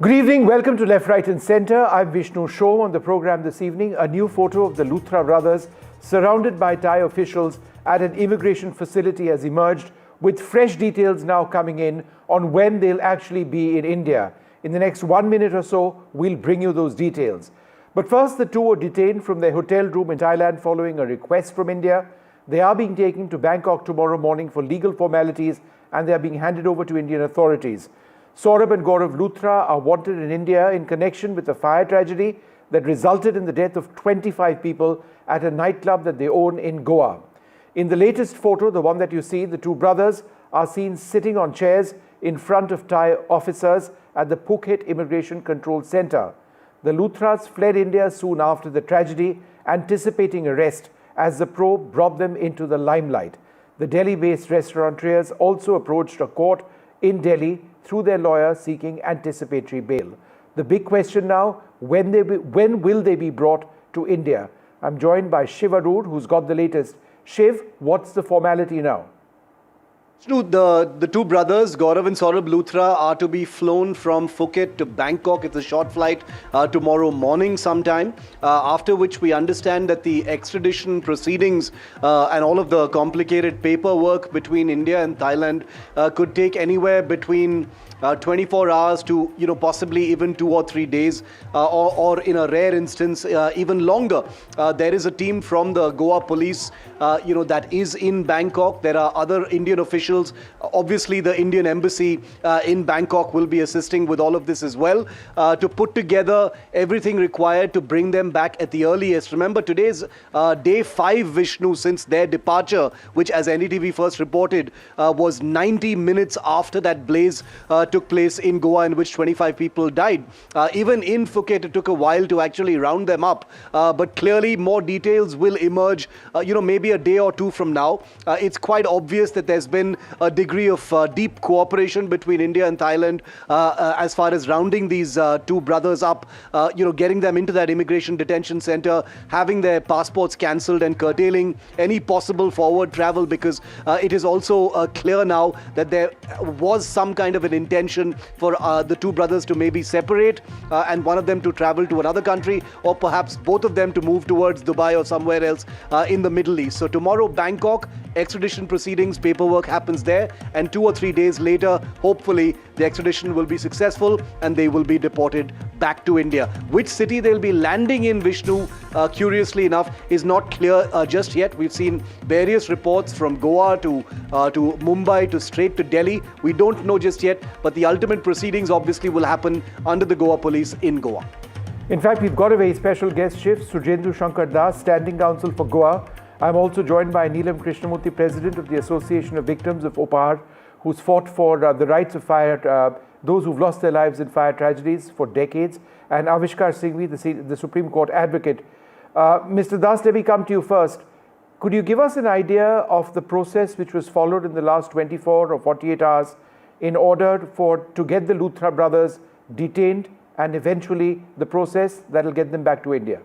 Good evening, welcome to Left, Right and Centre. I'm Vishnu Shom. On the programme this evening, a new photo of the Luthra brothers surrounded by Thai officials at an immigration facility has emerged, with fresh details now coming in on when they'll actually be in India. In the next 1 minute or so, we'll bring you those details. But first, the two were detained from their hotel room in Thailand following a request from India. They are being taken to Bangkok tomorrow morning for legal formalities, and they are being handed over to Indian authorities. Saurabh and Gaurav Luthra are wanted in India in connection with the fire tragedy that resulted in the death of 25 people at a nightclub that they own in Goa. In the latest photo, the one that you see, the two brothers are seen sitting on chairs in front of Thai officers at the Phuket Immigration Control Center. The Luthras fled India soon after the tragedy, anticipating arrest as the probe brought them into the limelight. The Delhi-based restaurateurs also approached a court in Delhi through their lawyer seeking anticipatory bail. The big question now, when will they be brought to India? I'm joined by Shiv Aroor, who's got the latest. Shiv, what's the formality now? The two brothers, Gaurav and Saurabh Luthra, are to be flown from Phuket to Bangkok. It's a short flight tomorrow morning sometime, after which we understand that the extradition proceedings and all of the complicated paperwork between India and Thailand could take anywhere between 24 hours to possibly even 2 or 3 days, or in a rare instance even longer. There is a team from the Goa police that is in Bangkok. There are other Indian officials. Obviously the Indian embassy in Bangkok will be assisting with all of this as well, to put together everything required to bring them back at the earliest. Remember, today's day 5, Vishnu, since their departure, which as NDTV first reported was 90 minutes after that blaze took place in Goa, in which 25 people died. Even in Phuket, it took a while to actually round them up. But clearly more details will emerge, maybe a day or two from now. It's quite obvious that there's been a degree of deep cooperation between India and Thailand as far as rounding these two brothers up, getting them into that immigration detention center, having their passports cancelled and curtailing any possible forward travel, because it is also clear now that there was some kind of an intention for the two brothers to maybe separate and one of them to travel to another country, or perhaps both of them to move towards Dubai or somewhere else in the Middle East. So tomorrow, Bangkok, extradition proceedings, paperwork happens there, and 2 or 3 days later, hopefully, the extradition will be successful and they will be deported back to India. Which city they'll be landing in, Vishnu, curiously enough, is not clear just yet. We've seen various reports from Goa to Mumbai to straight to Delhi. We don't know just yet, but the ultimate proceedings obviously will happen under the Goa police in Goa. In fact, we've got a very special guest, Shiv, Sujendra Shankar Das, Standing Counsel for Goa. I'm also joined by Neelam Krishnamurthy, President of the Association of Victims of Upahar, who's fought for the rights of those who've lost their lives in fire tragedies for decades, and Avishkar Singhvi, the Supreme Court advocate. Mr. Das, let me come to you first. Could you give us an idea of the process which was followed in the last 24 or 48 hours in order to get the Luthra brothers detained, and eventually the process that will get them back to India?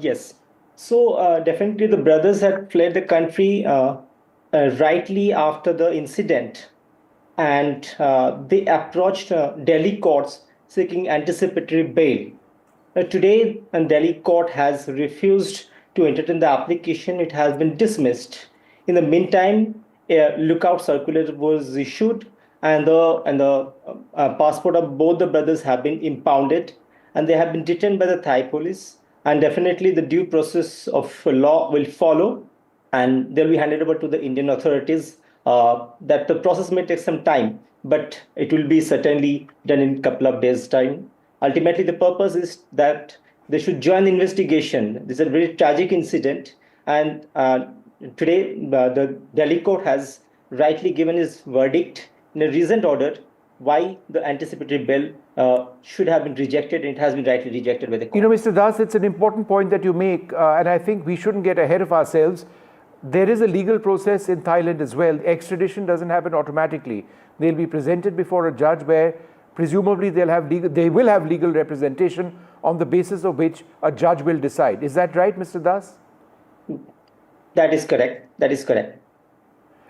Yes. So definitely the brothers had fled the country rightly after the incident, and they approached Delhi courts seeking anticipatory bail. Today, the Delhi court has refused to entertain the application. It has been dismissed. In the meantime, a lookout circular was issued, and the passport of both the brothers have been impounded, and they have been detained by the Thai police. And definitely the due process of law will follow, and they'll be handed over to the Indian authorities. That the process may take some time, but it will be certainly done in a couple of days' time. Ultimately, the purpose is that they should join the investigation. This is a very tragic incident, and today the Delhi court has rightly given its verdict in a recent order why the anticipatory bail should have been rejected, and it has been rightly rejected by the court. Mr. Das, it's an important point that you make, and I think we shouldn't get ahead of ourselves. There is a legal process in Thailand as well. Extradition doesn't happen automatically. They'll be presented before a judge where presumably they will have legal representation on the basis of which a judge will decide. Is that right, Mr. Das? That is correct. That is correct.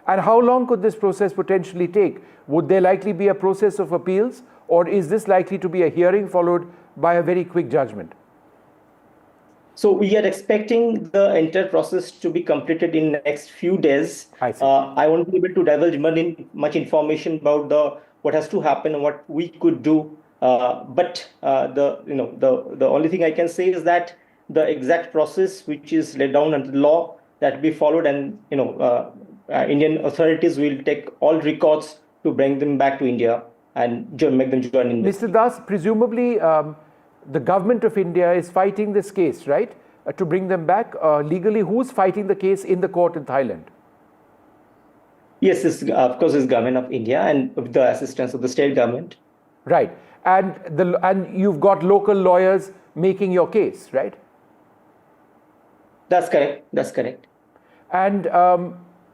And how long could this process potentially take? Would there likely be a process of appeals, or is this likely to be a hearing followed by a very quick judgment? So we are expecting the entire process to be completed in the next few days. I won't be able to divulge much information about what has to happen and what we could do. But the only thing I can say is that the exact process which is laid down under the law that will be followed, and Indian authorities will take all records to bring them back to India and make them join in. Mr. Das, presumably the government of India is fighting this case, right? To bring them back legally. Who's fighting the case in the court in Thailand? Yes, of course, it's government of India and with the assistance of the state government. Right. And you've got local lawyers making your case, right? That's correct. That's correct. And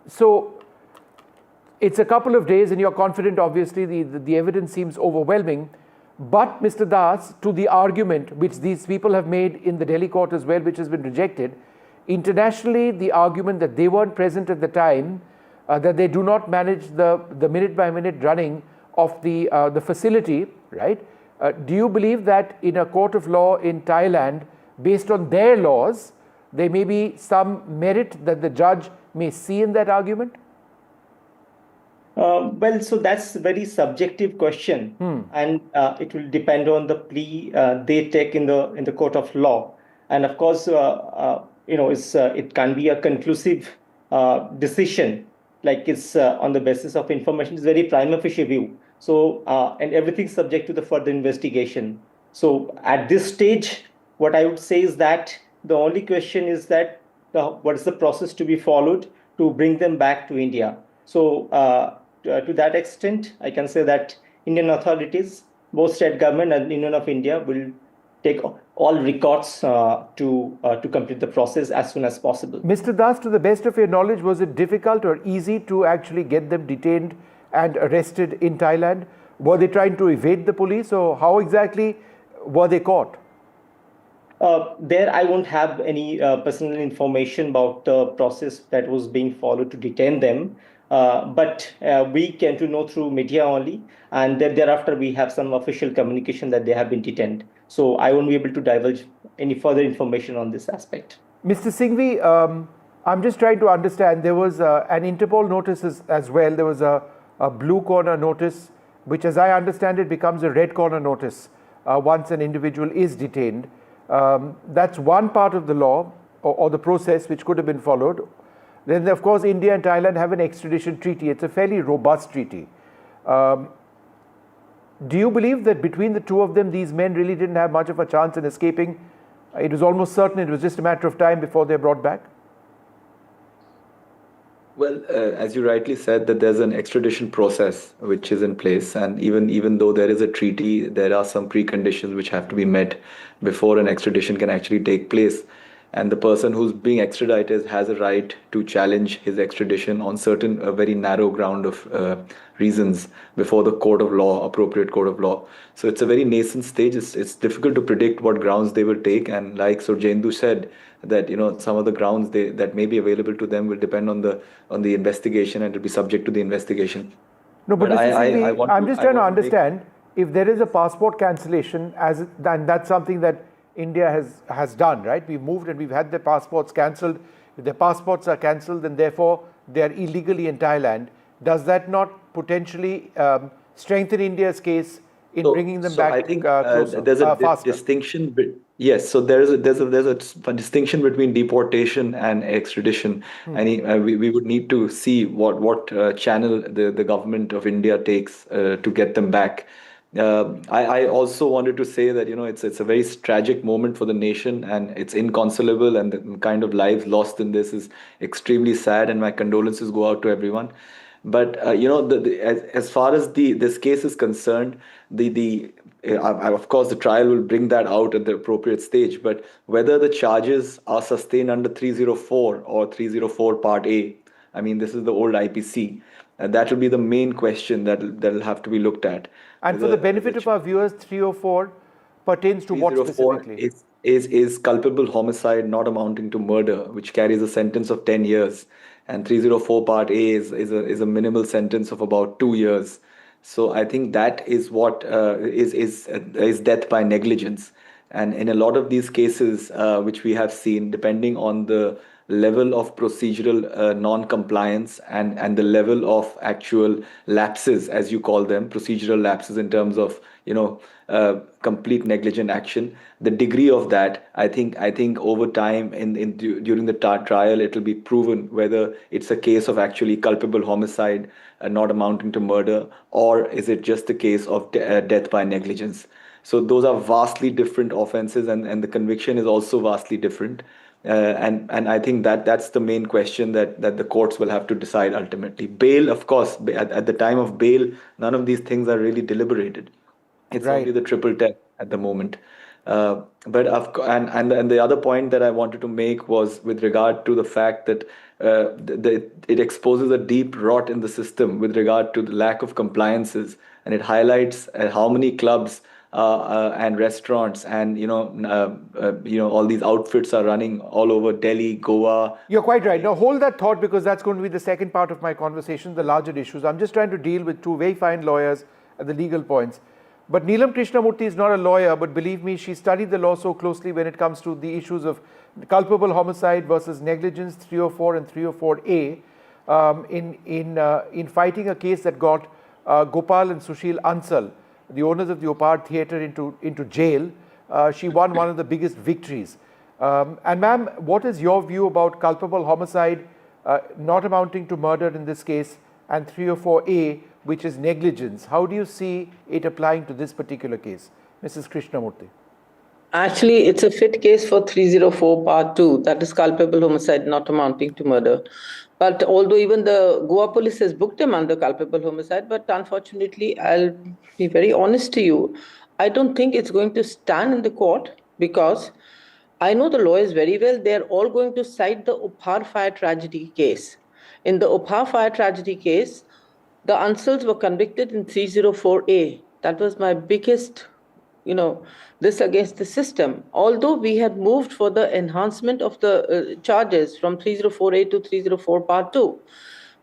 so it's a couple of days and you're confident, obviously, the evidence seems overwhelming. But Mr. Das, to the argument which these people have made in the Delhi court as well, which has been rejected, internationally the argument that they weren't present at the time, that they do not manage the minute-by-minute running of the facility, right? Do you believe that in a court of law in Thailand, based on their laws, there may be some merit that the judge may see in that argument? Well, so that's a very subjective question, and it will depend on the plea they take in the court of law. And of course, it can be a conclusive decision, like it's on the basis of information. It's very prima facie view. So, and everything's subject to the further investigation. So, at this stage, what I would say is that the only question is that what is the process to be followed to bring them back to India. So, to that extent, I can say that Indian authorities, both state government and Union of India, will take all records to complete the process as soon as possible. Mr. Das, to the best of your knowledge, was it difficult or easy to actually get them detained and arrested in Thailand? Were they trying to evade the police, or how exactly were they caught? There, I won't have any personal information about the process that was being followed to detain them. But we came to know through media only, and then thereafter we have some official communication that they have been detained. So I won't be able to divulge any further information on this aspect. Mr. Singhvi, I'm just trying to understand. There was an Interpol notice as well. There was a blue corner notice, which, as I understand it, becomes a red corner notice once an individual is detained. That's one part of the law or the process which could have been followed. Then, of course, India and Thailand have an extradition treaty. It's a fairly robust treaty. Do you believe that between the two of them, these men really didn't have much of a chance in escaping? It was almost certain it was just a matter of time before they're brought back? Well, as you rightly said, that there's an extradition process which is in place, and even though there is a treaty, there are some preconditions which have to be met before an extradition can actually take place. And the person who's being extradited has a right to challenge his extradition on certain very narrow ground of reasons before the court of law, appropriate court of law. So it's a very nascent stage. It's difficult to predict what grounds they will take. And like Surjendu said, that some of the grounds that may be available to them will depend on the investigation, and it will be subject to the investigation. No, but I'm just trying to understand if there is a passport cancellation, and that's something that India has done, right? We've moved and we've had their passports cancelled. If their passports are cancelled, then therefore they are illegally in Thailand. Does that not potentially strengthen India's case in bringing them back? I think closer, there's a faster? distinction. Yes, so there's a distinction between deportation and extradition, and we would need to see what channel the government of India takes to get them back. I also wanted to say that it's a very tragic moment for the nation, and it's inconsolable, and the kind of lives lost in this is extremely sad, and my condolences go out to everyone. But as far as this case is concerned, of course the trial will bring that out at the appropriate stage. But whether the charges are sustained under 304 or 304 Part A, I mean, this is the old IPC. That will be the main question that will have to be looked at. And for the benefit of our viewers, 304 pertains to what specifically? Is culpable homicide not amounting to murder, which carries a sentence of 10 years. And 304 Part A is a minimal sentence of about 2 years. So I think that is what is death by negligence. And in a lot of these cases, which we have seen, depending on the level of procedural non-compliance and the level of actual lapses, as you call them, procedural lapses in terms of complete negligent action, the degree of that, I think over time during the trial, it will be proven whether it's a case of actually culpable homicide not amounting to murder, or is it just a case of death by negligence. So those are vastly different offenses, and the conviction is also vastly different. And I think that's the main question that the courts will have to decide ultimately. Bail, of course, at the time of bail, none of these things are really deliberated. It's only the triple test at the moment. But and the other point that I wanted to make was with regard to the fact that it exposes a deep rot in the system with regard to the lack of compliances, and it highlights how many clubs and restaurants and all these outfits are running all over Delhi, Goa. You're quite right. Now hold that thought, because that's going to be the second part of my conversation, the larger issues. I'm just trying to deal with two very fine lawyers at the legal points. But Neelam Krishnamurthy is not a lawyer, but believe me, she studied the law so closely when it comes to the issues of culpable homicide versus negligence 304 and 304A in fighting a case that got Gopal and Sushil Ansal, the owners of the Opar Theatre, into jail. She won one of the biggest victories. And ma'am, what is your view about culpable homicide not amounting to murder in this case, and 304A, which is negligence? How do you see it applying to this particular case, Mrs. Krishnamurthy? Actually, it's a fit case for 304 Part 2, that is culpable homicide not amounting to murder. But although even the Goa police has booked him under culpable homicide, but unfortunately, I'll be very honest to you, I don't think it's going to stand in the court, because I know the lawyers very well. They're all going to cite the Opar fire tragedy case. In the Opar fire tragedy case, the Ansals were convicted in 304A. That was my biggest, this against the system. Although we had moved for the enhancement of the charges from 304A to 304 Part 2.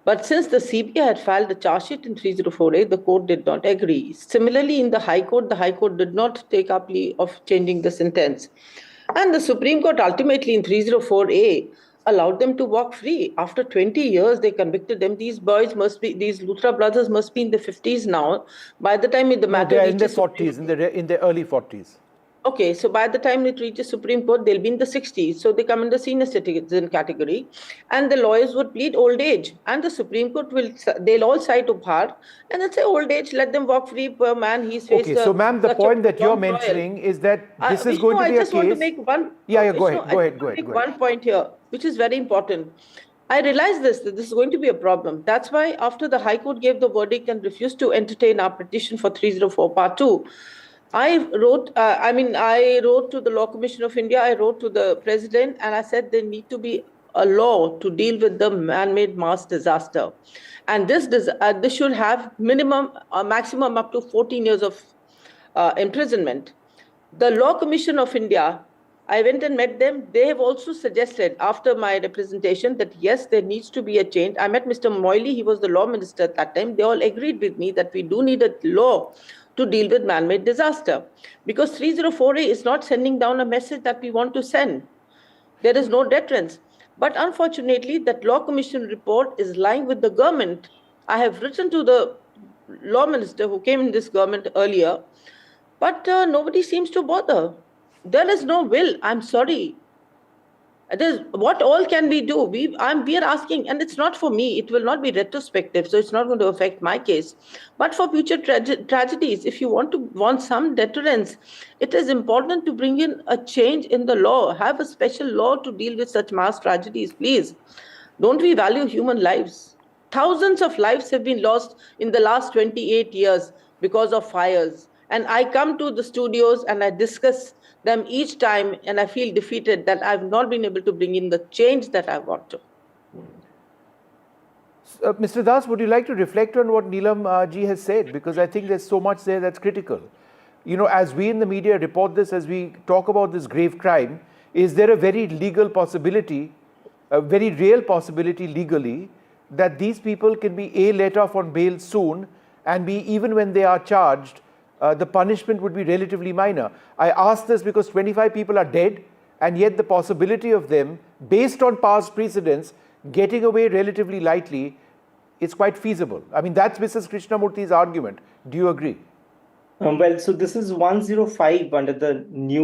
But since the CBI had filed a charge sheet in 304A, the court did not agree. Similarly, in the High Court did not take up plea of changing the sentence. And the Supreme Court ultimately in 304A allowed them to walk free. After 20 years, they convicted them. These Luthra brothers must be in the 50s now. By the time the matter they're in their 40s, in their early 40s. Okay, so by the time it reaches Supreme Court, they'll be in the 60s. So they come in the senior citizen category. And the lawyers would plead old age. And the Supreme Court they'll all cite Opar. And they'll say old age, let them walk free per man. He's faced Okay, so ma'am, the point that you're mentioning is that this is going to be a case. I just want to make one. Go ahead. One point here, which is very important. I realize that this is going to be a problem. That's why after the High Court gave the verdict and refused to entertain our petition for 304 Part 2, I wrote to the Law Commission of India, I wrote to the President, and I said there need to be a law to deal with the man-made mass disaster. And this should have maximum up to 14 years of imprisonment. The Law Commission of India, I went and met them. They have also suggested, after my representation, that yes, there needs to be a change. I met Mr. Moily, he was the law minister at that time. They all agreed with me that we do need a law to deal with man-made disaster. Because 304A is not sending down a message that we want to send. There is no deterrence. But unfortunately, that Law Commission report is lying with the government. I have written to the law minister who came in this government earlier, but nobody seems to bother. There is no will. I'm sorry. What all can we do? We are asking, and it's not for me. It will not be retrospective, so it's not going to affect my case. But for future tragedies, if you want some deterrence, it is important to bring in a change in the law. Have a special law to deal with such mass tragedies, please. Don't we value human lives? Thousands of lives have been lost in the last 28 years because of fires. And I come to the studios and I discuss them each time, and I feel defeated that I've not been able to bring in the change that I want to. Mr. Das, would you like to reflect on what Neelam ji has said? Because I think there's so much there that's critical. As we in the media report this, as we talk about this grave crime, is there a very legal possibility, a very real possibility legally, that these people can be let off on bail soon, and even when they are charged, the punishment would be relatively minor? I ask this because 25 people are dead, and yet the possibility of them, based on past precedents, getting away relatively lightly is quite feasible. I mean, that's Mrs. Krishnamurthy's argument. Do you agree? Well, so this is 105 under the new